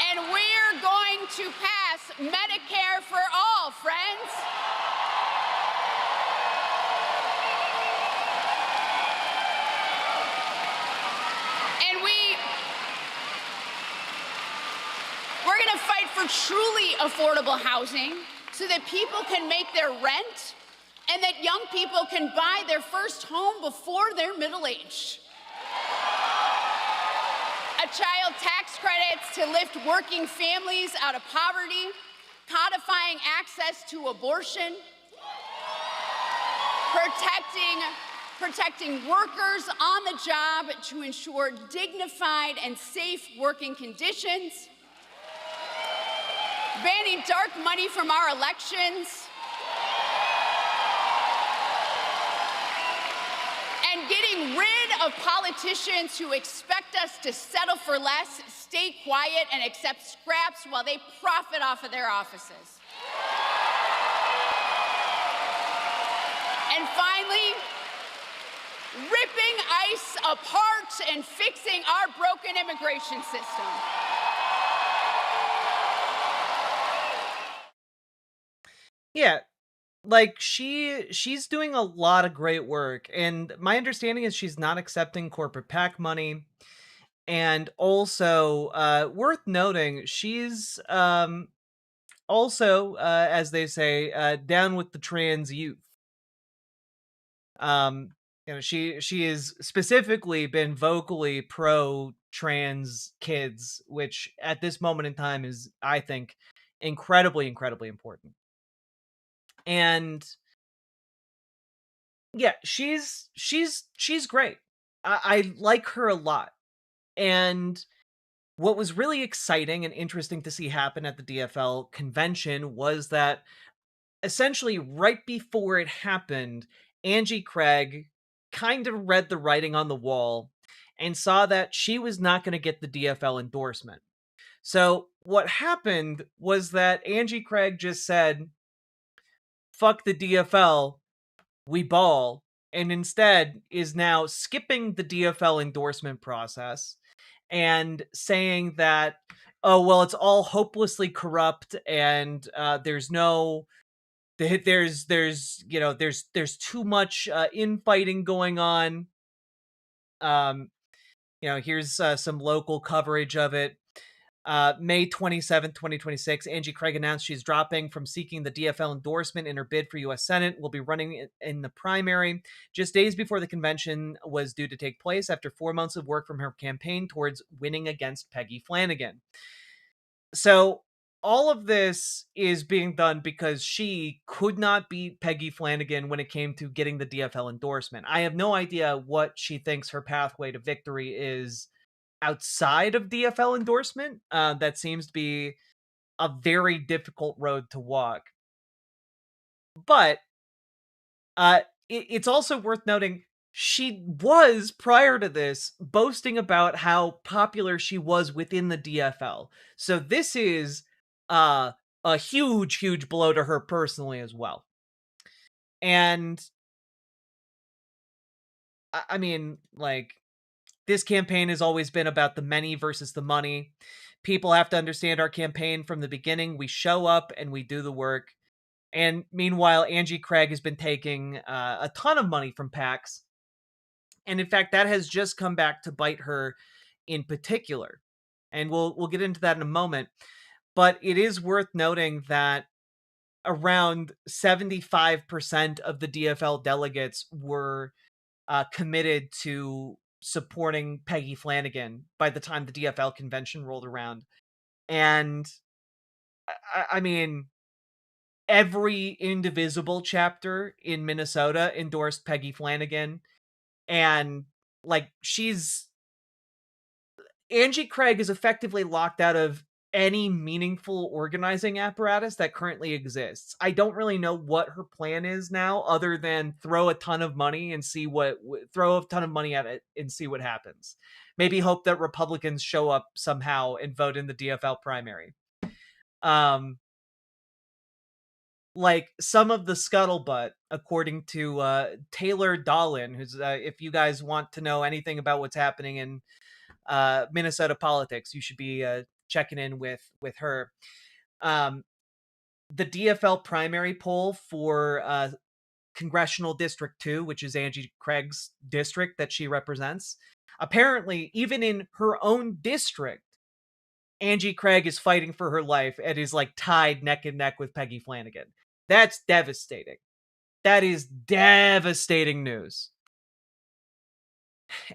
and we're going to pass Medicare for all, friends. And we're going to fight for truly affordable housing so that people can make their rent and that young people can buy their first home before they're middle-aged. A child tax credits to lift working families out of poverty, codifying access to abortion, protecting workers on the job to ensure dignified and safe working conditions, banning dark money from our elections, and getting rid of politicians who expect us to settle for less, stay quiet, and accept scraps while they profit off of their offices. And finally, ripping ICE apart and fixing our broken immigration system. Yeah, like she's doing a lot of great work, and my understanding is she's not accepting corporate PAC money. And also, worth noting, she's also, as they say, down with the trans youth. She has specifically been vocally pro trans kids, which at this moment in time is, I think, incredibly important. And yeah, she's great. I like her a lot. And what was really exciting and interesting to see happen at the DFL convention was that essentially right before it happened, Angie Craig kind of read the writing on the wall and saw that she was not going to get the DFL endorsement. So what happened was that Angie Craig just said, fuck the DFL, we ball, and instead is now skipping the DFL endorsement process and saying that, oh, well, it's all hopelessly corrupt and there's too much infighting going on. Here's some local coverage of it. May 27th, 2026, Angie Craig announced she's dropping from seeking the DFL endorsement in her bid for U.S. Senate. Will be running in the primary just days before the convention was due to take place after 4 months of work from her campaign towards winning against Peggy Flanagan. So all of this is being done because she could not beat Peggy Flanagan when it came to getting the DFL endorsement. I have no idea what she thinks her pathway to victory is outside of DFL endorsement. That seems to be a very difficult road to walk. But it's also worth noting she was, prior to this, boasting about how popular she was within the DFL. So this is a huge blow to her personally as well. And I mean, like, this campaign has always been about the many versus the money. People have to understand our campaign from the beginning. We show up and we do the work. And meanwhile, Angie Craig has been taking a ton of money from PACs. And in fact, that has just come back to bite her in particular. And we'll get into that in a moment. But it is worth noting that around 75% of the DFL delegates were committed to supporting Peggy Flanagan by the time the DFL convention rolled around. And I mean, every Indivisible chapter in Minnesota endorsed Peggy Flanagan. And like, Angie Craig is effectively locked out of any meaningful organizing apparatus that currently exists. I don't really know what her plan is now, other than throw a ton of money and throw a ton of money at it and see what happens. Maybe hope that Republicans show up somehow and vote in the DFL primary. Like, some of the scuttlebutt, according to Taylor Dolan, who's if you guys want to know anything about what's happening in Minnesota politics, you should be checking in with her. The DFL primary poll for Congressional District 2, which is Angie Craig's district that she represents, apparently, even in her own district, Angie Craig is fighting for her life and is like tied neck and neck with Peggy Flanagan. That's devastating. That is devastating news.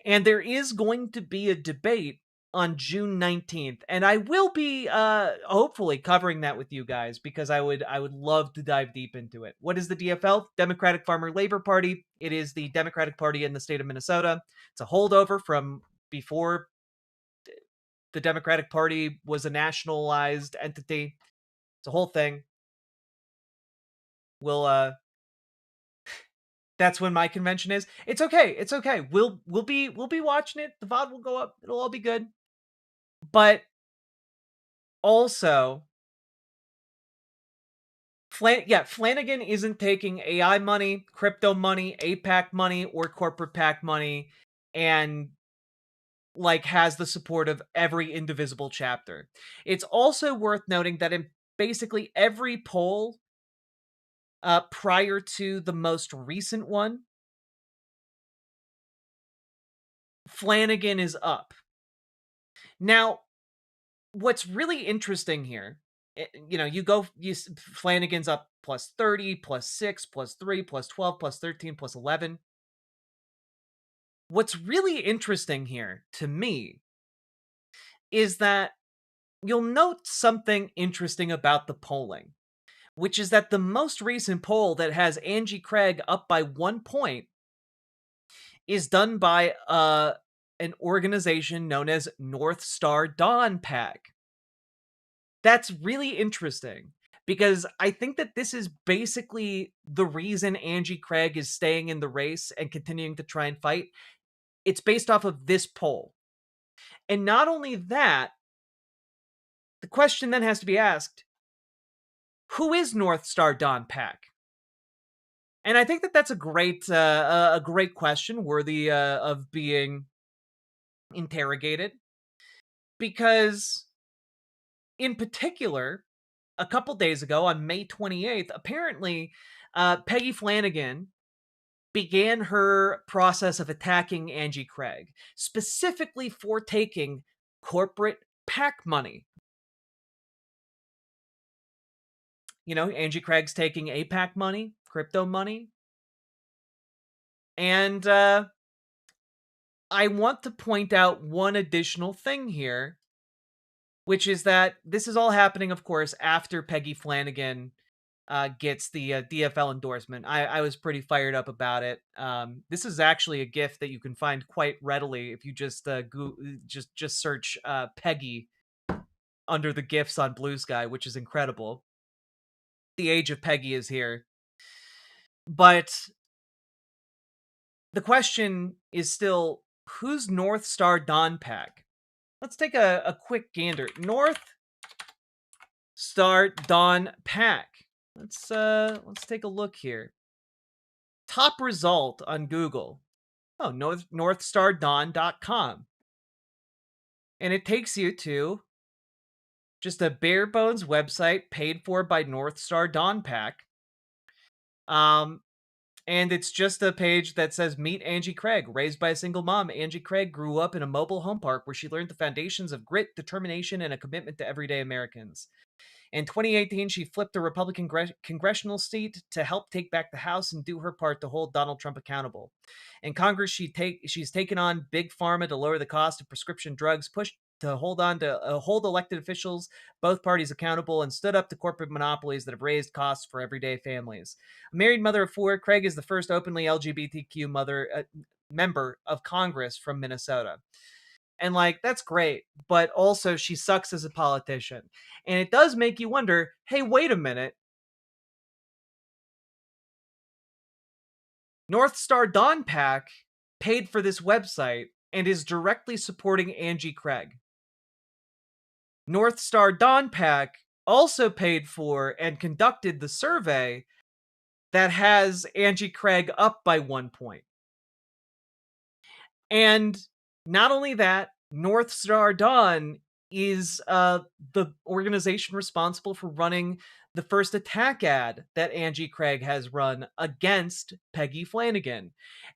And there is going to be a debate on June 19th, and I will be hopefully covering that with you guys, because I would love to dive deep into it. What is the DFL? Democratic Farmer Labor Party. It is the Democratic Party in the state of Minnesota. It's a holdover from before the Democratic Party was a nationalized entity. It's a whole thing. We'll that's when my convention is. It's okay. It's okay. We'll be watching it. The VOD will go up. It'll all be good. But also, Flanagan isn't taking AI money, crypto money, APAC money, or corporate PAC money, and like has the support of every indivisible chapter. It's also worth noting that in basically every poll prior to the most recent one, Flanagan is up. Now, what's really interesting here, Flanagan's up plus 30, plus 6, plus 3, plus 12, plus 13, plus 11. What's really interesting here to me is that you'll note something interesting about the polling, which is that the most recent poll that has Angie Craig up by 1 point is done by an organization known as North Star Dawn PAC. That's really interesting because I think that this is basically the reason Angie Craig is staying in the race and continuing to try and fight. It's based off of this poll. And not only that, the question then has to be asked, who is North Star Dawn PAC? And I think that that's a great question worthy of being interrogated. Because, in particular, a couple days ago on May 28th, apparently Peggy Flanagan began her process of attacking Angie Craig, specifically for taking corporate PAC money. Angie Craig's taking APAC money, crypto money. And I want to point out one additional thing here, which is that this is all happening, of course, after Peggy Flanagan gets the DFL endorsement. I was pretty fired up about it. This is actually a GIF that you can find quite readily if you just just search Peggy under the GIFs on Blue Sky, which is incredible. The age of Peggy is here. But the question is still, who's North Star Dawn PAC? Let's take a quick gander. North Star Dawn PAC. Let's take a look here. Top result on Google. Oh, northstardawn.com. And it takes you to just a bare bones website paid for by North Star Dawn PAC. And it's just a page that says, meet Angie Craig. Raised by a single mom, Angie Craig grew up in a mobile home park where she learned the foundations of grit, determination, and a commitment to everyday Americans. In 2018, she flipped a Republican congressional seat to help take back the House and do her part to hold Donald Trump accountable. In Congress, she's taken on big pharma to lower the cost of prescription drugs, pushed to hold elected officials, both parties accountable, and stood up to corporate monopolies that have raised costs for everyday families. A married mother of 4, Craig is the first openly LGBTQ member of Congress from Minnesota. And that's great, but also she sucks as a politician. And it does make you wonder, hey, wait a minute. North Star Dawn PAC paid for this website and is directly supporting Angie Craig. North Star Dawn PAC also paid for and conducted the survey that has Angie Craig up by 1 point. And not only that, North Star Dawn is the organization responsible for running the first attack ad that Angie Craig has run against Peggy Flanagan.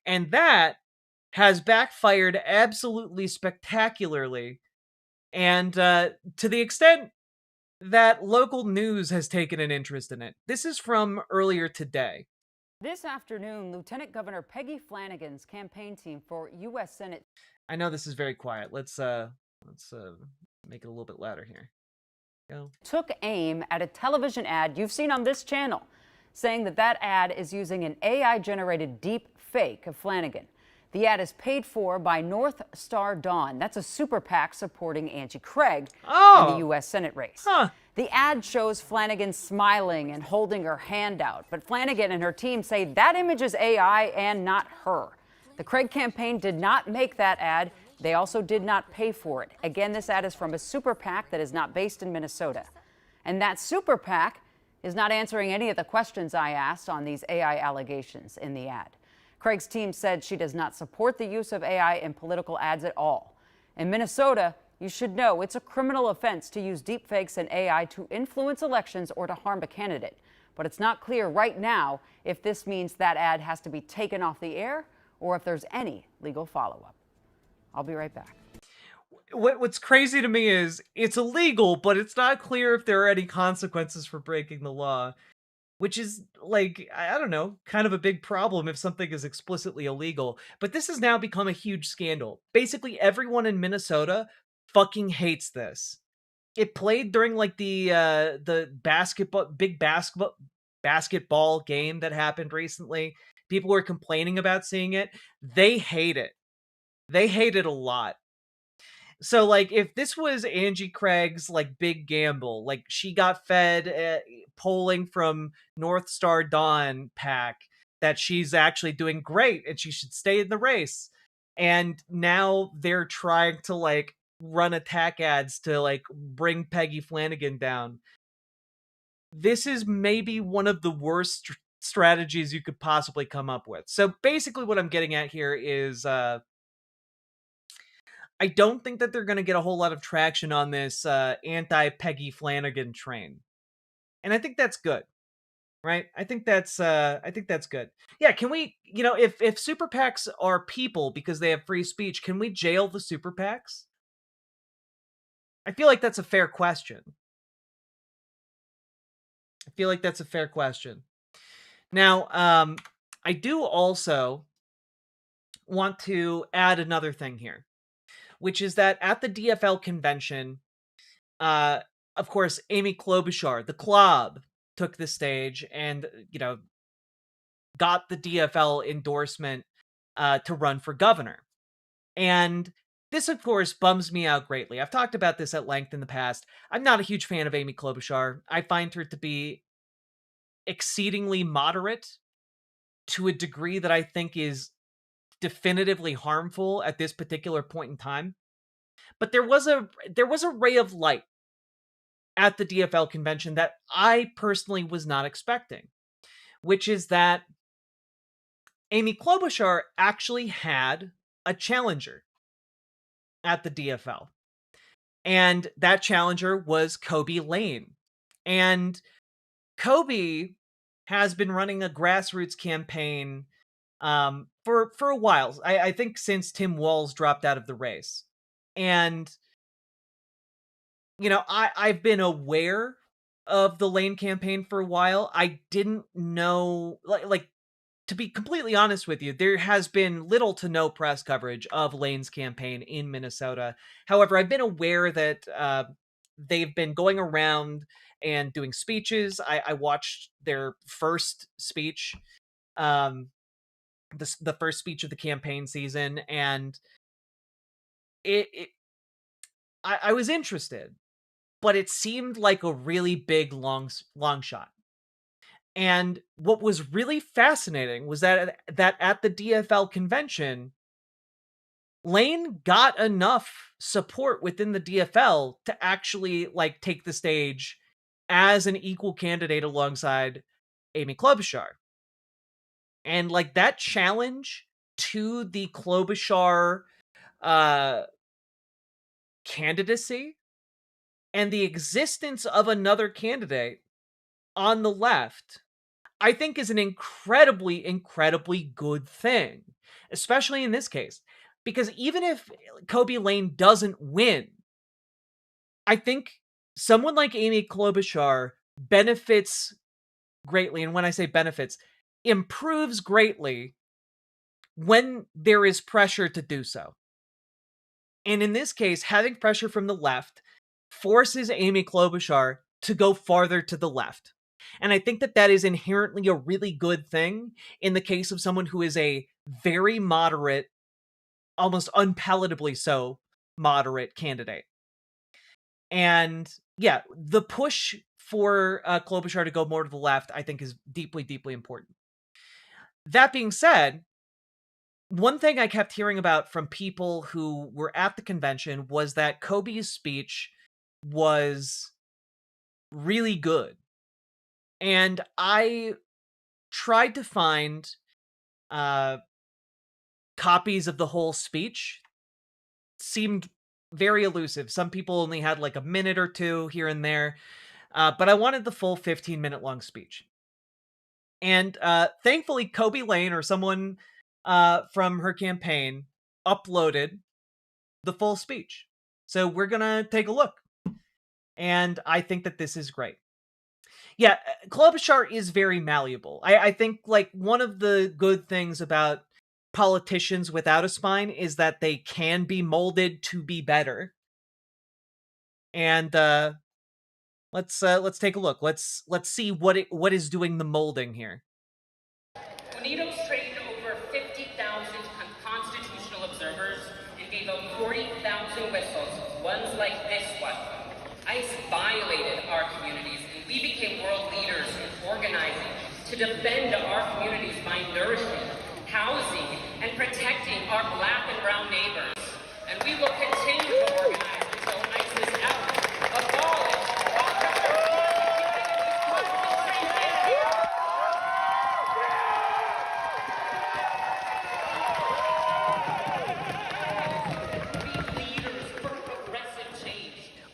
And that has backfired absolutely spectacularly. And to the extent that local news has taken an interest in it. This is from earlier today. This afternoon, Lieutenant Governor Peggy Flanagan's campaign team for U.S. Senate. I know this is very quiet. Let's make it a little bit louder here. Go. Took aim at a television ad you've seen on this channel, saying that ad is using an AI-generated deep fake of Flanagan. The ad is paid for by North Star Dawn. That's a super PAC supporting Angie Craig in the U.S. Senate race. The ad shows Flanagan smiling and holding her hand out, but Flanagan and her team say that image is AI and not her. The Craig campaign did not make that ad. They also did not pay for it. Again, this ad is from a super PAC that is not based in Minnesota. And that super PAC is not answering any of the questions I asked on these AI allegations in the ad. Craig's team said she does not support the use of AI in political ads at all. In Minnesota, you should know it's a criminal offense to use deepfakes and AI to influence elections or to harm a candidate. But it's not clear right now if this means that ad has to be taken off the air or if there's any legal follow-up. I'll be right back. What's crazy to me is it's illegal, but it's not clear if there are any consequences for breaking the law, which is like, I don't know, kind of a big problem if something is explicitly illegal. But this has now become a huge scandal. Basically, everyone in Minnesota fucking hates this. It played during like the basketball game that happened recently. People were complaining about seeing it. They hate it. They hate it a lot. So, like, if this was Angie Craig's, like, big gamble, like, she got fed polling from North Star Dawn PAC that she's actually doing great and she should stay in the race. And now they're trying to, like, run attack ads to, like, bring Peggy Flanagan down. This is maybe one of the worst strategies you could possibly come up with. So, basically what I'm getting at here is, I don't think that they're going to get a whole lot of traction on this anti-Peggy Flanagan train. And I think that's good. Right? I think that's good. Yeah, can we, if super PACs are people because they have free speech, can we jail the super PACs? I feel like that's a fair question. Now, I do also want to add another thing here, which is that at the DFL convention, of course, Amy Klobuchar, the club, took the stage and, got the DFL endorsement to run for governor. And this, of course, bums me out greatly. I've talked about this at length in the past. I'm not a huge fan of Amy Klobuchar. I find her to be exceedingly moderate to a degree that I think is definitively harmful at this particular point in time. But there was a ray of light at the DFL convention that I personally was not expecting, which is that Amy Klobuchar actually had a challenger at the DFL. And that challenger was Kobe Lane. And Kobe has been running a grassroots campaign for a while. I think since Tim Walz dropped out of the race. And, I've been aware of the Lane campaign for a while. I didn't know, like to be completely honest with you, there has been little to no press coverage of Lane's campaign in Minnesota. However, I've been aware that they've been going around and doing speeches. I watched their first speech, the first speech of the campaign season, and I was interested, but it seemed like a really big long shot. And what was really fascinating was that at the DFL convention, Lane got enough support within the DFL to actually take the stage as an equal candidate alongside Amy Klobuchar. And that challenge to the Klobuchar candidacy and the existence of another candidate on the left, I think is an incredibly, incredibly good thing, especially in this case, because even if Kobe Lane doesn't win, I think someone like Amy Klobuchar benefits greatly. And when I say benefits, improves greatly when there is pressure to do so. And in this case, having pressure from the left forces Amy Klobuchar to go farther to the left. And I think that is inherently a really good thing in the case of someone who is a very moderate almost unpalatably so moderate candidate. And yeah, the push for Klobuchar to go more to the left, I think, is deeply, deeply important. That being said, one thing I kept hearing about from people who were at the convention was that Kobe's speech was really good. And I tried to find copies of the whole speech. Seemed very elusive. Some people only had like a minute or two here and there. But I wanted the full 15-minute long speech. And thankfully, Kobe Lane or someone from her campaign uploaded the full speech. So we're going to take a look. And I think that this is great. Yeah, Klobuchar is very malleable. I think like one of the good things about politicians without a spine is that they can be molded to be better. And let's take a look. Let's see what is doing the molding here. UNIDO's trained over 50,000 constitutional observers and gave out 40,000 whistles, ones like this one. ICE violated our communities, and we became world leaders in organizing to defend our communities by nourishing, housing, and protecting our black and brown neighbors. And we will continue to organize until ICE is out. Abolish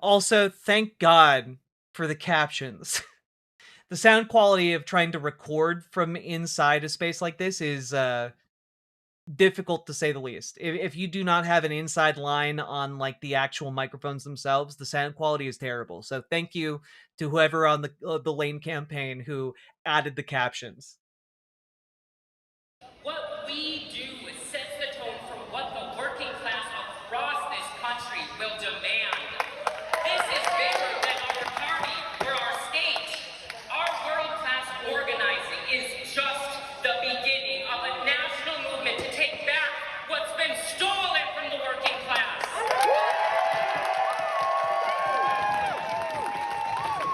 Also, thank God for the captions. The sound quality of trying to record from inside a space like this is difficult to say the least. If you do not have an inside line on like the actual microphones themselves, the sound quality is terrible. So thank you to whoever on the Lane campaign who added the captions. what we do is sets the tone for what the working class across this country will demand. This is bigger than our party or our state. Our world-class organizing is just the beginning of a national movement to take back what's been stolen from the working class.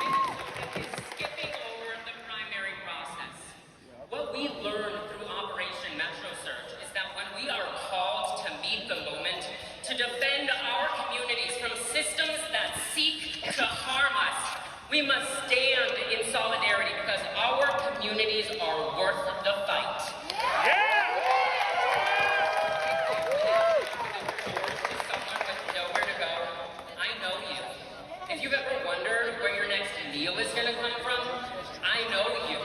Minnesota is skipping over the primary process. What we learned through Operation Metro Surge is that when we are called to meet the moment, to defend our communities from systems that seek to harm us, we must stand in solidarity because our communities are worth the fight. Someone with nowhere to go, I know you. If you've ever wondered where your next meal is going to come from, I know you.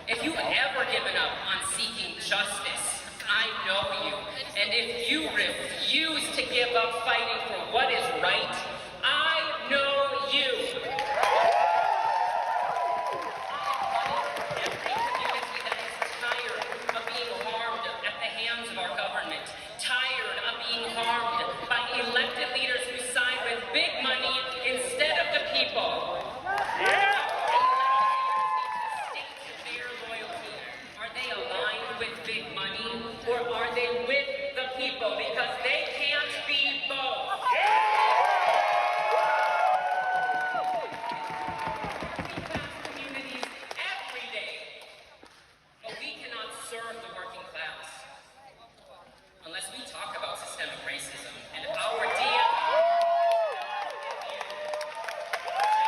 If you've ever given up on seeking justice, I know you. And if you refuse to give up fighting for what is right, I know you. Every community that is tired of being harmed at the hands of our government, tired of being harmed by elected leaders who side with big money instead of the people. Are they aligned with big money or are they with the people? Because they can't be both. We pass communities every day, but we cannot serve the working class unless we talk about systemic racism and our DNA.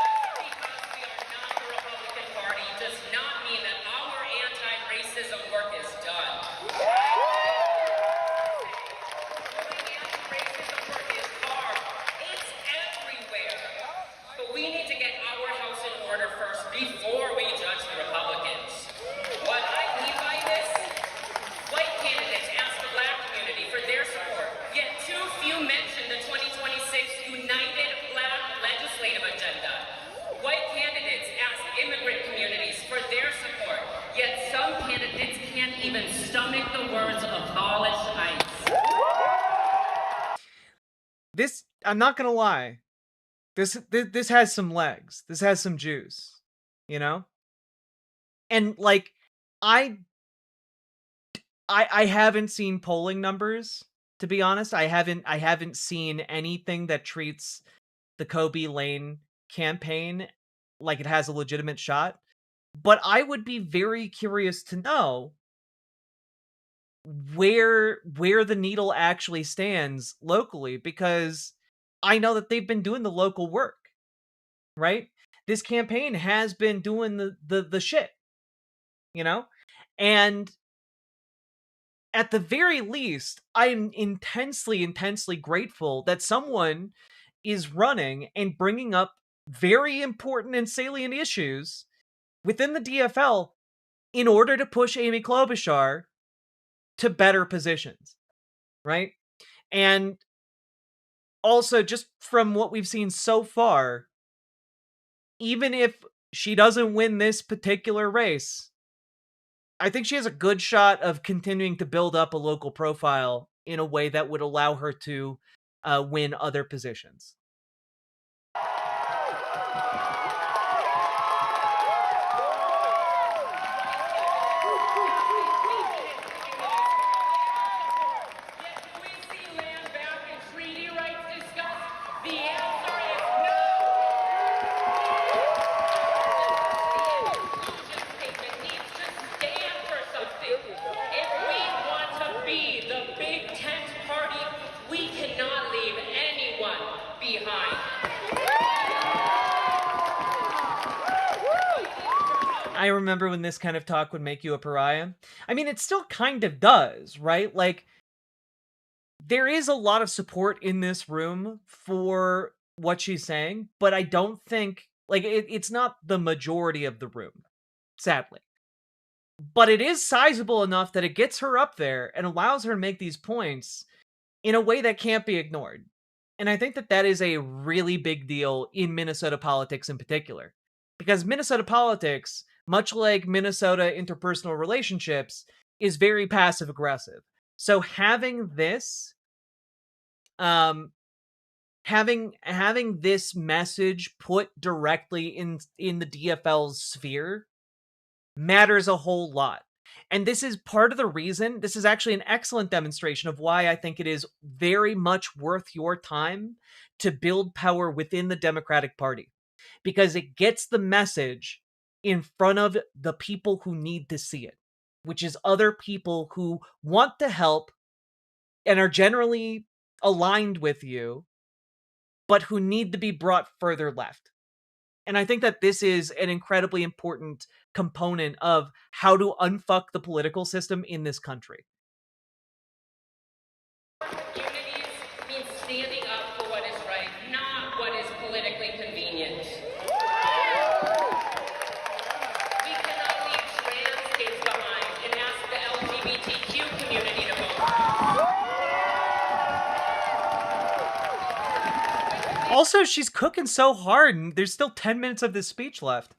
Just because we are not the Republican Party does not mean that our anti-racism work is done. Anti-racism work is hard. It's everywhere. But we need to get our house in order first before we judge the Republicans. What I mean by this, white candidates ask the black community for their support, yet too few mention the 2026 United Black Legislative Agenda. White candidates ask immigrant communities for their support, yet some candidates can't even stomach the words abolish ICE. This, I'm not gonna lie, this has some legs. This has some juice, you know? And like, I haven't seen polling numbers to be honest. I haven't seen anything that treats the Kobe Lane campaign like it has a legitimate shot. But I would be very curious to know where the needle actually stands locally, because I know that they've been doing the local work, right? This campaign has been doing the shit, you know? And at the very least, I'm intensely, intensely grateful that someone is running and bringing up very important and salient issues within the DFL in order to push Amy Klobuchar to better positions, right? And also, just from what we've seen so far, even if she doesn't win this particular race, I think she has a good shot of continuing to build up a local profile in a way that would allow her to win other positions. I remember when this kind of talk would make you a pariah. I mean, it still kind of does, right? Like, there is a lot of support in this room for what she's saying, but I don't think, like, it's not the majority of the room, sadly. But it is sizable enough that it gets her up there and allows her to make these points in a way that can't be ignored. And I think that that is a really big deal in Minnesota politics in particular. Because Minnesota politics, much like Minnesota interpersonal relationships, is very passive aggressive. So having this, having this message put directly in the DFL's sphere matters a whole lot. And this is part of the reason, this is actually an excellent demonstration of why I think it is very much worth your time to build power within the Democratic Party. Because it gets the message in front of the people who need to see it, which is other people who want to help and are generally aligned with you, but who need to be brought further left. And I think that this is an incredibly important component of how to unfuck the political system in this country. Unity means standing up for what is right, not what is politically convenient. We cannot leave trans kids behind and ask the LGBTQ community to vote. Also, she's cooking so hard, and there's still 10 minutes of this speech left.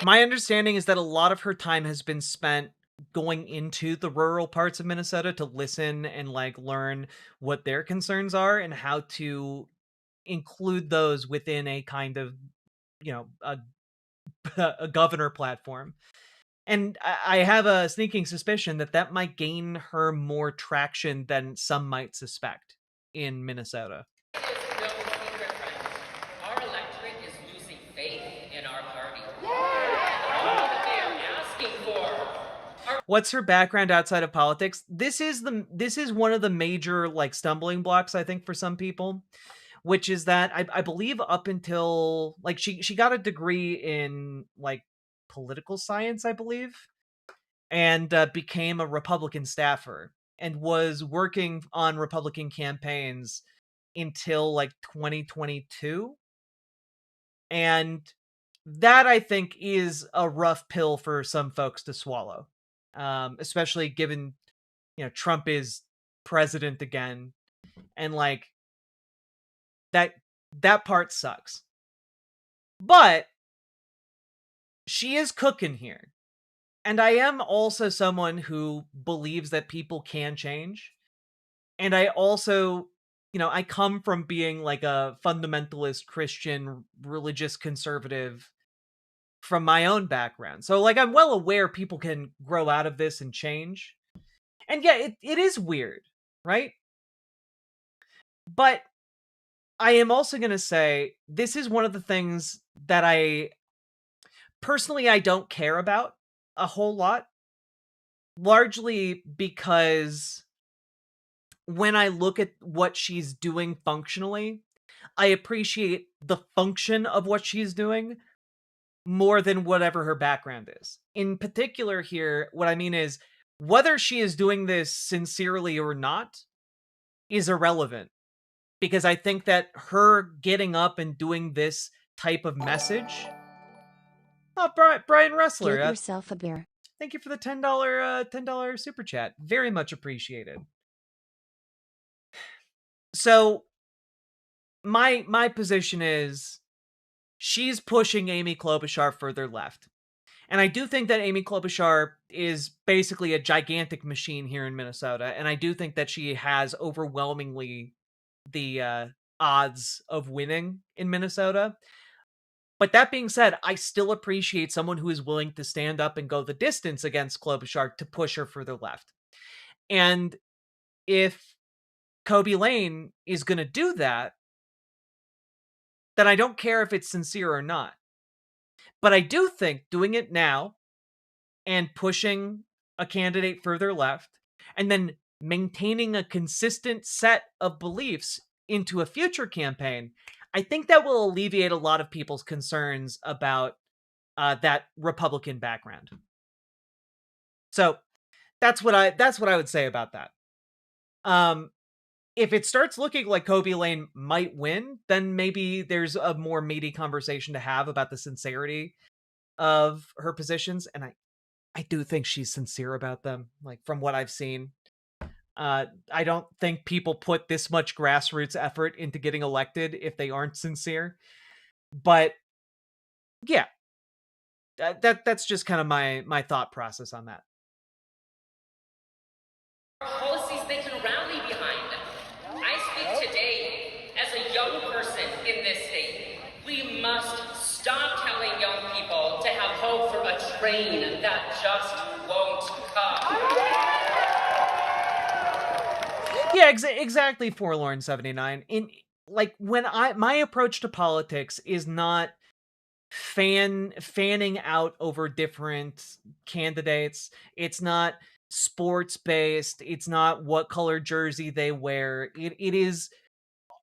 My understanding is that a lot of her time has been spent going into the rural parts of Minnesota to listen and like learn what their concerns are and how to include those within a kind of, you know, a governor platform. And I have a sneaking suspicion that that might gain her more traction than some might suspect in Minnesota. Our electorate is losing faith in our party. All that they are asking for. What's her background outside of politics? This is one of the major like stumbling blocks, I think, for some people, which is that I believe up until like she got a degree in like political science, I believe, and became a Republican staffer and was working on Republican campaigns until like 2022. And that, I think, is a rough pill for some folks to swallow, especially given, you know, Trump is president again, and like that part sucks. But she is cooking here. And I am also someone who believes that people can change. And I also, I come from being like a fundamentalist Christian religious conservative from my own background. So like I'm well aware people can grow out of this and change. And yeah, it is weird, right? But I am also going to say this is one of the things that I don't care about a whole lot. Largely because when I look at what she's doing functionally, I appreciate the function of what she's doing more than whatever her background is. In particular here, what I mean is whether she is doing this sincerely or not is irrelevant. Because I think that her getting up and doing this type of message... Oh, Brian Ressler. Get yourself a beer. Thank you for the $10 super chat. Very much appreciated. So, my position is she's pushing Amy Klobuchar further left. And I do think that Amy Klobuchar is basically a gigantic machine here in Minnesota. And I do think that she has overwhelmingly the odds of winning in Minnesota. But that being said, I still appreciate someone who is willing to stand up and go the distance against Klobuchar to push her further left. And if Kobe Lane is going to do that, then I don't care if it's sincere or not. But I do think doing it now and pushing a candidate further left and then maintaining a consistent set of beliefs into a future campaign, I think that will alleviate a lot of people's concerns about that Republican background. So that's what I would say about that. If it starts looking like Kobe Lane might win, then maybe there's a more meaty conversation to have about the sincerity of her positions. And I do think she's sincere about them, like from what I've seen. I don't think people put this much grassroots effort into getting elected if they aren't sincere. But yeah, that's just kind of my thought process on that. Policies they can rally behind. I speak today as a young person in this state. We must stop telling young people to have hope for a train that just won't come. Yeah, exactly, Forlorn 79. When my approach to politics is not fanning out over different candidates. It's not sports based. It's not what color jersey they wear. It is,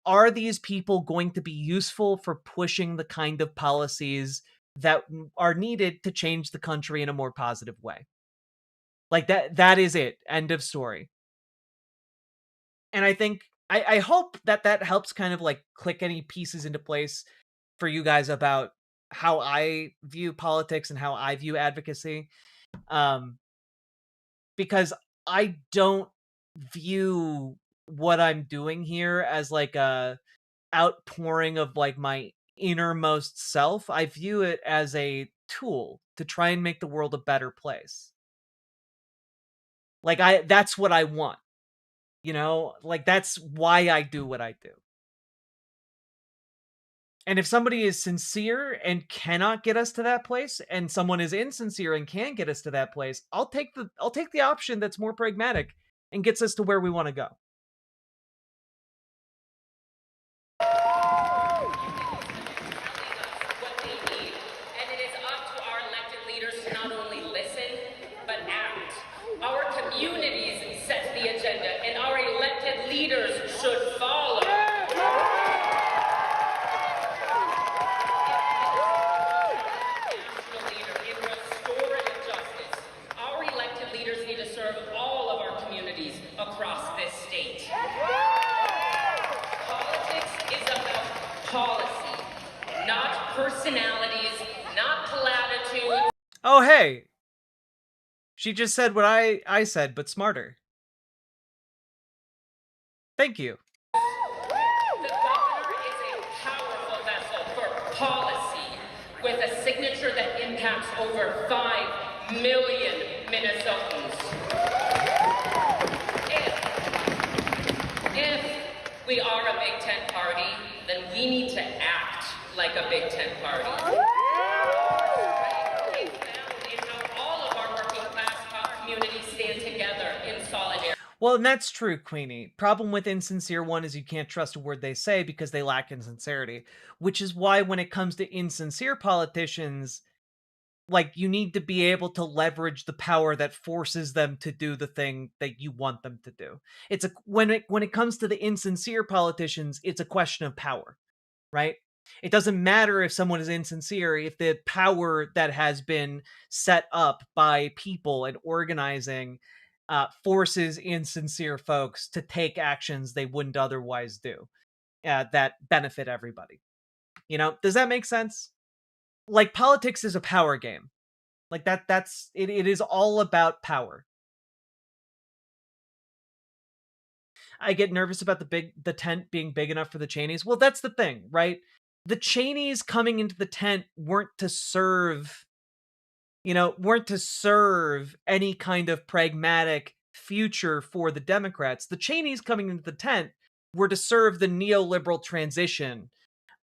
are these people going to be useful for pushing the kind of policies that are needed to change the country in a more positive way? Like that is it. End of story. And I think, I hope that helps kind of like click any pieces into place for you guys about how I view politics and how I view advocacy. Because I don't view what I'm doing here as like a outpouring of like my innermost self. I view it as a tool to try and make the world a better place. Like that's what I want. Like that's why I do what I do. And if somebody is sincere and cannot get us to that place, and someone is insincere and can get us to that place, I'll take the option that's more pragmatic and gets us to where we want to go. What they need. And it is up to our elected leaders to not only listen, but act. Our communities set the agenda, and our elected leaders should follow. Across this state. Politics is about policy, not personalities, not platitudes. Oh, hey. She just said what I said, but smarter. Thank you. The governor is a powerful vessel for policy with a signature that impacts impacts over 5 million Minnesotans. If we are a Big Tent party, then we need to act like a Big Tent party. We found in how all of our working class communities stand together in solidarity. Well, and that's true, Queenie. Problem with insincere one is you can't trust a word they say because they lack insincerity, which is why when it comes to insincere politicians, like, you need to be able to leverage the power that forces them to do the thing that you want them to do. It's when it comes to the insincere politicians, it's a question of power, right? It doesn't matter if someone is insincere if the power that has been set up by people and organizing forces insincere folks to take actions they wouldn't otherwise do that benefit everybody. You know, does that make sense? Like, politics is a power game. Like, that's it is all about power. I get nervous about the tent being big enough for the Cheneys. Well, that's the thing, right? The Cheneys coming into the tent weren't to serve any kind of pragmatic future for the Democrats. The Cheneys coming into the tent were to serve the neoliberal transition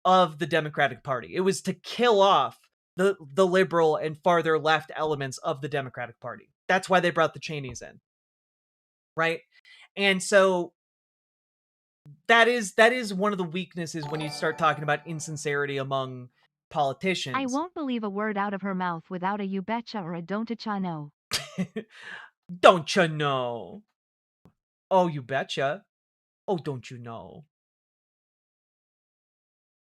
of the Democratic Party. It was to kill off the liberal and farther left elements of the Democratic Party. That's why they brought the Cheneys in. Right? And so that is one of the weaknesses when you start talking about insincerity among politicians. I won't believe a word out of her mouth without a you betcha or a don't-a-cha know. Don't you know? Oh, you betcha. Oh, don't you know?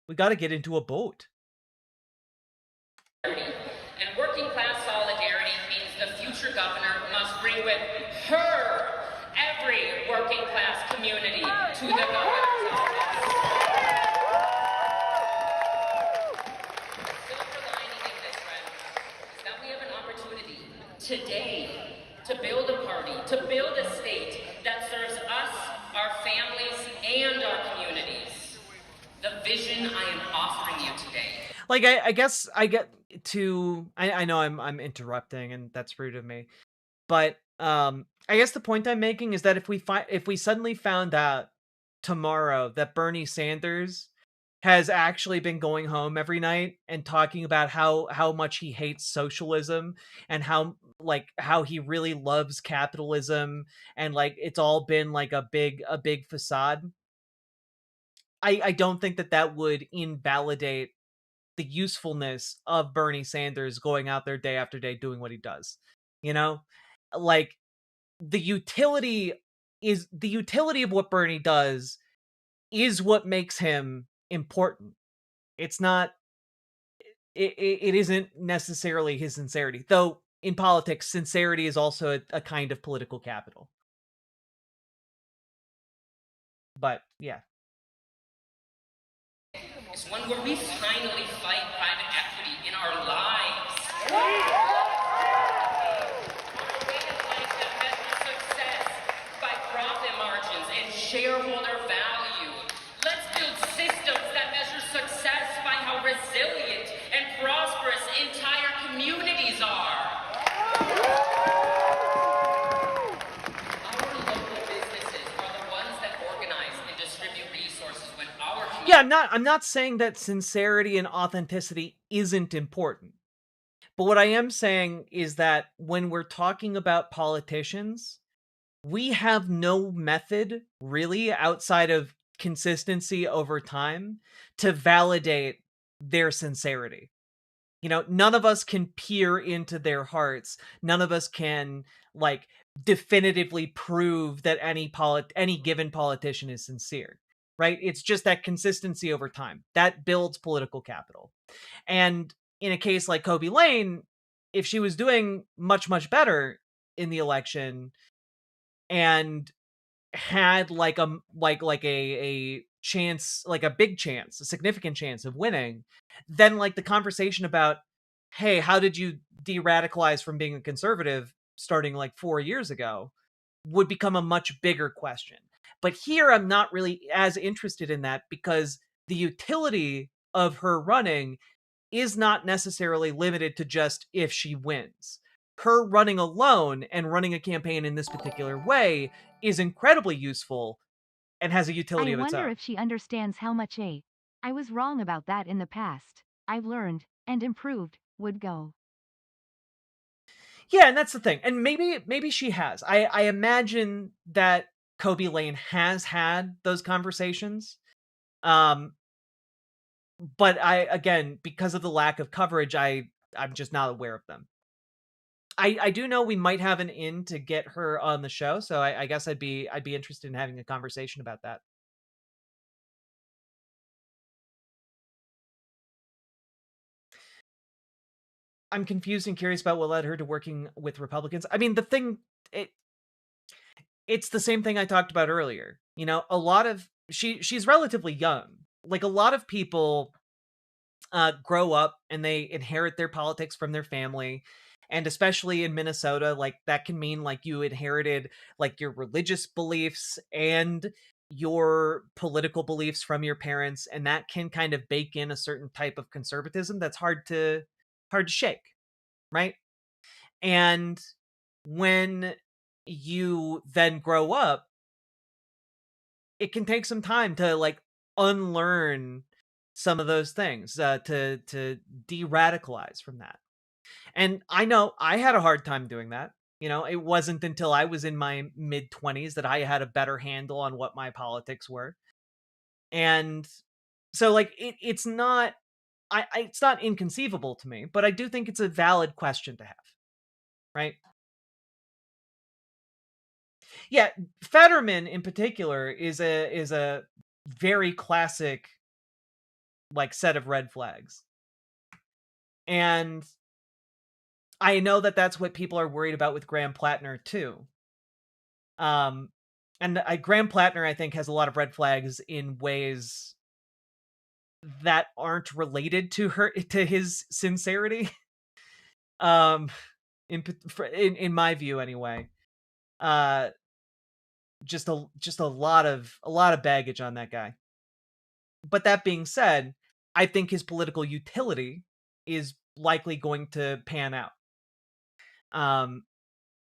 We got to get into a boat. And working class solidarity means the future governor must bring with her every working class community to the governor's office. The silver lining in this round is that we have an opportunity today to build a party, to build a state that serves us, our families, and our communities. The vision I am offering you today. Like, I guess I get to I know I'm interrupting and that's rude of me. But I guess the point I'm making is that if we suddenly found out tomorrow that Bernie Sanders has actually been going home every night and talking about how much he hates socialism and how he really loves capitalism and like it's all been like a big facade, I don't think that would invalidate the usefulness of Bernie Sanders going out there day after day doing what he does. You know? Like, the utility of what Bernie does is what makes him important. It's not it isn't necessarily his sincerity. Though in politics, sincerity is also a kind of political capital. But yeah. It's one where we finally fight private equity in our lives. A way of life that measures success by profit margins and shareholder value. Let's build systems that measure success by how resilient and prosperous entire communities are. Our local businesses are the ones that organize and distribute resources when our community... Yeah, I'm not saying that sincerity and authenticity isn't important. But what I am saying is that when we're talking about politicians, we have no method really outside of consistency over time to validate their sincerity. You know, none of us can peer into their hearts. None of us can like definitively prove that any given politician is sincere, right? It's just that consistency over time that builds political capital. And in a case like Kobe Lane, if she was doing much better in the election and had like a chance, like a big chance, a significant chance of winning, then like the conversation about, hey, how did you de-radicalize from being a conservative starting like 4 years ago would become a much bigger question. But here I'm not really as interested in that because the utility of her running is not necessarily limited to just if she wins. Her running alone and running a campaign in this particular way is incredibly useful and has a utility I of its wonder own. if she understands how much I was wrong about that in the past. I've learned and improved would go. Yeah, and that's the thing. And maybe she has. I imagine that Kobe Lane has had those conversations. But again, because of the lack of coverage, I'm just not aware of them. I do know we might have an in to get her on the show, so I guess I'd be interested in having a conversation about that. I'm confused and curious about what led her to working with Republicans. I mean, it's the same thing I talked about earlier. You know, a lot of she's relatively young. Like a lot of people grow up and they inherit their politics from their family. And especially in Minnesota, like that can mean like you inherited like your religious beliefs and your political beliefs from your parents, and that can kind of bake in a certain type of conservatism that's hard to shake, right? And when you then grow up, it can take some time to like unlearn some of those things, to de-radicalize from that. And I know I had a hard time doing that. You know, it wasn't until I was in my mid-20s that I had a better handle on what my politics were. And so like it's not it's not inconceivable to me, but I do think it's a valid question to have. Right? Yeah, Fetterman in particular is a very classic like set of red flags. And I know that that's what people are worried about with Graham Plattner too. And Graham Plattner, I think, has a lot of red flags in ways that aren't related to his sincerity. In my view, anyway. Just a lot of baggage on that guy. But that being said, I think his political utility is likely going to pan out.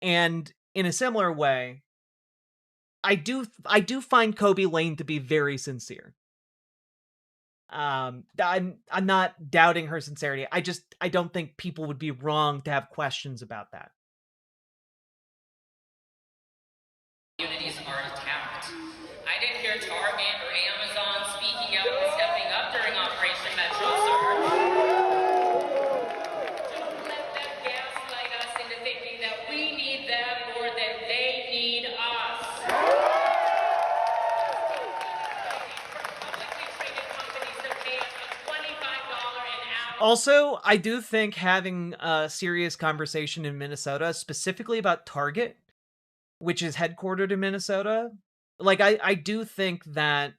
And in a similar way, I do find Kobe Lane to be very sincere. I'm not doubting her sincerity. I don't think people would be wrong to have questions about that. Communities are attacked. I didn't hear Target or Amazon speaking out and stepping up during Operation Metro Surge. Don't let them gaslight us into thinking that we need them more than they need us. Also, I do think having a serious conversation in Minnesota, specifically about Target, which is headquartered in Minnesota, like I do think that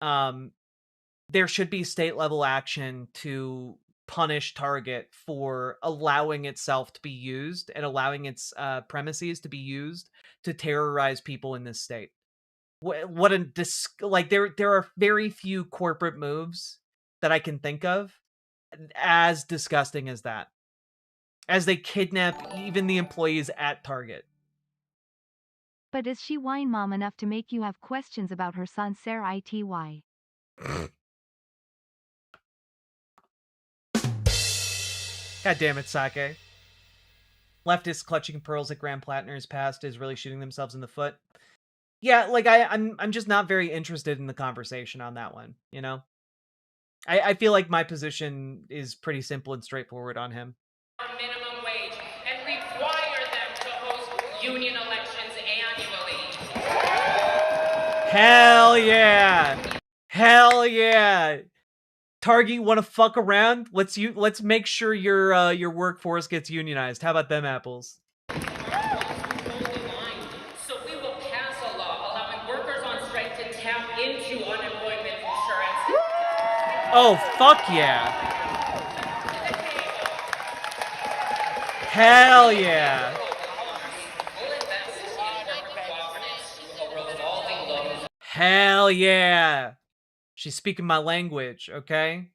there should be state level action to punish Target for allowing itself to be used and allowing its premises to be used to terrorize people in this state. What a like there are very few corporate moves that I can think of as disgusting as that, as they kidnap even the employees at Target. But is she wine mom enough to make you have questions about her son Sarah ity? God damn it, Sake. Leftists clutching pearls at Graham Plattner's past is really shooting themselves in the foot. Yeah, like I'm just not very interested in the conversation on that one, you know? I feel like my position is pretty simple and straightforward on him. Minimum wage and require them to host union elections annually. Hell yeah! Hell yeah! Target, want to fuck around? Let's make sure your workforce gets unionized. How about them apples? So we will pass a law allowing workers on strike to tap into unemployment insurance. Oh, fuck yeah. Hell yeah. Hell yeah. She's speaking my language, okay?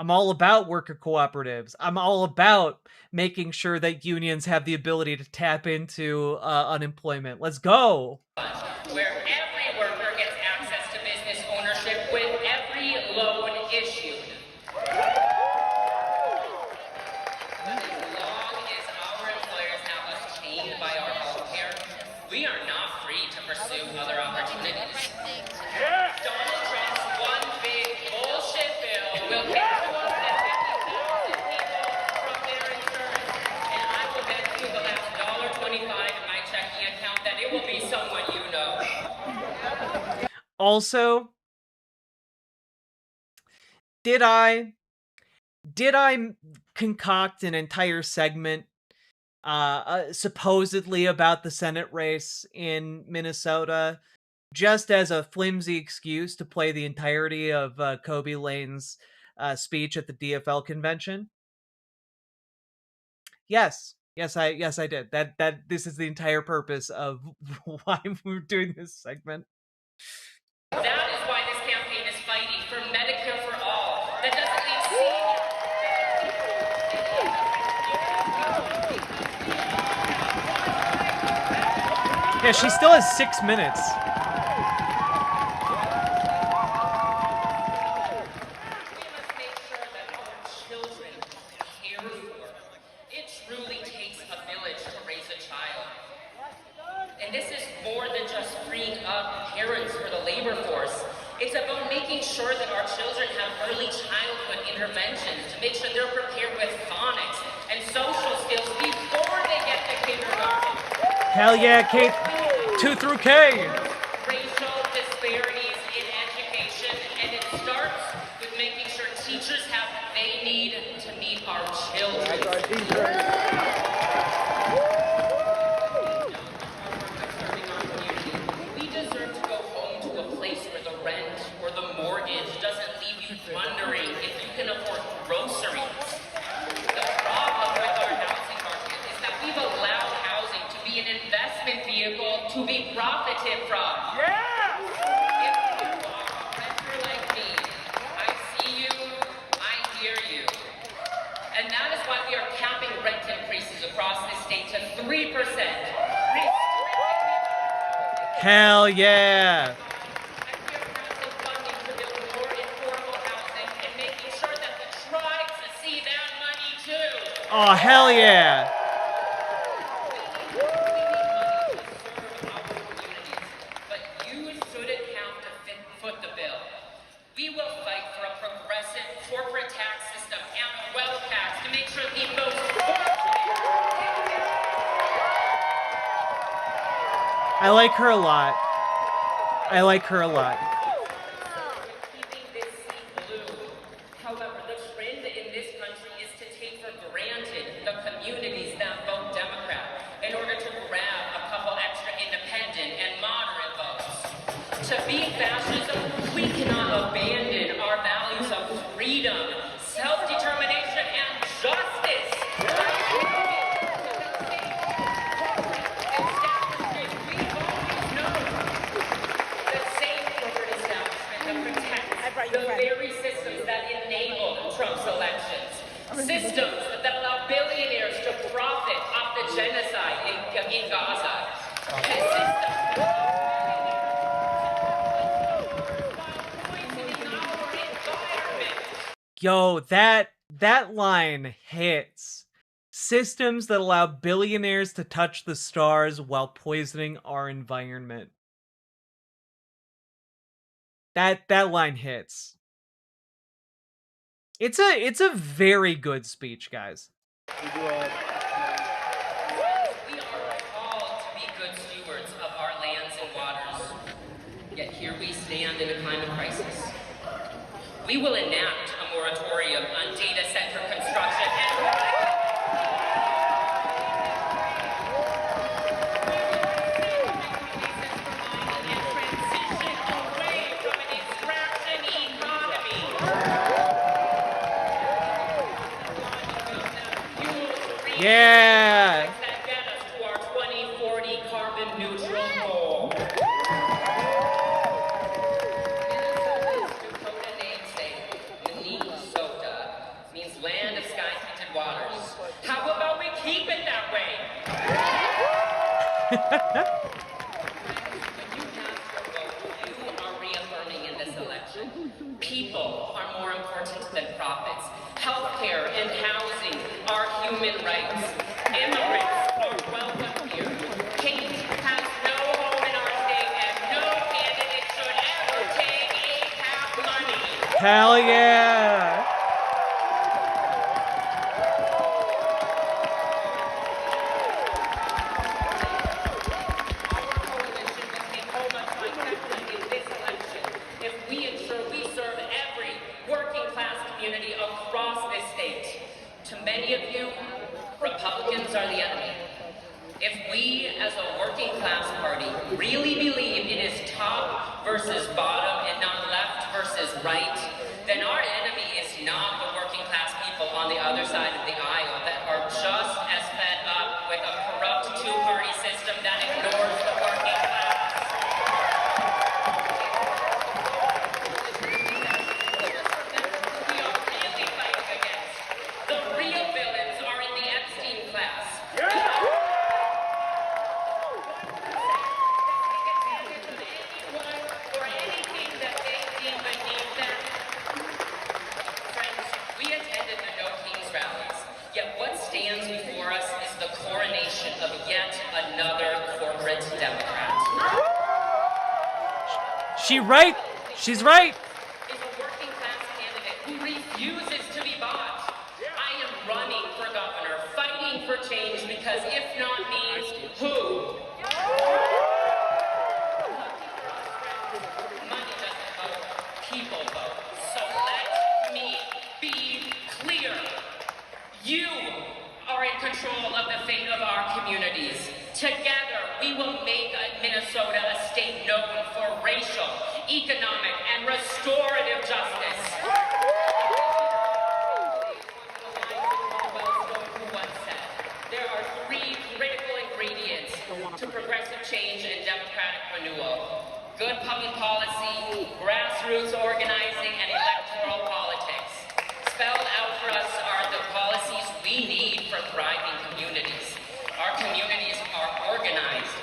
I'm all about worker cooperatives. I'm all about making sure that unions have the ability to tap into unemployment. Let's go. Where every worker gets access to business ownership with every loan issued. But as long as our employers have us chained by our health care, we are not free to pursue other opportunities. Donald Trump's one big bullshit bill will kick 250,000 people from their insurance, and I will bet you the last $1.25 in my checking account that it will be someone you know. Also, did I concoct an entire segment supposedly about the Senate race in Minnesota just as a flimsy excuse to play the entirety of Kobe Lane's speech at the DFL convention? Yes, I did. That this is the entire purpose of why we're doing this segment. That is why this campaign is fighting for Medicare for all. That doesn't leave seniors. Yeah, she still has 6 minutes. It truly takes a village to raise a child. And this is more than just freeing up parents for the labor force. It's about making sure that our children have early childhood interventions to make sure they're prepared with phonics and social skills before they get to kindergarten. Hell yeah, K 2 through K. Racial disparities in education, and it starts with making sure teachers have what they need to meet our children. We deserve to go home to a place where the rent or the mortgage doesn't leave you wondering if you can afford groceries. The problem with our housing market is that we've allowed housing to be an investment vehicle to be profited from. Yeah! If you are a renter like me, I see you, I hear you. And that is why we are capping rent increases across the state to 3%. Hell yeah. Oh, hell yeah. But you shouldn't have to foot the bill. We will fight for a progressive corporate tax system and a wealth tax to make sure the most I like her a lot. I like her a lot. keeping this seat blue. However, the trend in this country is to take for granted the communities that vote Democrat in order to grab a couple extra independent and moderate votes. To beat fascism, we cannot abandon our values of freedom, self-determination, and justice. The very systems that enabled Trump's elections. Systems that allow billionaires to profit off the genocide in Gaza. Yo, that line hits. Systems that allow billionaires to touch the stars while poisoning our environment. That line hits. It's a very good speech, guys. We are called to be good stewards of our lands and waters. Yet here we stand in a climate crisis. We will enact a moratorium on data center construction and yeah. that get us to our 2040 carbon neutral goal. Minnesota's Dakota namesake, Minnesota, are reaffirming in this election. People are more important than profits. Healthcare and housing are human rights. Immigrants are welcome here. Hate has no home in our state, and no candidate should ever take ACAP money. Hell yeah! If we ensure we serve every working class community across this state. To many of you, Republicans are the enemy. If we, as a working class party, really believe it is top versus bottom and not left versus right, then our enemy is not the working class people on the other side of the aisle that are just as fed up with a corrupt two-party system that ignores the working class. The real villains are in the Epstein class. For anything that they deem beneath them. Friends, we attended the No Kings rallies, yet what stands before us is the coronation of yet another corporate Democrat. She's right. She's right. Is a working class candidate who refuses to be bought. I am running for governor, fighting for change, because if not me, who? Money doesn't vote, people vote. So let me be clear. You are in control of the fate of our communities. Together, we will make Minnesota a state known for racial, economic, and restorative justice. Who once said, there are three critical ingredients to progressive change and democratic renewal: good public policy, grassroots organizing, and electoral politics. Spelled out for us are the policies we need for thriving communities. Our communities are organized,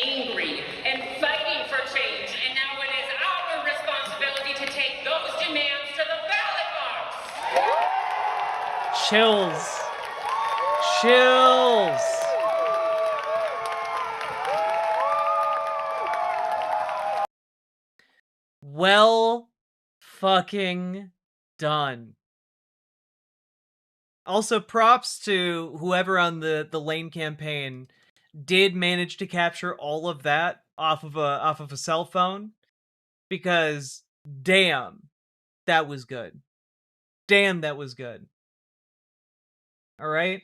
angry, and fighting for change, and now it is our responsibility to take those demands to the ballot box. Chills. Chills. Well fucking done. Also, props to whoever on the Lane campaign did manage to capture all of that off of a cell phone, because damn, that was good. Damn, that was good. All right.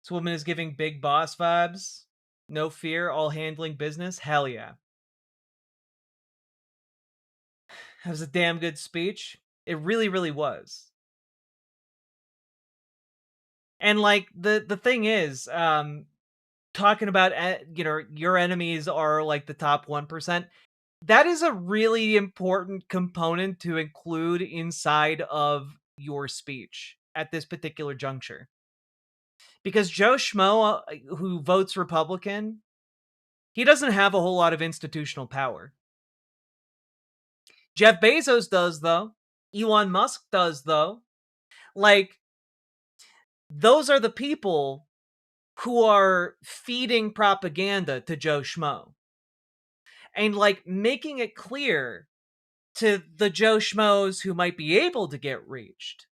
This woman is giving big boss vibes. No fear, all handling business. Hell yeah. That was a damn good speech. It really, really was. And like the thing is, talking about your enemies are like the top 1%. That is a really important component to include inside of your speech at this particular juncture. Because Joe Schmo, who votes Republican, he doesn't have a whole lot of institutional power. Jeff Bezos does, though. Elon Musk does, though. Like, those are the people who are feeding propaganda to Joe Schmo. And, like, making it clear to the Joe Schmoes who might be able to get reached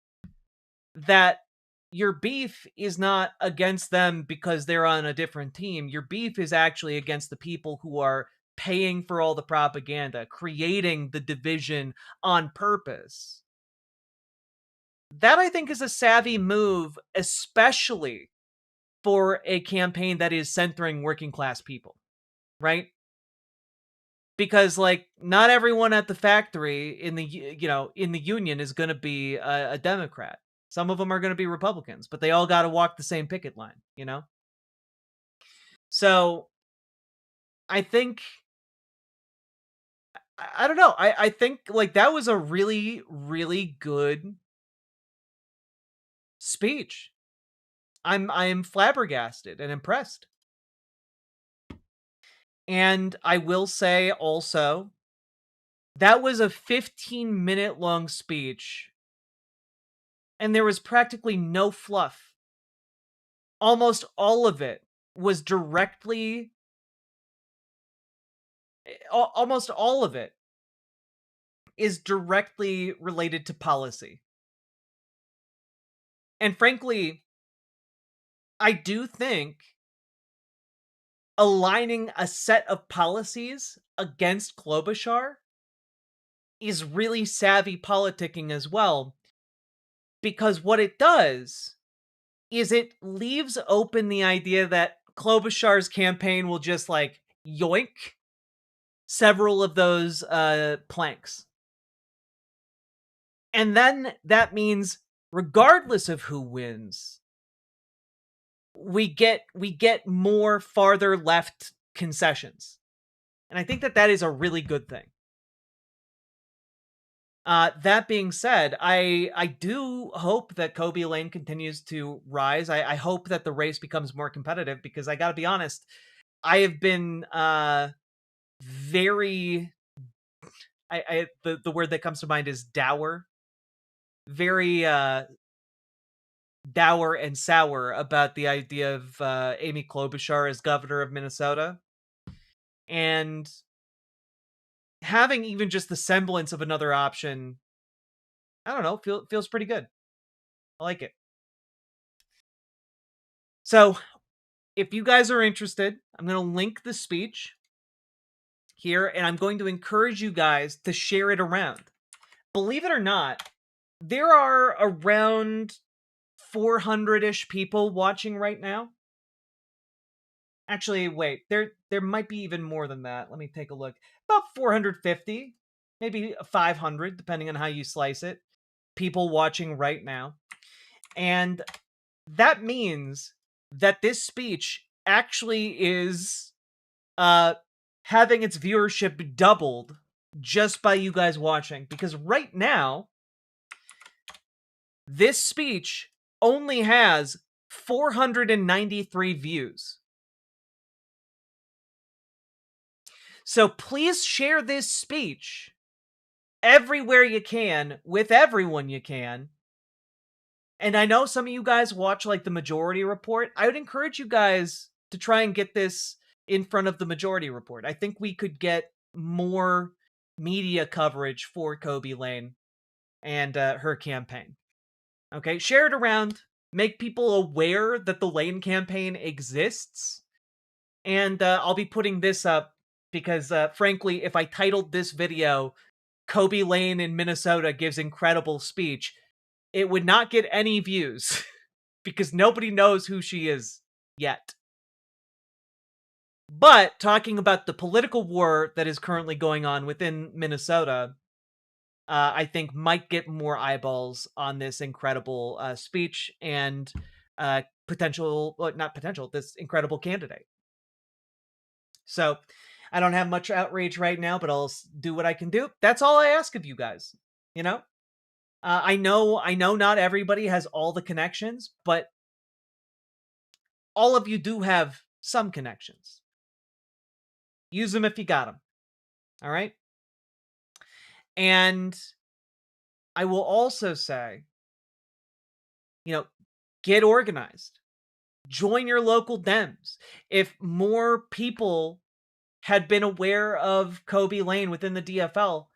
that your beef is not against them because they're on a different team. Your beef is actually against the people who are paying for all the propaganda, creating the division on purpose. That, I think, is a savvy move, especially for a campaign that is centering working class people, right? Because, like, not everyone at the factory in the union is going to be a Democrat. Some of them are going to be Republicans, but they all got to walk the same picket line, you know? So, I think, I don't know. I think, like, that was a really, really good speech. I am flabbergasted and impressed. And I will say also, that was a 15-minute long speech, and there was practically no fluff. Almost all of it was directly, almost all of it is directly related to policy. And frankly, I do think aligning a set of policies against Klobuchar is really savvy politicking as well, because what it does is it leaves open the idea that Klobuchar's campaign will just like yoink several of those planks. And then that means regardless of who wins, we get more farther left concessions. And I think that that is a really good thing. That being said, I do hope that Kobe Lane continues to rise. I hope that the race becomes more competitive, because I gotta be honest, I have been very the word that comes to mind is dour. Very dour and sour about the idea of Amy Klobuchar as governor of Minnesota. And having even just the semblance of another option, I don't know, feels pretty good. I like it. So, if you guys are interested, I'm going to link the speech here, and I'm going to encourage you guys to share it around. Believe it or not, there are around 400-ish people watching right now. Actually, wait, there might be even more than that. Let me take a look. About 450, maybe 500, depending on how you slice it. People watching right now. And that means that this speech actually is having its viewership doubled just by you guys watching. Because right now, this speech only has 493 views. So please share this speech everywhere you can, with everyone you can. And I know some of you guys watch like the Majority Report. I would encourage you guys to try and get this in front of the Majority Report. I think we could get more media coverage for Kobe Lane and her campaign. Okay, share it around. Make people aware that the Lane campaign exists. And I'll be putting this up because, frankly, if I titled this video, Kobe Lane in Minnesota gives incredible speech, it would not get any views because nobody knows who she is yet. But talking about the political war that is currently going on within Minnesota, I think might get more eyeballs on this incredible speech and this incredible candidate. So I don't have much outrage right now, but I'll do what I can do. That's all I ask of you guys, you know? I know not everybody has all the connections, but all of you do have some connections. Use them if you got them. All right? And I will also say, get organized. Join your local Dems. If more people had been aware of Kobe Lane within the DFL,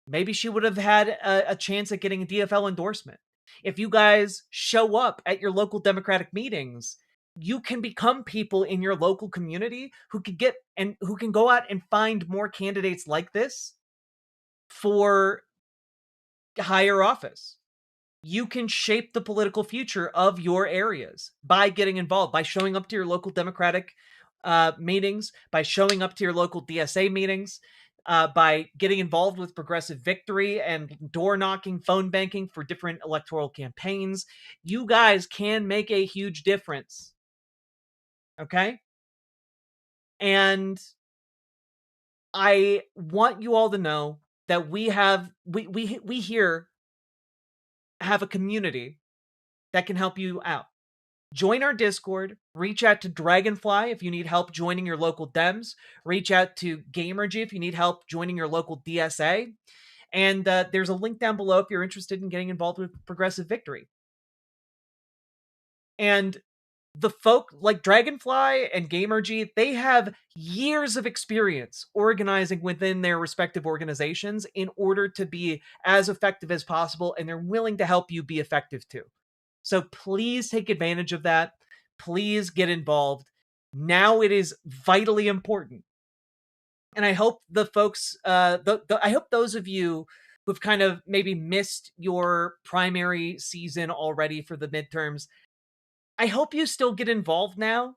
maybe she would have had a chance at getting a DFL endorsement. If you guys show up at your local Democratic meetings, you can become people in your local community who can go out and find more candidates like this for higher office. You can shape the political future of your areas by getting involved, by showing up to your local Democratic meetings, by showing up to your local DSA meetings, by getting involved with Progressive Victory and door knocking, phone banking for different electoral campaigns. You guys can make a huge difference. Okay? And I want you all to know that we here have a community that can help you out. join our Discord, reach out to Dragonfly if you need help joining your local Dems, reach out to Gamergy if you need help joining your local DSA, and there's a link down below if you're interested in getting involved with Progressive Victory. And the folk like Dragonfly and Gamergy, they have years of experience organizing within their respective organizations in order to be as effective as possible, and they're willing to help you be effective too. So please take advantage of that. Please get involved. Now it is vitally important. And I hope the folks, I hope those of you who've kind of maybe missed your primary season already for the midterms, I hope you still get involved now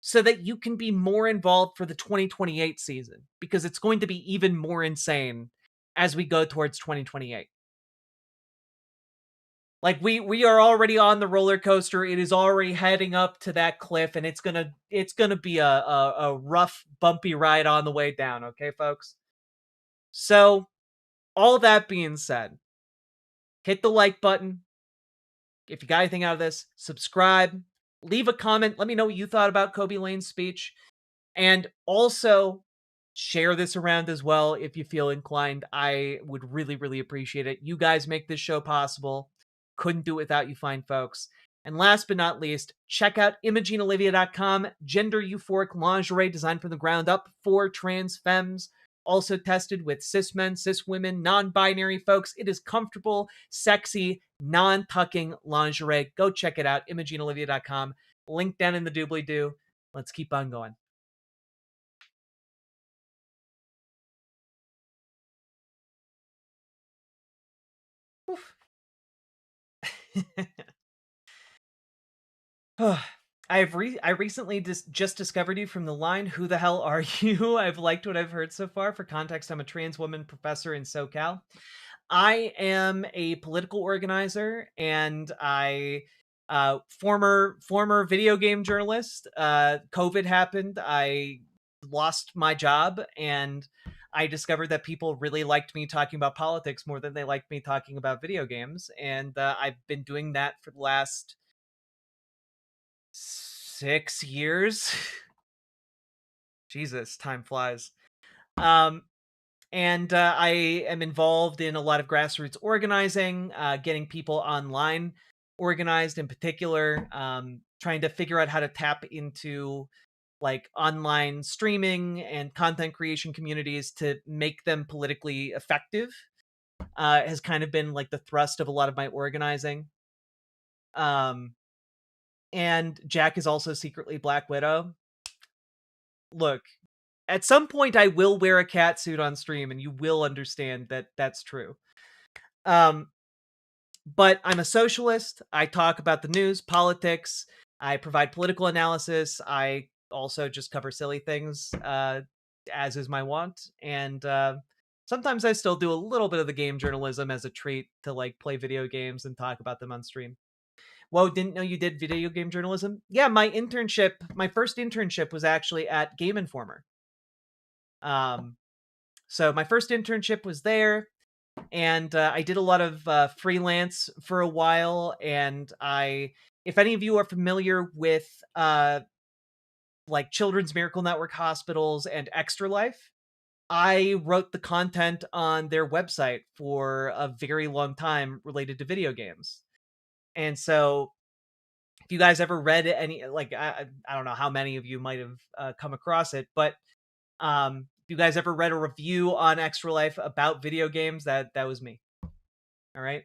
so that you can be more involved for the 2028 season, because it's going to be even more insane as we go towards 2028. Like we are already on the roller coaster. It is already heading up to that cliff, and it's gonna be a rough, bumpy ride on the way down, okay, folks? So, all that being said, hit the like button. If you got anything out of this, subscribe, leave a comment, let me know what you thought about Kobe Lane's speech, and also share this around as well if you feel inclined. I would really, really appreciate it. You guys make this show possible. Couldn't do it without you fine folks. And last but not least, check out ImogeneOlivia.com, gender euphoric lingerie designed from the ground up for trans femmes. Also tested with cis men, cis women, non-binary folks. It is comfortable, sexy, non-tucking lingerie. Go check it out, ImogeneOlivia.com. Link down in the doobly-doo. Let's keep on going. I recently just discovered you from the line, "Who the hell are you?" I've liked what I've heard so far. For context, I'm a trans woman professor in SoCal. I am a political organizer, and I former video game journalist. COVID happened. I lost my job, and I discovered that people really liked me talking about politics more than they liked me talking about video games. And I've been doing that for the last 6 years. Jesus, time flies. And I am involved in a lot of grassroots organizing, getting people online organized in particular, trying to figure out how to tap into like online streaming and content creation communities to make them politically effective, has kind of been like the thrust of a lot of my organizing. And Jack is also secretly Black Widow. Look, at some point I will wear a cat suit on stream, and you will understand that that's true. But I'm a socialist. I talk about the news, politics. I provide political analysis. I also just cover silly things, as is my want. And sometimes I still do a little bit of the game journalism as a treat to like play video games and talk about them on stream. Whoa, didn't know you did video game journalism? Yeah, my first internship was actually at Game Informer. So my first internship was there, and I did a lot of freelance for a while. And if any of you are familiar with like Children's Miracle Network hospitals and Extra Life, I wrote the content on their website for a very long time related to video games. And so if you guys ever read any, like, I don't know how many of you might have come across it, but if you guys ever read a review on Extra Life about video games, that was me. All right.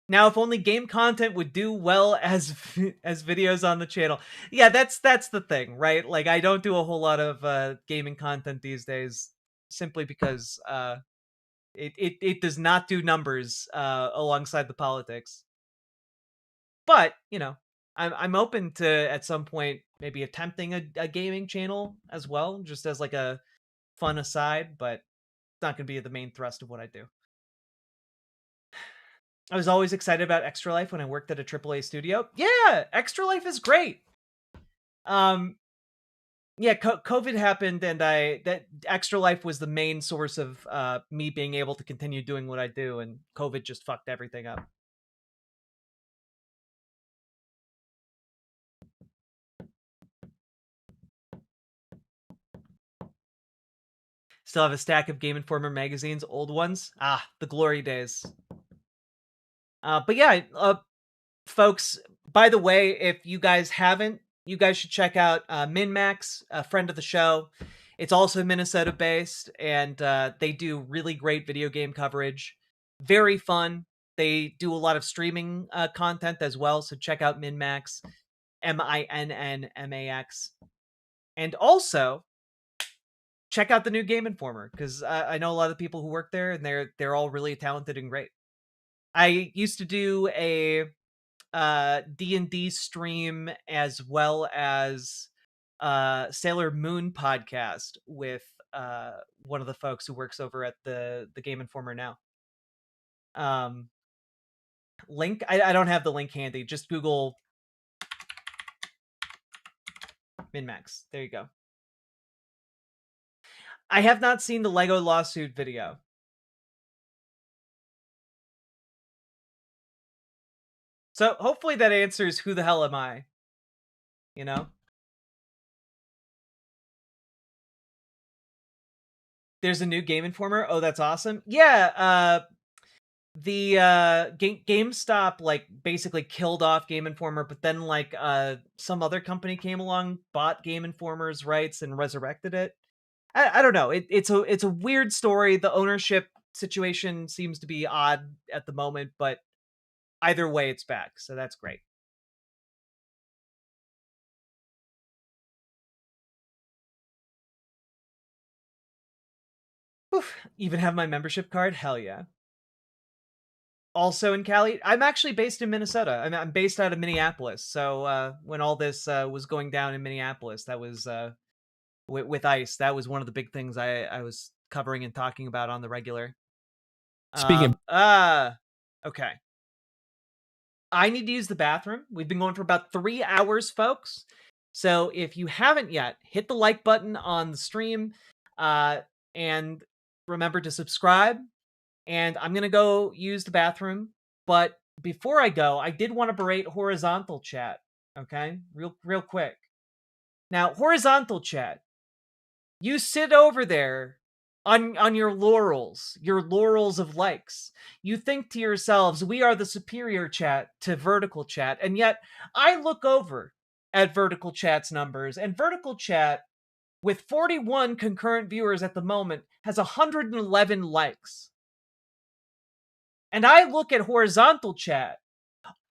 Now, if only game content would do well as videos on the channel. Yeah, that's the thing, right? Like, I don't do a whole lot of gaming content these days, simply because it does not do numbers alongside the politics. But you know, I'm open to at some point maybe attempting a gaming channel as well, just as like a fun aside. But it's not going to be the main thrust of what I do. I was always excited about Extra Life when I worked at a AAA studio. Yeah, Extra Life is great. Yeah, COVID happened, and that Extra Life was the main source of me being able to continue doing what I do, and COVID just fucked everything up. Still have a stack of Game Informer magazines, old ones. Ah, the glory days. But yeah, folks, by the way, if you guys haven't, you guys should check out MinMax, a friend of the show. It's also Minnesota based, and they do really great video game coverage. Very fun. They do a lot of streaming content as well, so check out MinMax, MINNMAX. And also, check out the new Game Informer, because I know a lot of people who work there, and they're all really talented and great. I used to do a D&D stream as well as Sailor Moon podcast with one of the folks who works over at the Game Informer now. Link, I don't have the link handy. Just Google MinMax. There you go. I have not seen the Lego lawsuit video. So hopefully that answers who the hell am I? You know? There's a new Game Informer. Oh, that's awesome. Yeah, the GameStop like basically killed off Game Informer, but then like some other company came along, bought Game Informer's rights and resurrected it. I don't know. It's a weird story. The ownership situation seems to be odd at the moment, but either way it's back, so that's great. Oof, even have my membership card? Hell yeah. Also in Cali, I'm actually based in Minnesota. I'm based out of Minneapolis. So when all this was going down in Minneapolis, that was with ICE. That was one of the big things I was covering and talking about on the regular. Speaking okay. I need to use the bathroom. We've been going for about 3 hours, folks. So if you haven't yet, hit the like button on the stream, and remember to subscribe. And I'm gonna go use the bathroom. But before I go, I did want to berate horizontal chat. Okay, real quick. Now, horizontal chat, you sit over there on your laurels of likes. You think to yourselves, we are the superior chat to vertical chat, and yet I look over at vertical chat's numbers, and vertical chat, with 41 concurrent viewers at the moment, has 111 likes. And I look at horizontal chat,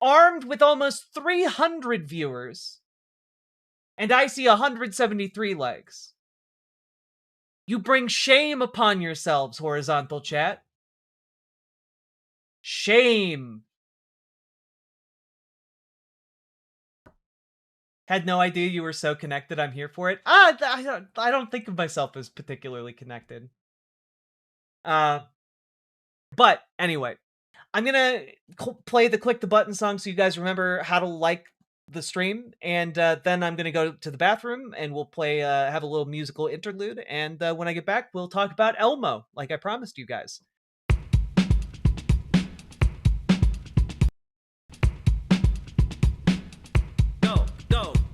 armed with almost 300 viewers, and I see 173 likes. You bring shame upon yourselves, horizontal chat. Shame. Had no idea you were so connected. I'm here for it. I don't think of myself as particularly connected. But anyway, I'm gonna play the click the button song so you guys remember how to like the stream, and then I'm gonna go to the bathroom and we'll play have a little musical interlude, and when I get back we'll talk about Elmo like I promised you guys.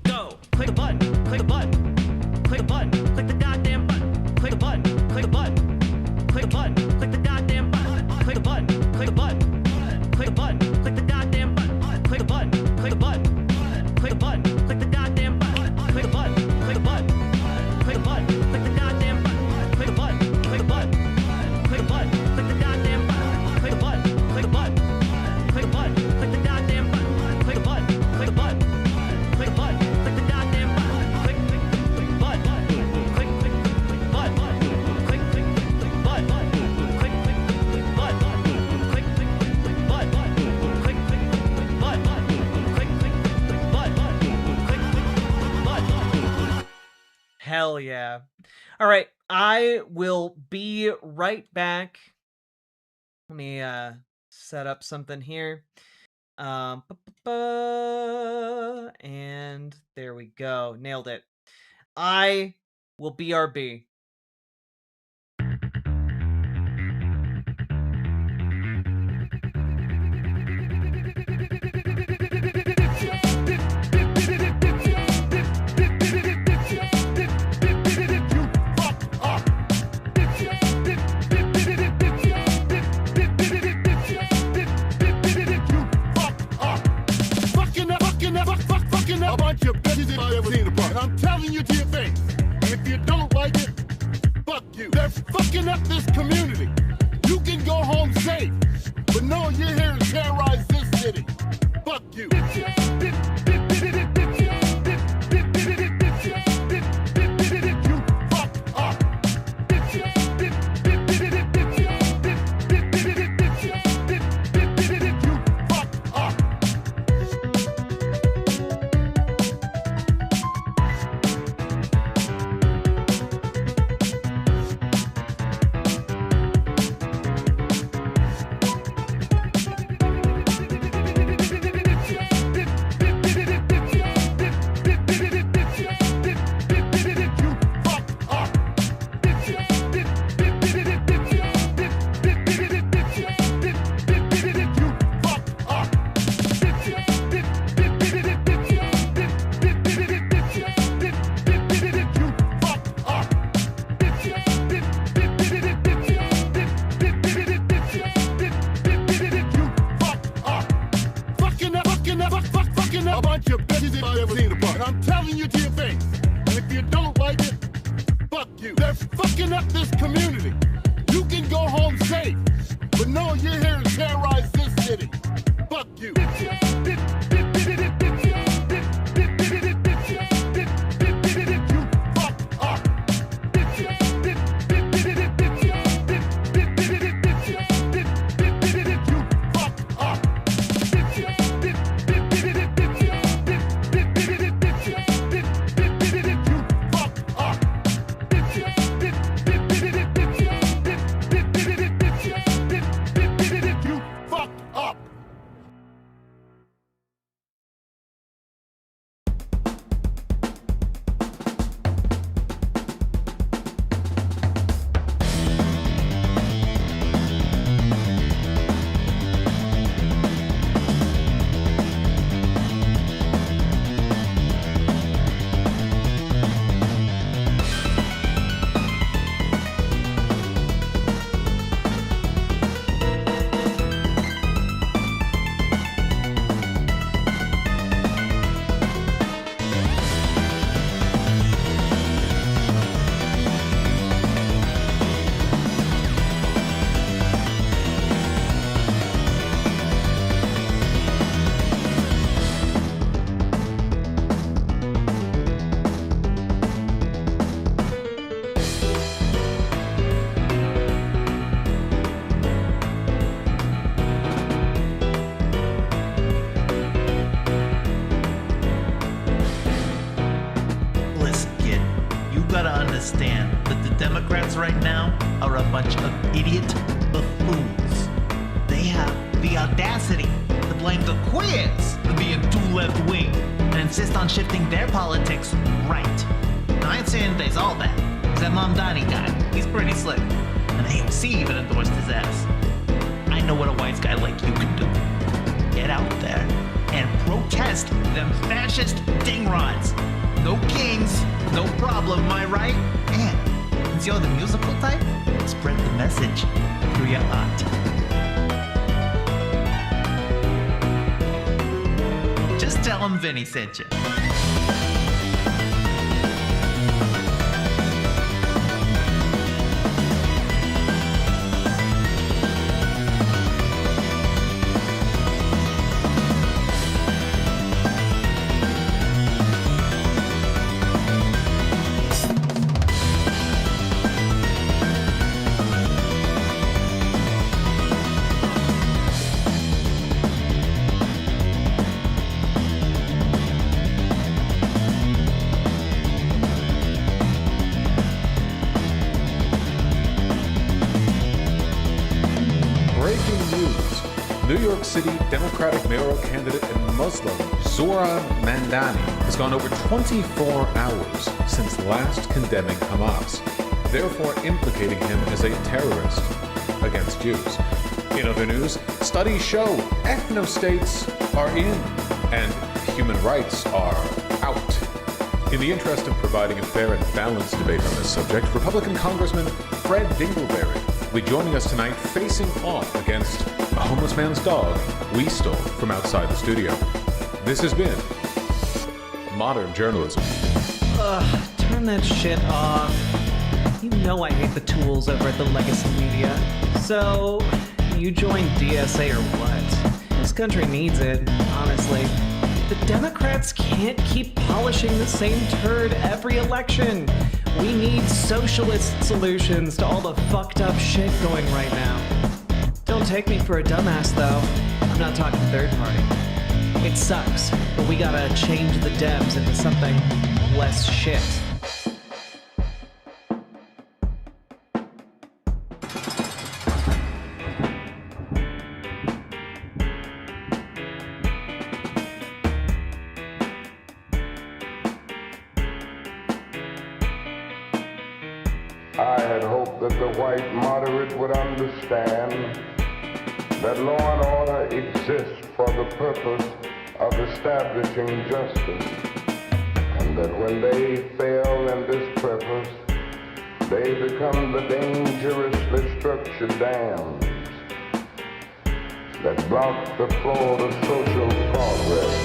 Go. Click the button. Click the button. Click the button. Click the goddamn button. Click the button. Click the button. Click the button. Click the goddamn button. Click the button. Click the button. Click the button. Click the goddamn button. Click the button. Click the button. Click the button. Click the goddamn button. Click the button. Click the button. Click the button. Click the goddamn button. Click the button. Click the button. Click the button. Click the goddamn button. Click the button. Click the button. Click the button. Click the goddamn button. Click the button. Click the button. Click the button. Click the goddamn button. Click button. Click button. Click button. Click button. Click Hell yeah. All right, I will be right back. Let me set up something here. And there we go. Nailed it. I will BRB. A bunch of bitches if I ever seen a bunch. And I'm telling you to your face, if you don't like it, fuck you. They're fucking up this community. You can go home safe, but no, you're here to terrorize this city. Fuck you. A bunch of bitches if I ever seen a bunch. And I'm telling you to your face, and if you don't like it, fuck you. They're fucking up this community. You can go home safe, but no, you're here to terrorize this city. Fuck you. understand that the Democrats right now are a bunch of idiot buffoons. They have the audacity to blame the queers for being too left-wing and insist on shifting their politics right. Now, I ain't saying there's all that. There's that Mamdani guy. He's pretty slick. And AOC even endorsed his ass. I know what a wise guy like you can do. Get out there and protest them fascist dingrods. No kings, no problem, am I right? And since you're the musical type, spread the message through your art. Just tell him Vinny sent you. Breaking news. New York City Democratic mayoral candidate and Muslim Zohran Mamdani has gone over 24 hours since last condemning Hamas, therefore implicating him as a terrorist against Jews. In other news, studies show ethno-states are in and human rights are out. In the interest of providing a fair and balanced debate on this subject, Republican Congressman Fred Dingleberry will be joining us tonight facing off against a homeless man's dog we stole from outside the studio. This has been Modern Journalism. Turn that shit off. You know I hate the tools over at the legacy media. So, you join DSA or what? This country needs it, honestly. The Democrats can't keep polishing the same turd every election. We need socialist solutions to all the fucked up shit going right now. Don't take me for a dumbass, though. I'm not talking third party. It sucks, but we gotta change the Dems into something less shit. I had hoped that the white moderate would understand that law and order exists for the purpose of establishing justice, and that when they fail in this purpose, they become the dangerously structured dams that block the flow of social progress.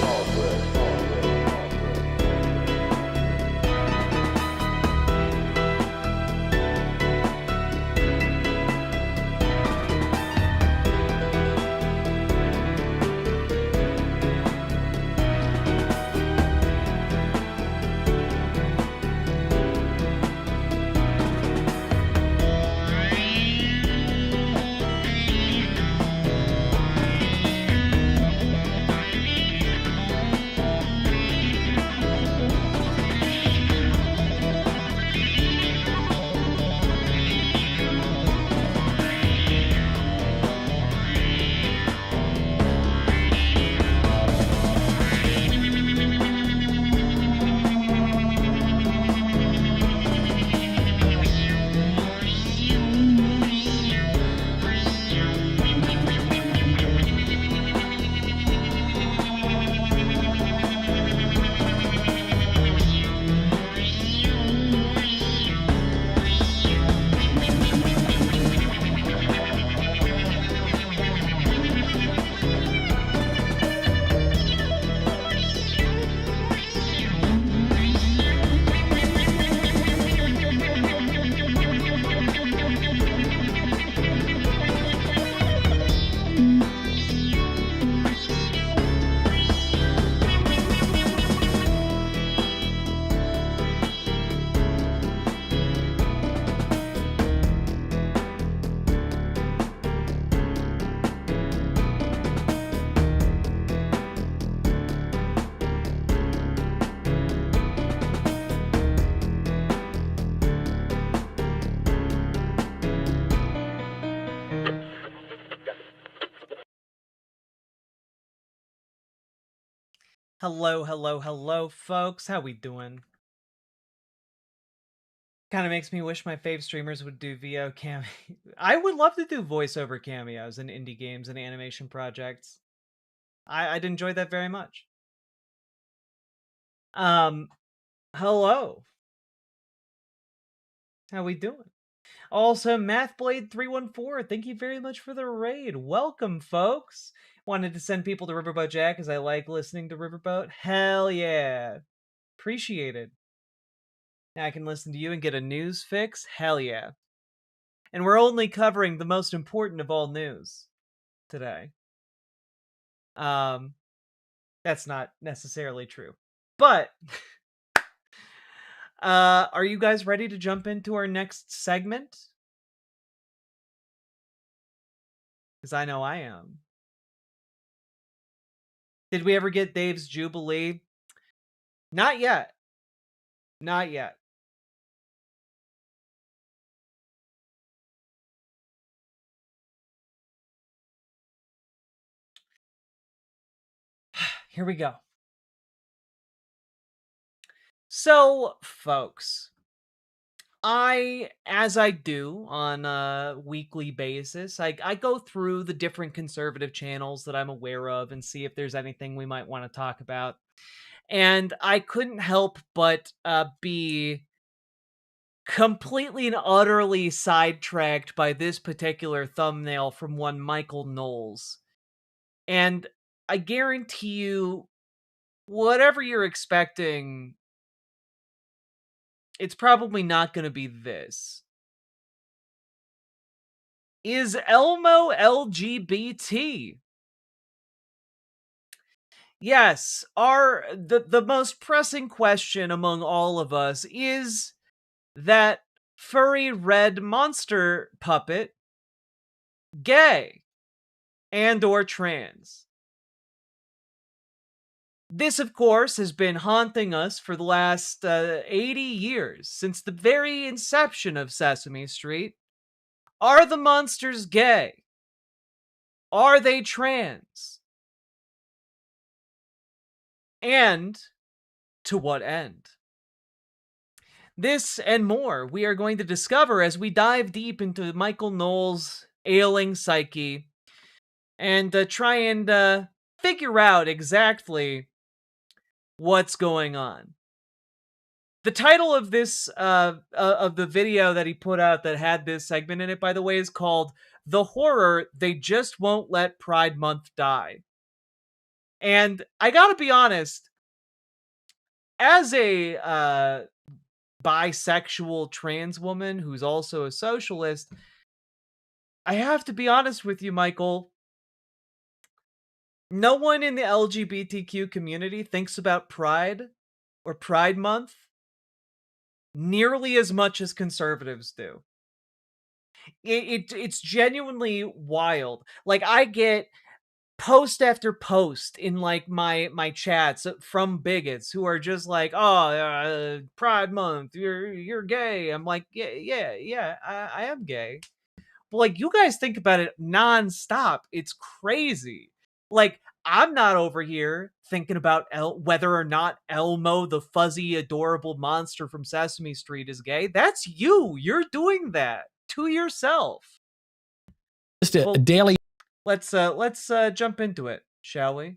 Hello, folks. How we doing? Kind of makes me wish my fave streamers would do VO cam. I would love to do voiceover cameos in indie games and animation projects. I'd enjoy that very much. Hello. How we doing? Also, MathBlade314, thank you very much for the raid. Welcome, folks. Wanted to send people to Riverboat Jack because I like listening to Riverboat. Hell yeah. Appreciate it. Now I can listen to you and get a news fix. Hell yeah. And we're only covering the most important of all news today. That's not necessarily true. But are you guys ready to jump into our next segment? Because I know I am. Did we ever get Dave's Jubilee? Not yet. Not yet. here we go. So, folks, as I do on a weekly basis, I go through the different conservative channels that I'm aware of and see if there's anything we might want to talk about. And I couldn't help but be completely and utterly sidetracked by this particular thumbnail from one Michael Knowles. And I guarantee you, whatever you're expecting, it's probably not going to be this. Is Elmo LGBT? Yes, the most pressing question among all of us is that furry red monster puppet gay and or trans? This, of course, has been haunting us for the last 80 years, since the very inception of Sesame Street. Are the monsters gay? Are they trans? And to what end? This and more we are going to discover as we dive deep into Michael Knowles' ailing psyche and try and figure out exactly what's going on. The title of this of the video that he put out that had this segment in it, by the way, is called "The Horror They Just Won't Let Pride Month Die." And I gotta be honest, as a bisexual trans woman who's also a socialist, I have to be honest with you, Michael. No one in the LGBTQ community thinks about Pride or Pride Month nearly as much as conservatives do. It's genuinely wild. Like, I get post after post in like my chats from bigots who are just like, "Oh, Pride Month, you're gay." I'm like, yeah, I am gay. But like, you guys think about it nonstop. It's crazy. Like, I'm not over here thinking about whether or not Elmo, the fuzzy, adorable monster from Sesame Street, is gay. That's you. You're doing that to yourself. Just a daily. Let's jump into it, shall we?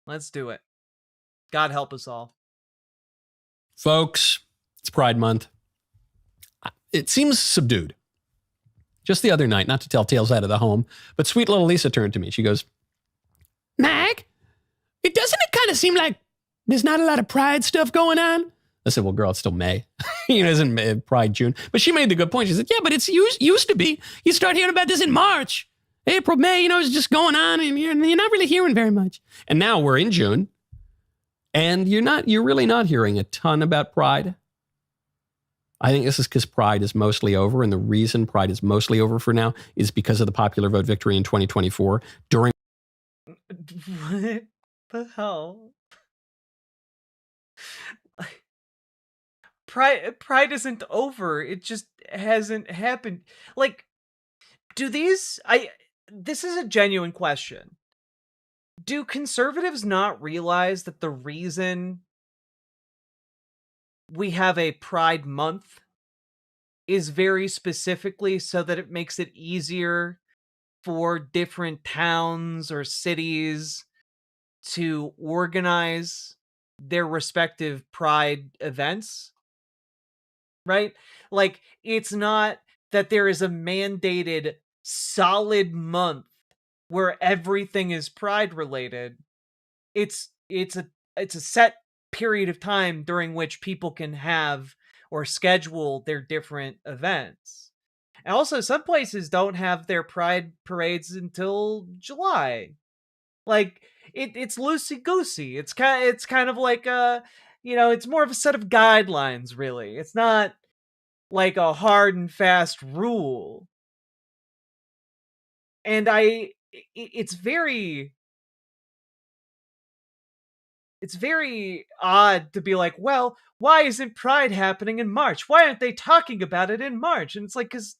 Let's do it. God help us all. Folks, it's Pride Month. It seems subdued. Just the other night, not to tell tales out of the home, but sweet little Lisa turned to me. She goes, "Mag, doesn't it kind of seem like there's not a lot of Pride stuff going on?" I said, "Well, girl, it's still May. Isn't Pride June?" But she made the good point. She said, "Yeah, but it's used to be. You start hearing about this in March. April, May, it's just going on, and you're not really hearing very much." And now we're in June, and you're really not hearing a ton about Pride. I think this is because Pride is mostly over, and the reason Pride is mostly over for now is because of the popular vote victory in 2024 during. What the hell? Pride isn't over. It just hasn't happened. Like, this is a genuine question. Do conservatives not realize that the reason we have a Pride Month is very specifically so that it makes it easier for different towns or cities to organize their respective Pride events? Right? Like, it's not that there is a mandated solid month where everything is Pride related. It's a set period of time during which people can have or schedule their different events. And also, some places don't have their Pride parades until July. Like, it's loosey-goosey. It's kind of like it's more of a set of guidelines, really. It's not like a hard and fast rule. And it's very odd to be like, well, why isn't Pride happening in March? Why aren't they talking about it in March? And it's like, because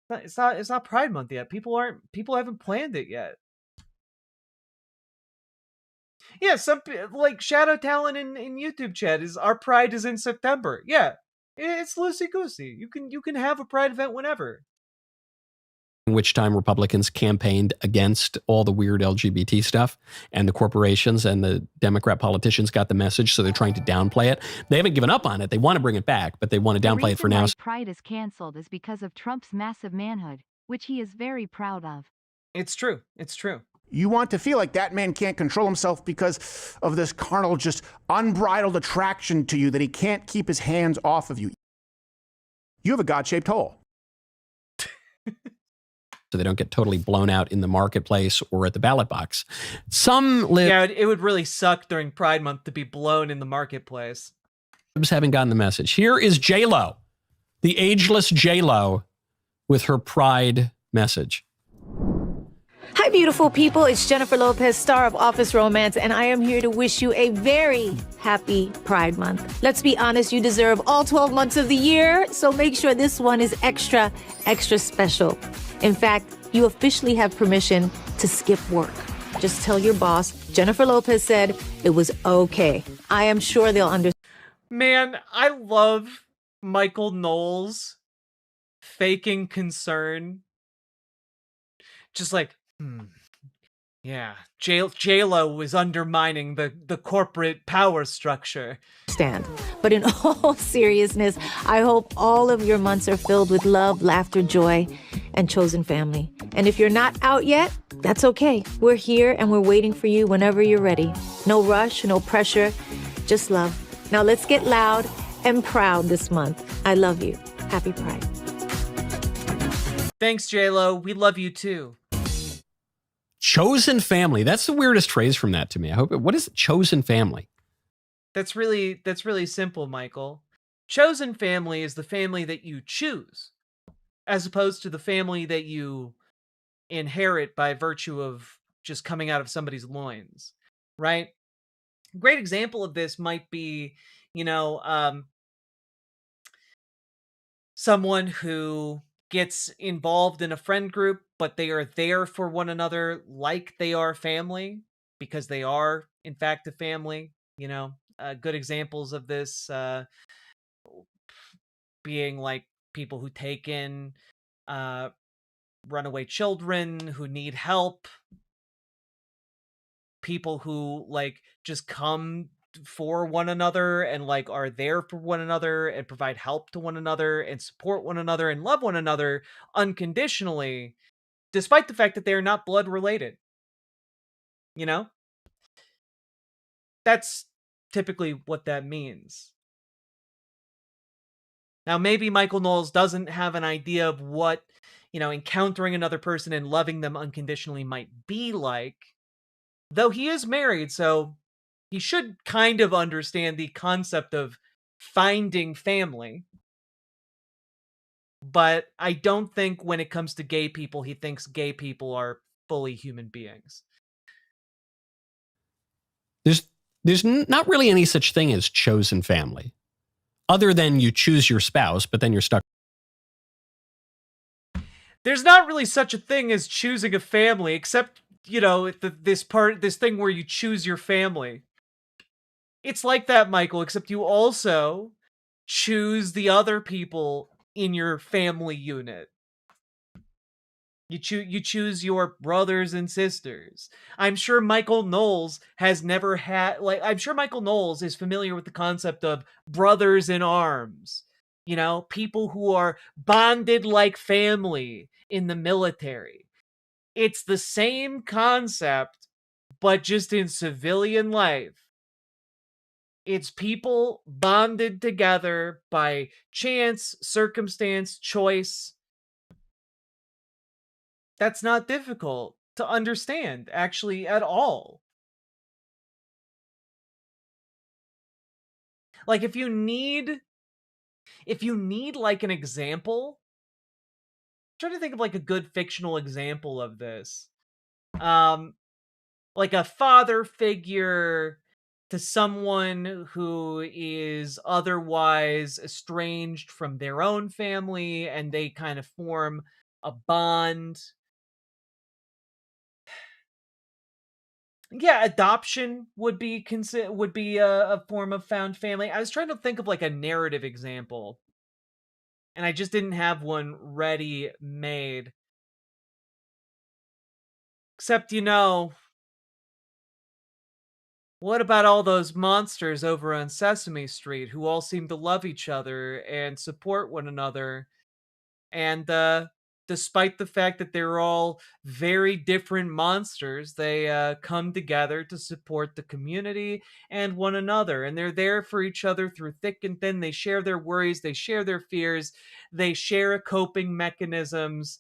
it's not Pride Month yet. People haven't planned it yet. Yeah, like Shadow Talon in YouTube chat is our Pride is in September. Yeah, it's loosey goosey. You can have a Pride event whenever. In which time Republicans campaigned against all the weird LGBT stuff, and the corporations and the Democrat politicians got the message, so they're trying to downplay it. They haven't given up on it. They want to bring it back, but they want to downplay it for now. The reason why Pride is canceled is because of Trump's massive manhood, which he is very proud of. It's true. It's true. You want to feel like that man can't control himself because of this carnal, just unbridled attraction to you that he can't keep his hands off of you. You have a God-shaped hole. So they don't get totally blown out in the marketplace or at the ballot box. Some libs Yeah, it would really suck during Pride Month to be blown in the marketplace. Haven't gotten the message. Here is J-Lo, the ageless J-Lo, with her Pride message. Hi, beautiful people. It's Jennifer Lopez, star of Office Romance, and I am here to wish you a very happy Pride Month. Let's be honest, you deserve all 12 months of the year, so make sure this one is extra, extra special. In fact, you officially have permission to skip work. Just tell your boss, Jennifer Lopez said it was okay. I am sure they'll understand. Man, I love Michael Knowles faking concern. Just like, yeah, J-Lo was undermining the corporate power structure. But in all seriousness, I hope all of your months are filled with love, laughter, joy, and chosen family. And if you're not out yet, that's okay. We're here and we're waiting for you whenever you're ready. No rush, no pressure, just love. Now let's get loud and proud this month. I love you. Happy Pride. Thanks, J-Lo. We love you too. Chosen family. That's the weirdest phrase from that to me. What is chosen family? That's really simple, Michael. Chosen family is the family that you choose, as opposed to the family that you inherit by virtue of just coming out of somebody's loins, right? Great example of this might be, someone who gets involved in a friend group, but they are there for one another like they are family, because they are, in fact, a family. Good examples of this being like people who take in runaway children who need help, people who like just come for one another and like are there for one another and provide help to one another and support one another and love one another unconditionally, despite the fact that they are not blood related. That's typically what that means. Now, maybe Michael Knowles doesn't have an idea of what, encountering another person and loving them unconditionally might be like, though he is married, so he should kind of understand the concept of finding family. But I don't think when it comes to gay people, he thinks gay people are fully human beings. There's not really any such thing as chosen family, other than you choose your spouse, but then you're stuck. There's not really such a thing as choosing a family, except, this thing where you choose your family. It's like that, Michael, except you also choose the other people in your family unit. You choose your brothers and sisters. I'm sure Michael Knowles has never had, I'm sure Michael Knowles is familiar with the concept of brothers in arms. People who are bonded like family in the military. It's the same concept, but just in civilian life. It's people bonded together by chance, circumstance, choice. That's not difficult to understand, actually, at all. Like, if you need like an example, I'm trying to think of like a good fictional example of this. Like a father figure to someone who is otherwise estranged from their own family, and they kind of form a bond. Yeah, adoption would be a form of found family. I was trying to think of like a narrative example, and I just didn't have one ready made. Except, what about all those monsters over on Sesame Street who all seem to love each other and support one another? And despite the fact that they're all very different monsters, they come together to support the community and one another. And they're there for each other through thick and thin. They share their worries, they share their fears, they share coping mechanisms.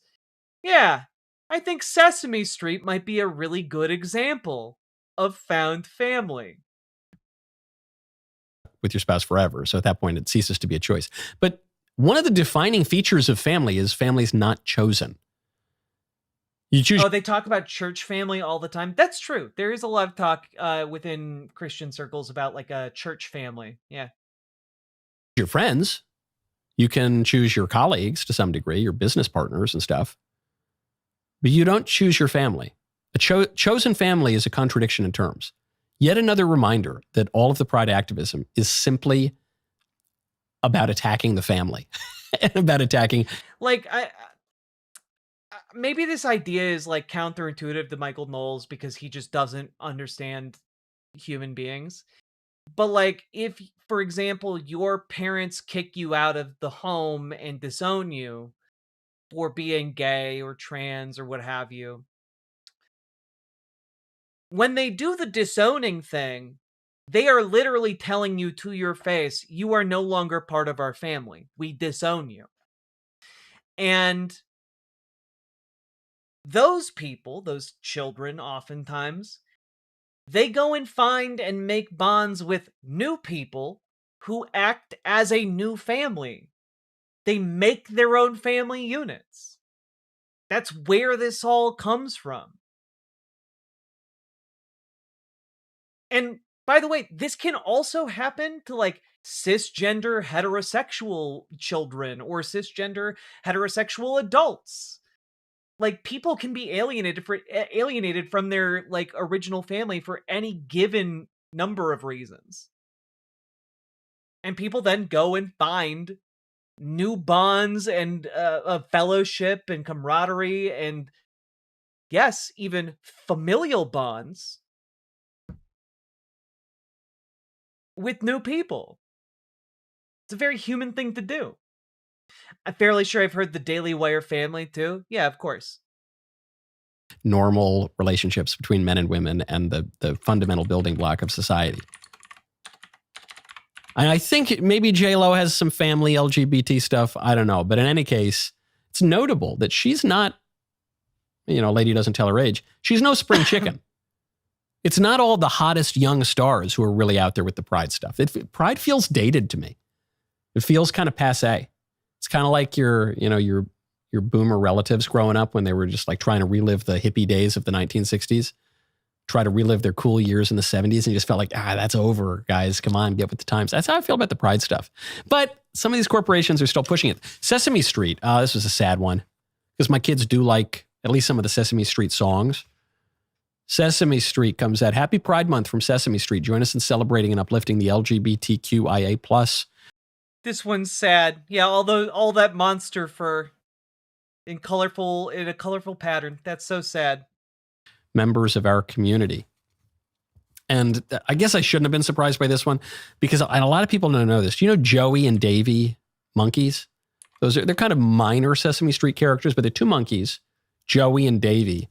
Yeah, I think Sesame Street might be a really good example of found family. With your spouse forever. So at that point, it ceases to be a choice. But one of the defining features of family is family's not chosen. You choose. Oh, they talk about church family all the time. That's true. There is a lot of talk within Christian circles about like a church family. Yeah. Your friends. You can choose your colleagues to some degree, your business partners and stuff. But you don't choose your family. A chosen family is a contradiction in terms. Yet another reminder that all of the pride activism is simply about attacking the family and about attacking. Like, maybe this idea is like counterintuitive to Michael Knowles because he just doesn't understand human beings. But like, if, for example, your parents kick you out of the home and disown you for being gay or trans or what have you, when they do the disowning thing, they are literally telling you to your face, you are no longer part of our family. We disown you. And those people, those children, oftentimes, they go and find and make bonds with new people who act as a new family. They make their own family units. That's where this all comes from. And by the way, this can also happen to like cisgender heterosexual children or cisgender heterosexual adults. Like people can be alienated from their like original family for any given number of reasons. And people then go and find new bonds and a fellowship and camaraderie and yes, even familial bonds with new people. It's a very human thing to do. I'm fairly sure I've heard the Daily Wire family too. Yeah, of course. Normal relationships between men and women and the fundamental building block of society. And I think maybe J-Lo has some family LGBT stuff. I don't know. But in any case, it's notable that she's not, lady doesn't tell her age. She's no spring chicken. It's not all the hottest young stars who are really out there with the pride stuff. Pride feels dated to me. It feels kind of passé. It's kind of like your boomer relatives growing up when they were just like trying to relive the hippie days of the 1960s, try to relive their cool years in the 70s, and you just felt like, that's over, guys. Come on, get with the times. That's how I feel about the pride stuff. But some of these corporations are still pushing it. Sesame Street, this was a sad one because my kids do like at least some of the Sesame Street songs. Sesame Street comes out. Happy Pride Month from Sesame Street. Join us in celebrating and uplifting the LGBTQIA+. This one's sad. Yeah, although all that monster fur in a colorful pattern. That's so sad. Members of our community. And I guess I shouldn't have been surprised by this one because a lot of people don't know this. Do you know Joey and Davy monkeys? They're kind of minor Sesame Street characters, but they're two monkeys, Joey and Davy.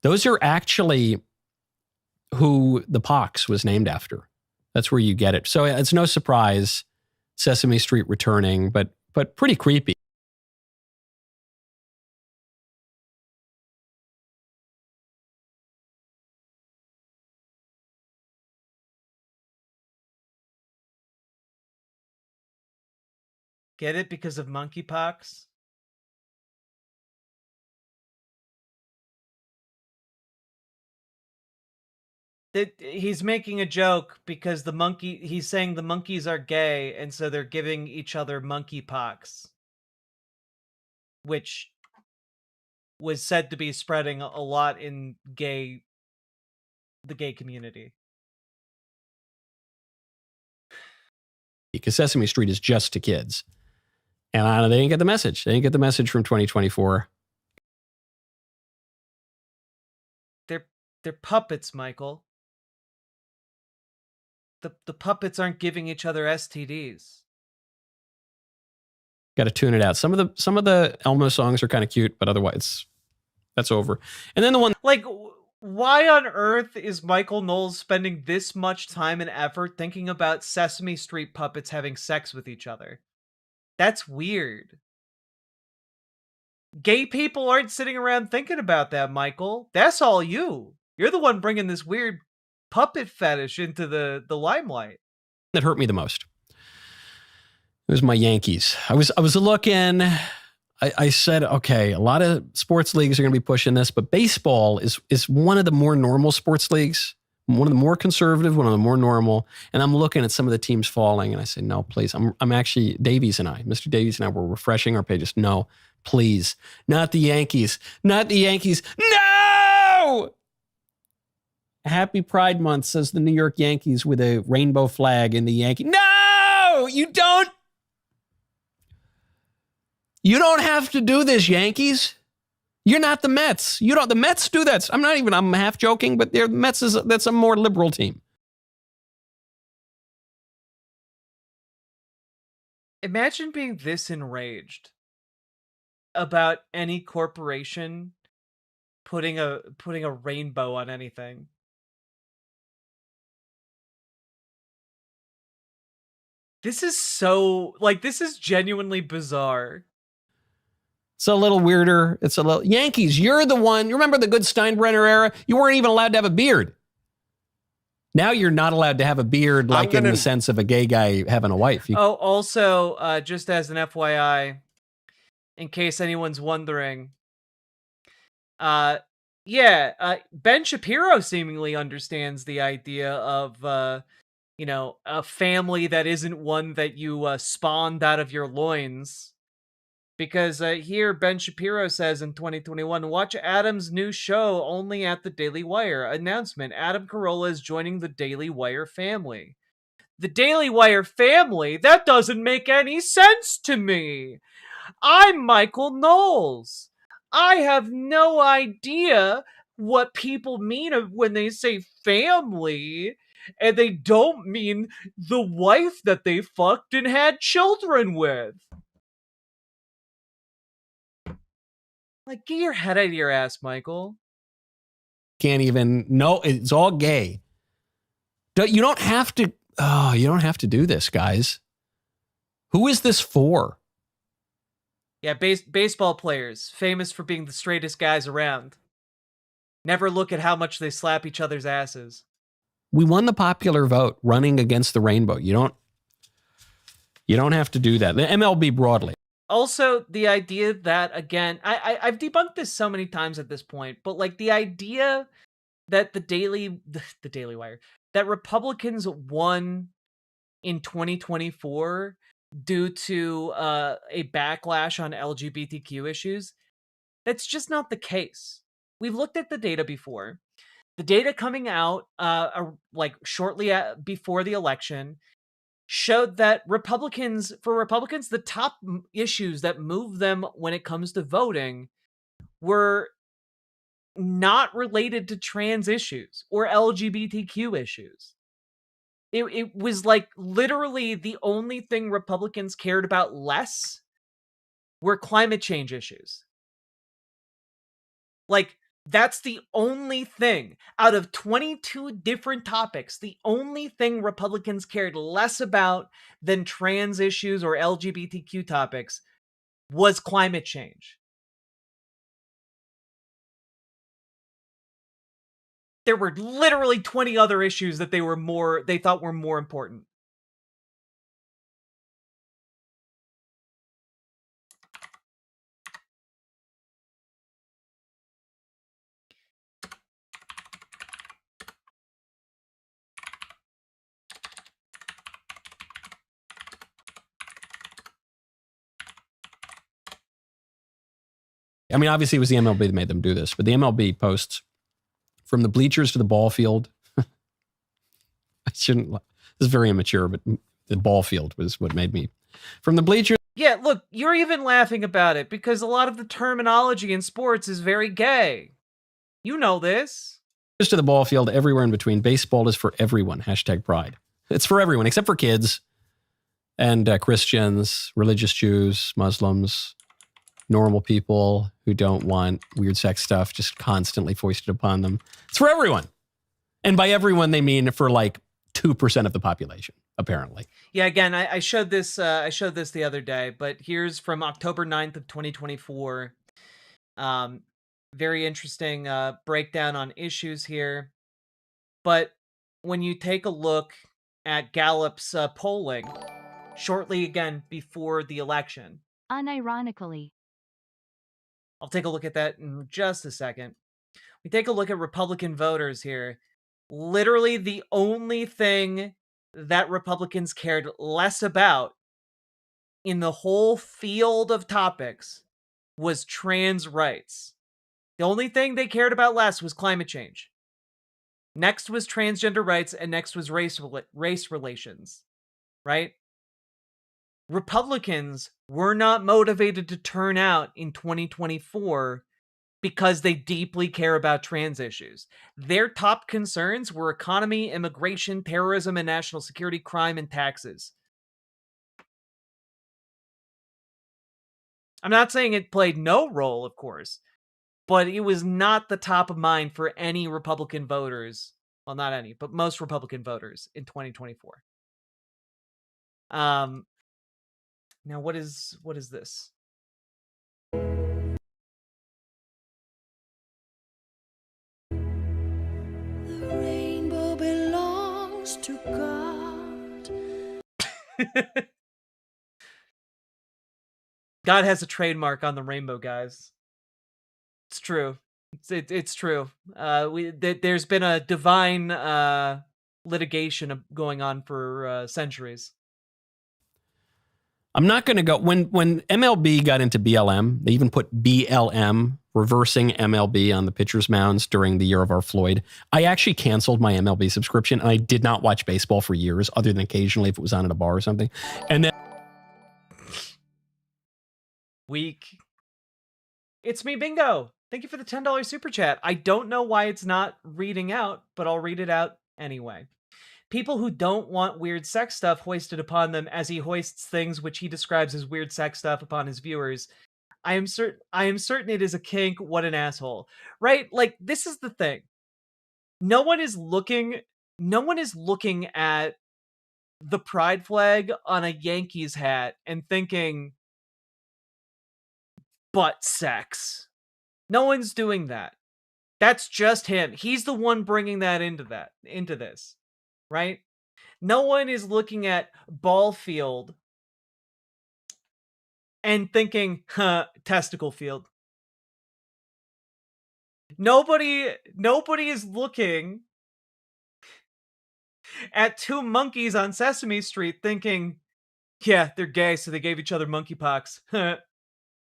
Those are actually who the pox was named after. That's where you get it. So it's no surprise Sesame Street returning, but pretty creepy. Get it? Because of monkeypox? He's making a joke because he's saying the monkeys are gay, and so they're giving each other monkeypox, which was said to be spreading a lot in gay the gay community. Because Sesame Street is just to kids. And they didn't get the message. They didn't get the message from 2024. They're puppets, Michael. The puppets aren't giving each other STDs. Got to tune it out. Some of the Elmo songs are kind of cute, but otherwise, that's over. And then the one like, why on earth is Michael Knowles spending this much time and effort thinking about Sesame Street puppets having sex with each other? That's weird. Gay people aren't sitting around thinking about that, Michael. That's all you. You're the one bringing this weird puppet fetish into the limelight. that hurt me the most, it was my Yankees. I was looking. I said, okay, a lot of sports leagues are going to be pushing this, but baseball is one of the more normal sports leagues, one of the more conservative, one of the more normal. And I'm looking at some of the teams falling, and I say, no, please. I'm actually, Mr. Davies and I were refreshing our pages. No, please, not the Yankees, not the Yankees. No! Happy Pride Month, says the New York Yankees with a rainbow flag in the Yankee. No, you don't. You don't have to do this, Yankees. You're not the Mets. The Mets do that. I'm half joking, but the Mets that's a more liberal team. Imagine being this enraged about any corporation putting a rainbow on anything. This is genuinely bizarre. It's a little weirder. It's a little Yankees. You're the one. You remember the good Steinbrenner era? You weren't even allowed to have a beard. Now you're not allowed to have a beard, in the sense of a gay guy having a wife. Also, just as an FYI, in case anyone's wondering, Ben Shapiro seemingly understands the idea of, a family that isn't one that you spawned out of your loins. Because here, Ben Shapiro says in 2021, watch Adam's new show only at the Daily Wire. Announcement, Adam Carolla is joining the Daily Wire family. The Daily Wire family? That doesn't make any sense to me. I'm Michael Knowles. I have no idea what people mean when they say family, and they don't mean the wife that they fucked and had children with. Like, get your head out of your ass, Michael. Can't even. No, it's all gay. You don't have to. Oh, you don't have to do this, guys. Who is this for? Yeah, baseball players, famous for being the straightest guys around. Never look at how much they slap each other's asses. We won the popular vote running against the rainbow. You don't have to do that. The MLB broadly. Also, the idea that, again, I've debunked this so many times at this point, but the idea that the Daily Wire, that Republicans won in 2024 due to a backlash on LGBTQ issues, that's just not the case. We've looked at the data before. The data coming out shortly before the election showed that Republicans, the top issues that move them when it comes to voting were not related to trans issues or LGBTQ issues. It was literally the only thing Republicans cared about less were climate change issues. That's the only thing out of 22 different topics. The only thing Republicans cared less about than trans issues or LGBTQ topics was climate change. There were literally 20 other issues that they thought were more important. I mean, obviously it was the MLB that made them do this, but the MLB posts From the bleachers to the ball field. I shouldn't. This is very immature, but the ball field was what made me. From the bleachers. Yeah, look, you're even laughing about it because a lot of the terminology in sports is very gay. You know this. To the ball field, everywhere in between. Baseball is for everyone. #pride. It's for everyone except for kids and Christians, religious Jews, Muslims, normal people who don't want weird sex stuff just constantly foisted upon them. It's for everyone. And by everyone, they mean for like 2% of the population, apparently. Yeah, again, I showed this the other day, but here's from October 9th of 2024. Very interesting breakdown on issues here. But when you take a look at Gallup's polling, shortly again before the election. Unironically. I'll take a look at that in just a second. We take a look at Republican voters here. Literally the only thing that Republicans cared less about in the whole field of topics was trans rights. The only thing they cared about less was climate change. Next was transgender rights, and next was race relations, right? Republicans were not motivated to turn out in 2024 because they deeply care about trans issues. Their top concerns were economy, immigration, terrorism, and national security, crime, and taxes. I'm not saying it played no role, of course, but it was not the top of mind for any Republican voters. Well, not any, but most Republican voters in 2024. Now, what is this? The rainbow belongs to God. God has a trademark on the rainbow, guys. It's true. It's true. There's been a divine litigation going on for centuries. I'm not going to go. When MLB got into BLM, they even put BLM, reversing MLB, on the pitcher's mounds during the year of our Floyd. I actually canceled my MLB subscription, and I did not watch baseball for years, other than occasionally if it was on at a bar or something. And then Weak. It's me, Bingo. Thank you for the $10 super chat. I don't know why it's not reading out, but I'll read it out anyway. People who don't want weird sex stuff hoisted upon them as he hoists things which he describes as weird sex stuff upon his viewers. I am certain it is a kink. What an asshole. Right? Like, this is the thing. No one is looking at the pride flag on a Yankees hat and thinking butt sex. No one's doing that. That's just him. He's the one bringing that into this. Right? No one is looking at ball field and thinking, testicle field. Nobody is looking at two monkeys on Sesame Street thinking, yeah, they're gay, so they gave each other monkeypox.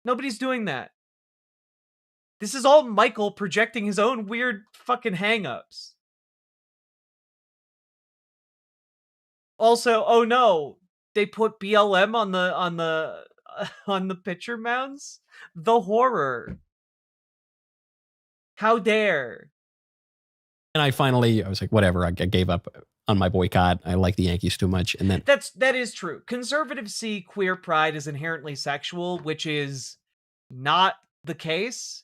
Nobody's doing that. This is all Michael projecting his own weird fucking hang-ups. Also, oh no, they put BLM on the pitcher mounds? The horror. How dare. And I was like, whatever, I gave up on my boycott. I like the Yankees too much. And then that is true. Conservatives see queer pride as inherently sexual, which is not the case.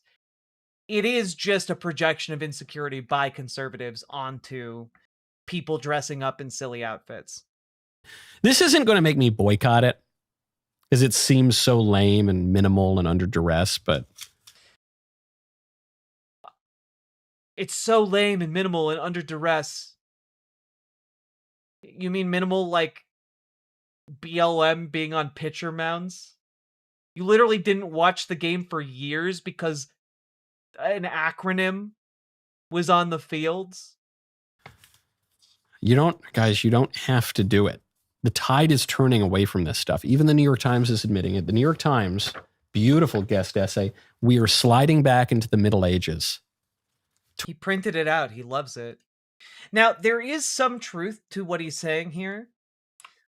It is just a projection of insecurity by conservatives onto people dressing up in silly outfits. This isn't going to make me boycott it because it seems so lame and minimal and under duress, but it's so lame and minimal and under duress. You mean minimal like BLM being on pitcher mounds? You literally didn't watch the game for years because an acronym was on the fields? You don't have to do it. The tide is turning away from this stuff. Even the New York Times is admitting it. The New York Times, beautiful guest essay. We are sliding back into the Middle Ages. He printed it out. He loves it. Now, there is some truth to what he's saying here.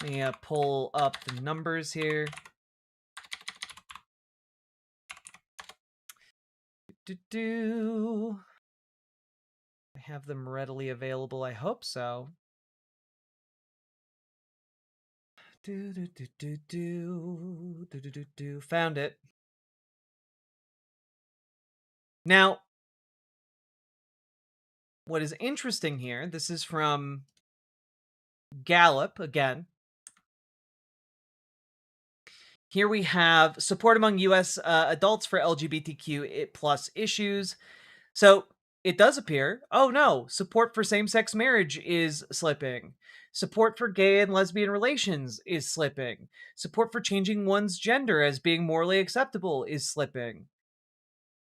Let me pull up the numbers here. I have them readily available. I hope so. Found it. Now, what is interesting here, this is from Gallup again. Here we have support among U.S. Adults for LGBTQ plus issues. So it does appear, oh no, support for same-sex marriage is slipping. Support for gay and lesbian relations is slipping. Support for changing one's gender as being morally acceptable is slipping.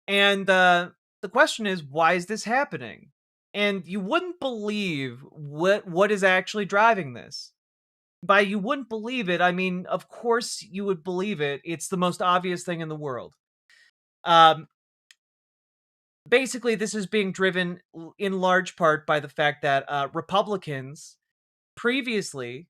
And the question is, why is this happening? And you wouldn't believe what is actually driving this. By you wouldn't believe it, I mean, of course you would believe it. It's the most obvious thing in the world. Basically, this is being driven in large part by the fact that Republicans previously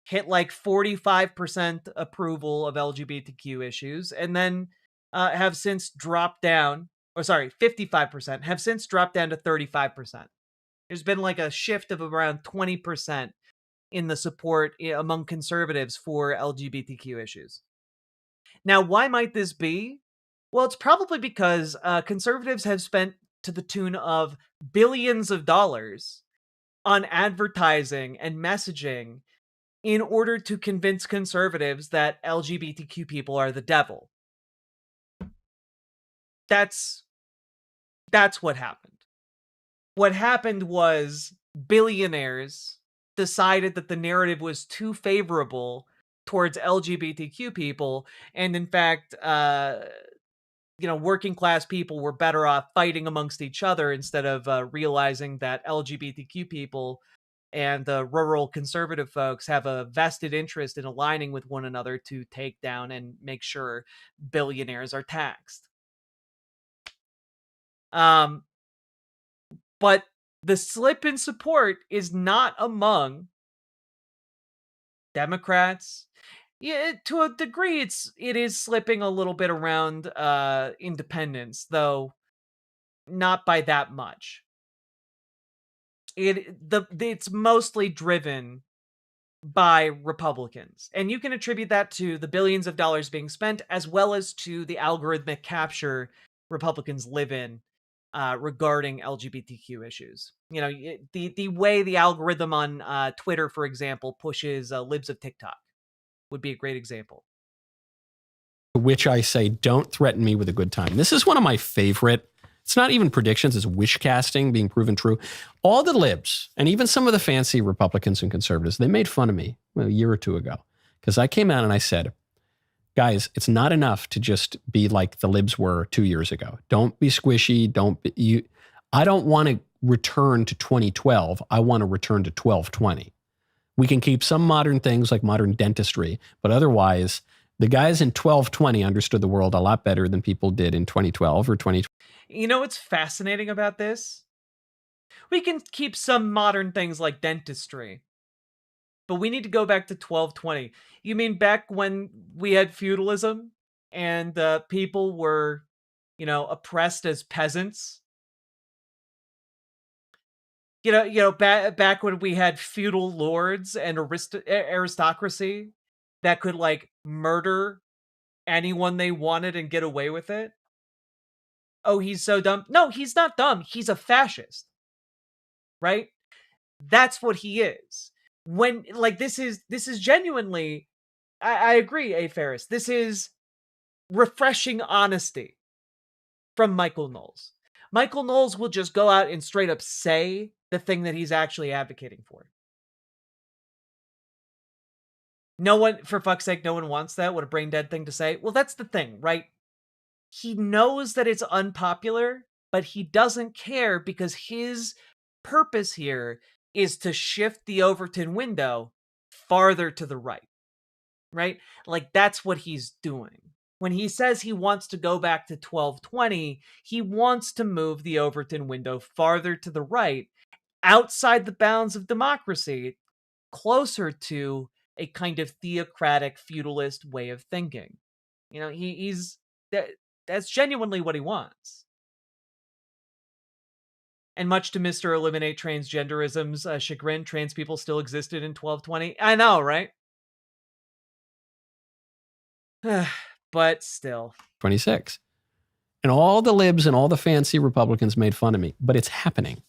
hit like 45% approval of LGBTQ issues and then have since dropped down, 55%, have since dropped down to 35%. There's been like a shift of around 20% in the support among conservatives for LGBTQ issues. Now, why might this be? Well, it's probably because conservatives have spent to the tune of billions of dollars on advertising and messaging in order to convince conservatives that LGBTQ people are the devil. That's what happened. What happened was billionaires decided that the narrative was too favorable towards LGBTQ people, and in fact, working class people were better off fighting amongst each other instead of realizing that LGBTQ people and the rural conservative folks have a vested interest in aligning with one another to take down and make sure billionaires are taxed. But the slip in support is not among Democrats. Yeah, to a degree, it is slipping a little bit around independents, though not by that much. It's mostly driven by Republicans, and you can attribute that to the billions of dollars being spent, as well as to the algorithmic capture Republicans live in regarding LGBTQ issues. The way the algorithm on Twitter, for example, pushes libs of TikTok would be a great example. Which I say, don't threaten me with a good time. This is one of my favorite. It's not even predictions, it's wish casting being proven true. All the libs, and even some of the fancy Republicans and conservatives, they made fun of me a year or two ago because I came out and I said, guys, it's not enough to just be like the libs were 2 years ago. Don't be squishy. I don't want to return to 2012. I want to return to 1220. We can keep some modern things like modern dentistry, but otherwise, the guys in 1220 understood the world a lot better than people did in 2012 or 2020. You know what's fascinating about this? We can keep some modern things like dentistry, but we need to go back to 1220. You mean back when we had feudalism and people were, oppressed as peasants? Back when we had feudal lords and aristocracy that could like murder anyone they wanted and get away with it? Oh, he's so dumb. No, he's not dumb. He's a fascist. Right? That's what he is. When this is genuinely, I agree, A. Ferris. This is refreshing honesty from Michael Knowles. Michael Knowles will just go out and straight up say the thing that he's actually advocating for. No one, for fuck's sake, no one wants that. What a brain dead thing to say. Well, that's the thing, right? He knows that it's unpopular, but he doesn't care because his purpose here is to shift the Overton window farther to the right. Right? Like, that's what he's doing. When he says he wants to go back to 1220, he wants to move the Overton window farther to the right, outside the bounds of democracy, closer to a kind of theocratic feudalist way of thinking. You know, he's that's genuinely what he wants. And much to Mr. Eliminate Transgenderism's chagrin, trans people still existed in 1220. I know, right? But still. 26. And all the libs and all the fancy Republicans made fun of me, but it's happening.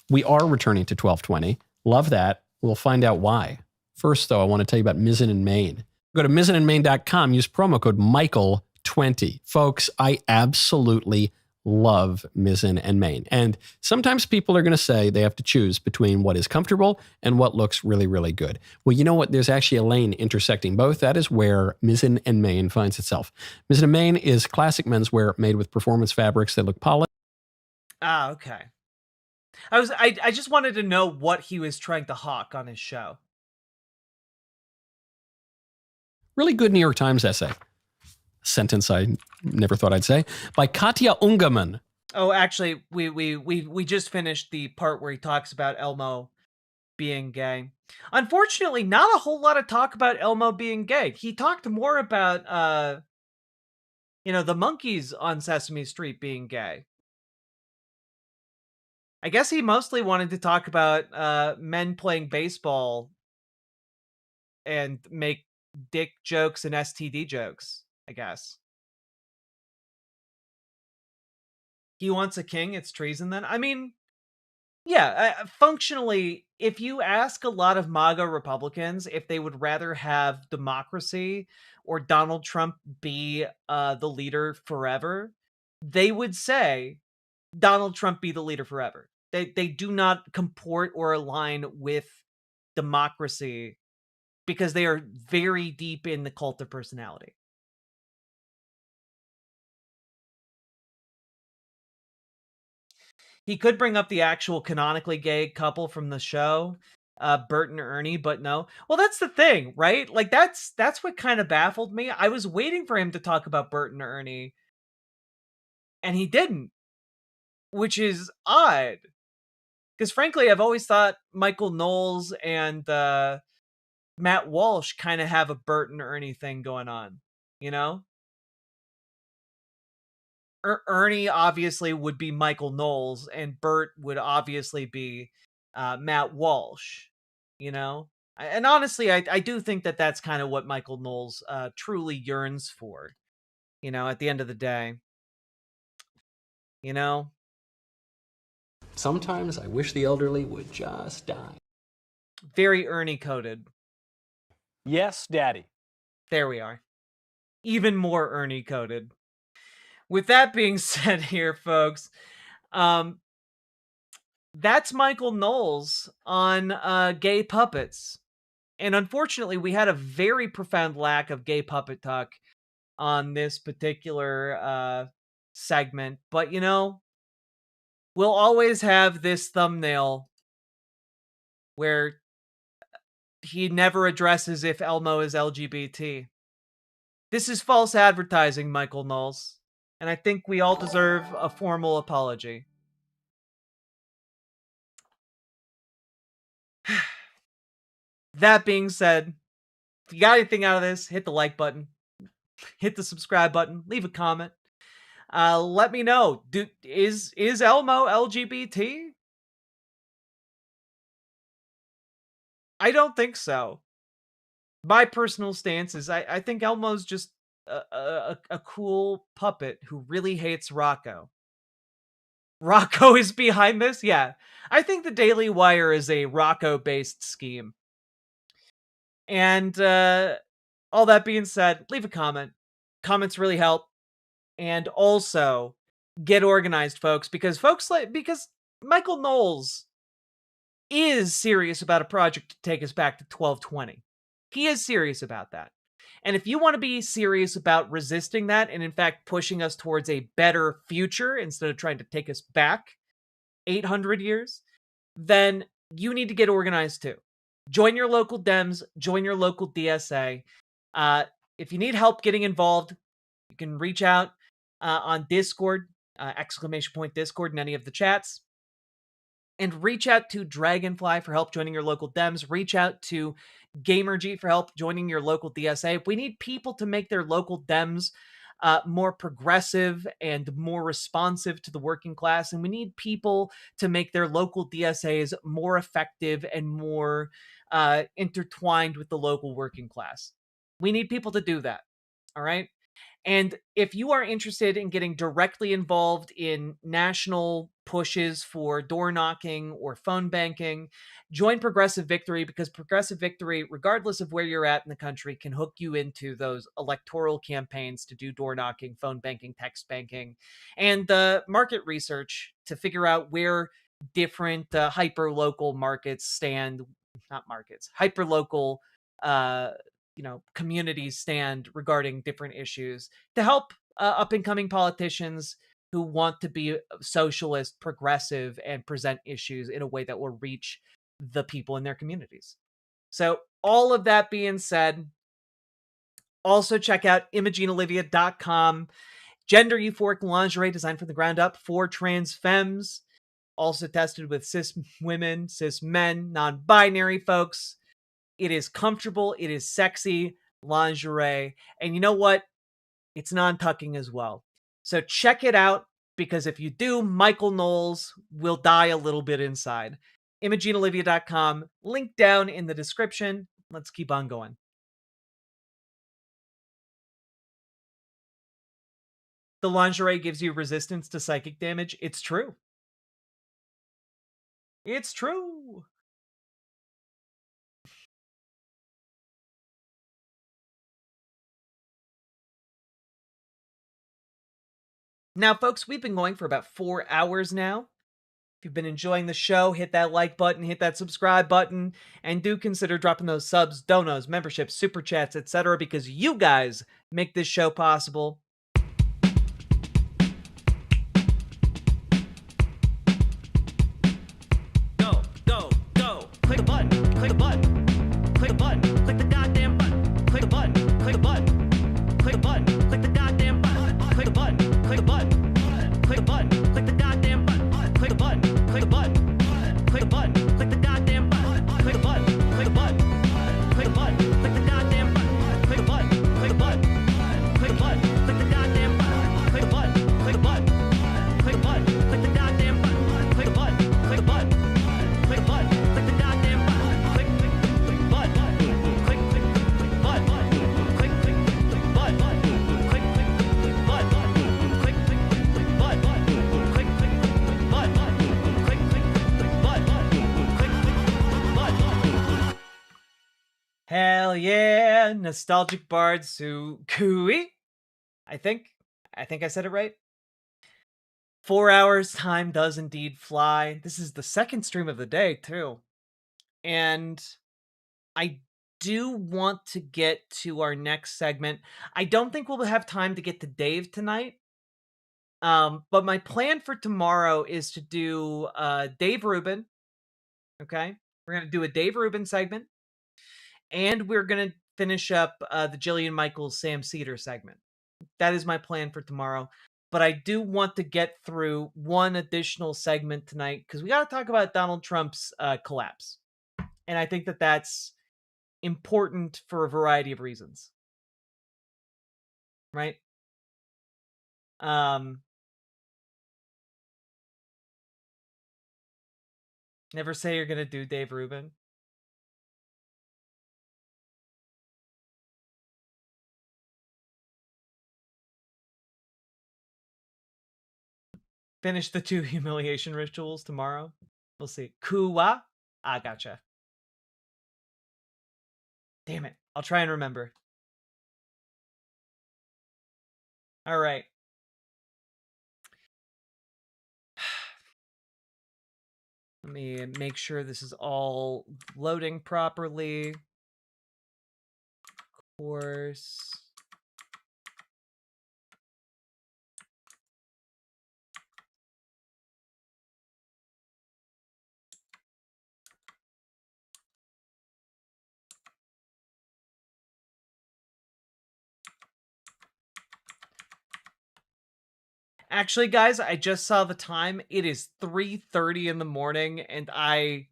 We are returning to 1220. Love that. We'll find out why. First, though, I want to tell you about Mizzen and Main. Go to mizzenandmain.com, use promo code Michael20. Folks, I absolutely love Mizzen and Main. And sometimes people are going to say they have to choose between what is comfortable and what looks really, really good. Well, you know what? There's actually a lane intersecting both. That is where Mizzen and Main finds itself. Mizzen and Main is classic menswear made with performance fabrics that look polished. Ah, okay. I just wanted to know what he was trying to hawk on his show. Really good New York Times essay. Sentence I never thought I'd say, by Katja Ungerman. Oh, actually, we just finished the part where he talks about Elmo being gay. Unfortunately, not a whole lot of talk about Elmo being gay. He talked more about the monkeys on Sesame Street being gay. I guess he mostly wanted to talk about men playing baseball and make dick jokes and STD jokes, I guess. He wants a king, it's treason then? I mean, yeah, functionally, if you ask a lot of MAGA Republicans if they would rather have democracy or Donald Trump be the leader forever, they would say Donald Trump be the leader forever. They do not comport or align with democracy because they are very deep in the cult of personality. He could bring up the actual canonically gay couple from the show, Bert and Ernie, but no. Well, that's the thing, right? Like that's what kind of baffled me. I was waiting for him to talk about Bert and Ernie, and he didn't, which is odd. Because frankly, I've always thought Michael Knowles and Matt Walsh kind of have a Bert and Ernie thing going on, you know? Ernie obviously would be Michael Knowles, and Bert would obviously be Matt Walsh, you know? And honestly, I do think that that's kind of what Michael Knowles truly yearns for, you know, at the end of the day. You know? Sometimes I wish the elderly would just die. Very Ernie coded. Yes, Daddy. There we are. Even more Ernie coded. With that being said here, folks, that's Michael Knowles on gay puppets. And unfortunately, we had a very profound lack of gay puppet talk on this particular segment. But, you know, we'll always have this thumbnail where he never addresses if Elmo is LGBT. This is false advertising, Michael Knowles. And I think we all deserve a formal apology. That being said, if you got anything out of this, hit the like button, hit the subscribe button, leave a comment. Let me know. Is Elmo LGBT? I don't think so. My personal stance is I think Elmo's just a cool puppet who really hates Rocco. Rocco is behind this? Yeah. I think the Daily Wire is a Rocco-based scheme. And all that being said, leave a comment. Comments really help. And also, get organized, folks, because Michael Knowles is serious about a project to take us back to 1220. He is serious about that. And if you want to be serious about resisting that and in fact pushing us towards a better future instead of trying to take us back 800 years, then you need to get organized too. Join your local Dems, join your local DSA. If you need help getting involved, You can reach out on Discord, !Discord in any of the chats. And reach out to Dragonfly for help joining your local Dems. Reach out to GamerG for help joining your local DSA. We need people to make their local Dems more progressive and more responsive to the working class. And we need people to make their local DSAs more effective and more intertwined with the local working class. We need people to do that. All right. And if you are interested in getting directly involved in national pushes for door knocking or phone banking, join Progressive Victory, because Progressive Victory, regardless of where you're at in the country, can hook you into those electoral campaigns to do door knocking, phone banking, text banking, and the market research to figure out where different hyper-local markets stand, not markets, hyper-local communities stand regarding different issues to help up and coming politicians who want to be socialist, progressive, and present issues in a way that will reach the people in their communities. So, all of that being said, also check out ImogeneOlivia.com. Gender euphoric lingerie designed from the ground up for trans femmes. Also tested with cis women, cis men, non binary folks. It is comfortable, it is sexy lingerie, and you know what? It's non-tucking as well. So check it out, because if you do, Michael Knowles will die a little bit inside. ImogeneOlivia.com, link down in the description. Let's keep on going. The lingerie gives you resistance to psychic damage. It's true. It's true. Now, folks, we've been going for about 4 hours now. If you've been enjoying the show, hit that like button, hit that subscribe button, and do consider dropping those subs, donos, memberships, super chats, etc., because you guys make this show possible. Go, go, go. Click a button, click a button, click a button, click the goddamn button, click a button, click a button, click a button, click the goddamn button, click a button, click a button, click a button, click the goddamn button, click a button, click a button, click a button, click the goddamn button, click a button, click a button, click a button, click the goddamn button, click a button, click a button, click a button, click the goddamn button, click a button, click a button, click a button, click the goddamn button, click a button, click a button, click a button, click the goddamn button, click button, click button, click button, click button, click Hell yeah, nostalgic bard Sukui. I think I said it right. 4 hours, time does indeed fly. This is the second stream of the day, too. And I do want to get to our next segment. I don't think we'll have time to get to Dave tonight. But my plan for tomorrow is to do Dave Rubin. Okay? We're going to do a Dave Rubin segment. And we're going to finish up the Jillian Michaels, Sam Cedar segment. That is my plan for tomorrow. But I do want to get through one additional segment tonight, because we got to talk about Donald Trump's collapse. And I think that that's important for a variety of reasons. Right? Never say you're going to do Dave Rubin. Finish the 2 humiliation rituals tomorrow. We'll see. Kuwa? Ah, gotcha. Damn it. I'll try and remember. All right. Let me make sure this is all loading properly. Of course. Actually, guys, I just saw the time. It is 3:30 in the morning, and I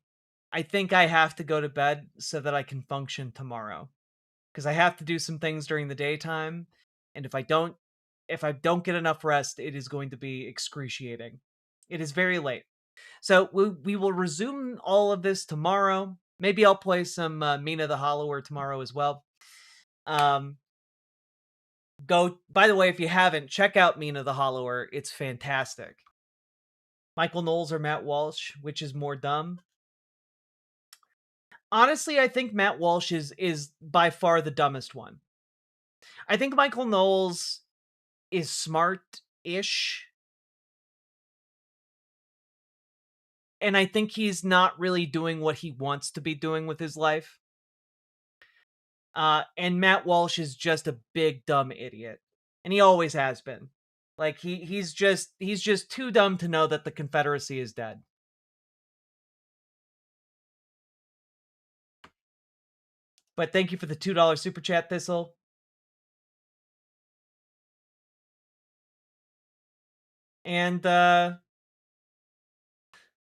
think I have to go to bed so that I can function tomorrow. Because I have to do some things during the daytime, and if I don't get enough rest, it is going to be excruciating. It is very late. So we will resume all of this tomorrow. Maybe I'll play some Mina the Hollower tomorrow as well. By the way, if you haven't, check out Mina the Hollower. It's fantastic. Michael Knowles or Matt Walsh, which is more dumb? Honestly, I think Matt Walsh is by far the dumbest one. I think Michael Knowles is smart-ish. And I think he's not really doing what he wants to be doing with his life. And Matt Walsh is just a big dumb idiot. And he always has been. Like he's just too dumb to know that the Confederacy is dead. But thank you for the $2 super chat, Thistle. And am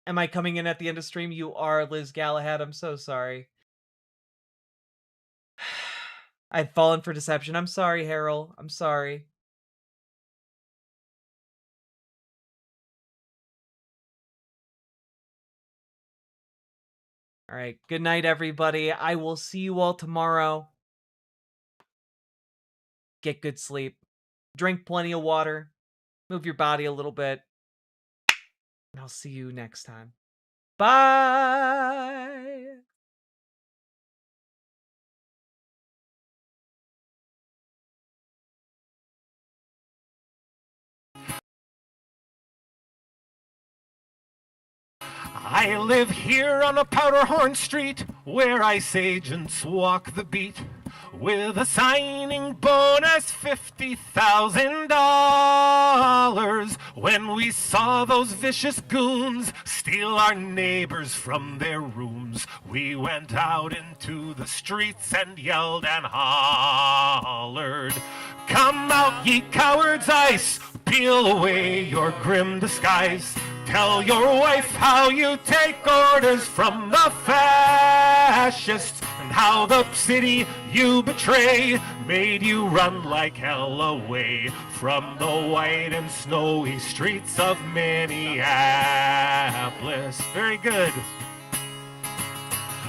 I coming in at the end of stream? You are, Liz Galahad. I'm so sorry. I've fallen for deception. I'm sorry, Harold. I'm sorry. All right. Good night, everybody. I will see you all tomorrow. Get good sleep. Drink plenty of water. Move your body a little bit. And I'll see you next time. Bye. I live here on a Powderhorn Street, where ICE agents walk the beat, with a signing bonus $50,000. When we saw those vicious goons steal our neighbors from their rooms, we went out into the streets and yelled and hollered, "Come out, ye cowards, ICE! Peel away your grim disguise. Tell your wife how you take orders from the fascists, and how the city you betray made you run like hell away from the white and snowy streets of Minneapolis." Very good.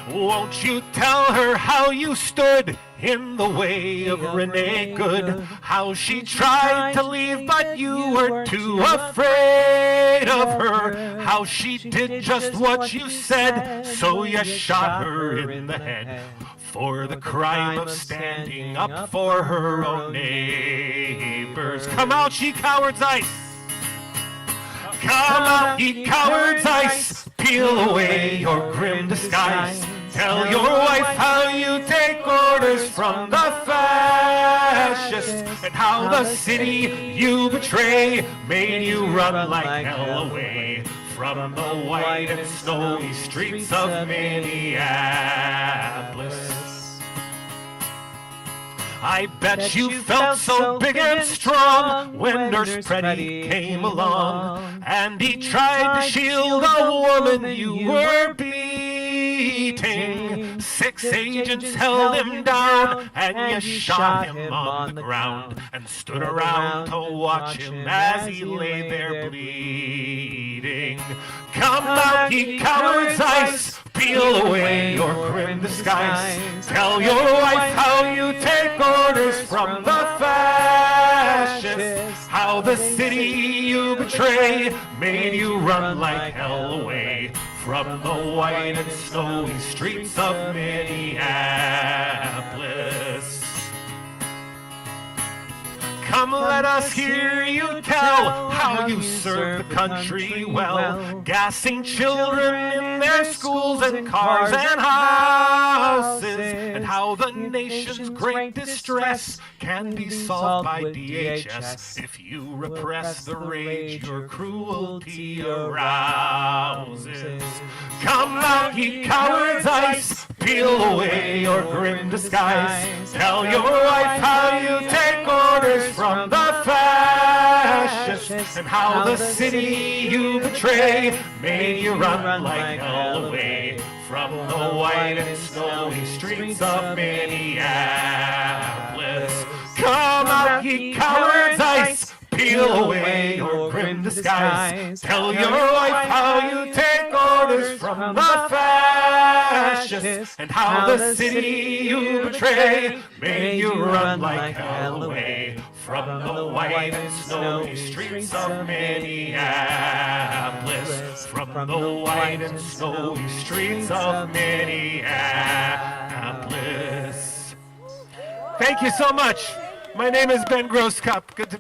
Won't you tell her how you stood in the way of Renee Good, how she tried to leave but you were too afraid of her, how she did just what you said, so you shot her in the head for the crime of standing up for her own neighbors. Come out, ye cowards, ICE! Come out, ye cowards, ICE! Peel away your grim disguise. Tell your wife how you take orders from the fascists, and how the city you betray made you run like hell away from the white and snowy streets of Minneapolis. I bet you felt so big and strong when Nurse Pretty came along, and he tried to shield a woman you were beating. 6 agents held him down, and you shot him on the ground, and stood around to watch him as he lay there bleeding. Come out, ye cowards, ICE! Peel away your grim disguise. Tell your wife how you take orders from the fascists, how the city you betray made you run like hell away from the white and snowy streets of Minneapolis. Come, let us hear you tell how you serve the country well, gassing children in their schools and cars and houses, and how the nation's great distress can be solved by DHS if you repress the rage your cruelty arouses. Come out, ye cowards, ICE! Peel away your grim disguise. Tell your wife how you take orders from the fascists, fascists, and how the city you betray made you run like hell away from the white and snowy streets of Minneapolis. Come out, ye cowards, ice! Peel away your grim disguise. Tell your wife how you take orders from the fascists, and how the city you betray made you run like hell away from the white and snowy streets of Minneapolis. From the white and snowy streets of Minneapolis. Thank you so much. My name is Ben Grosscup. Good to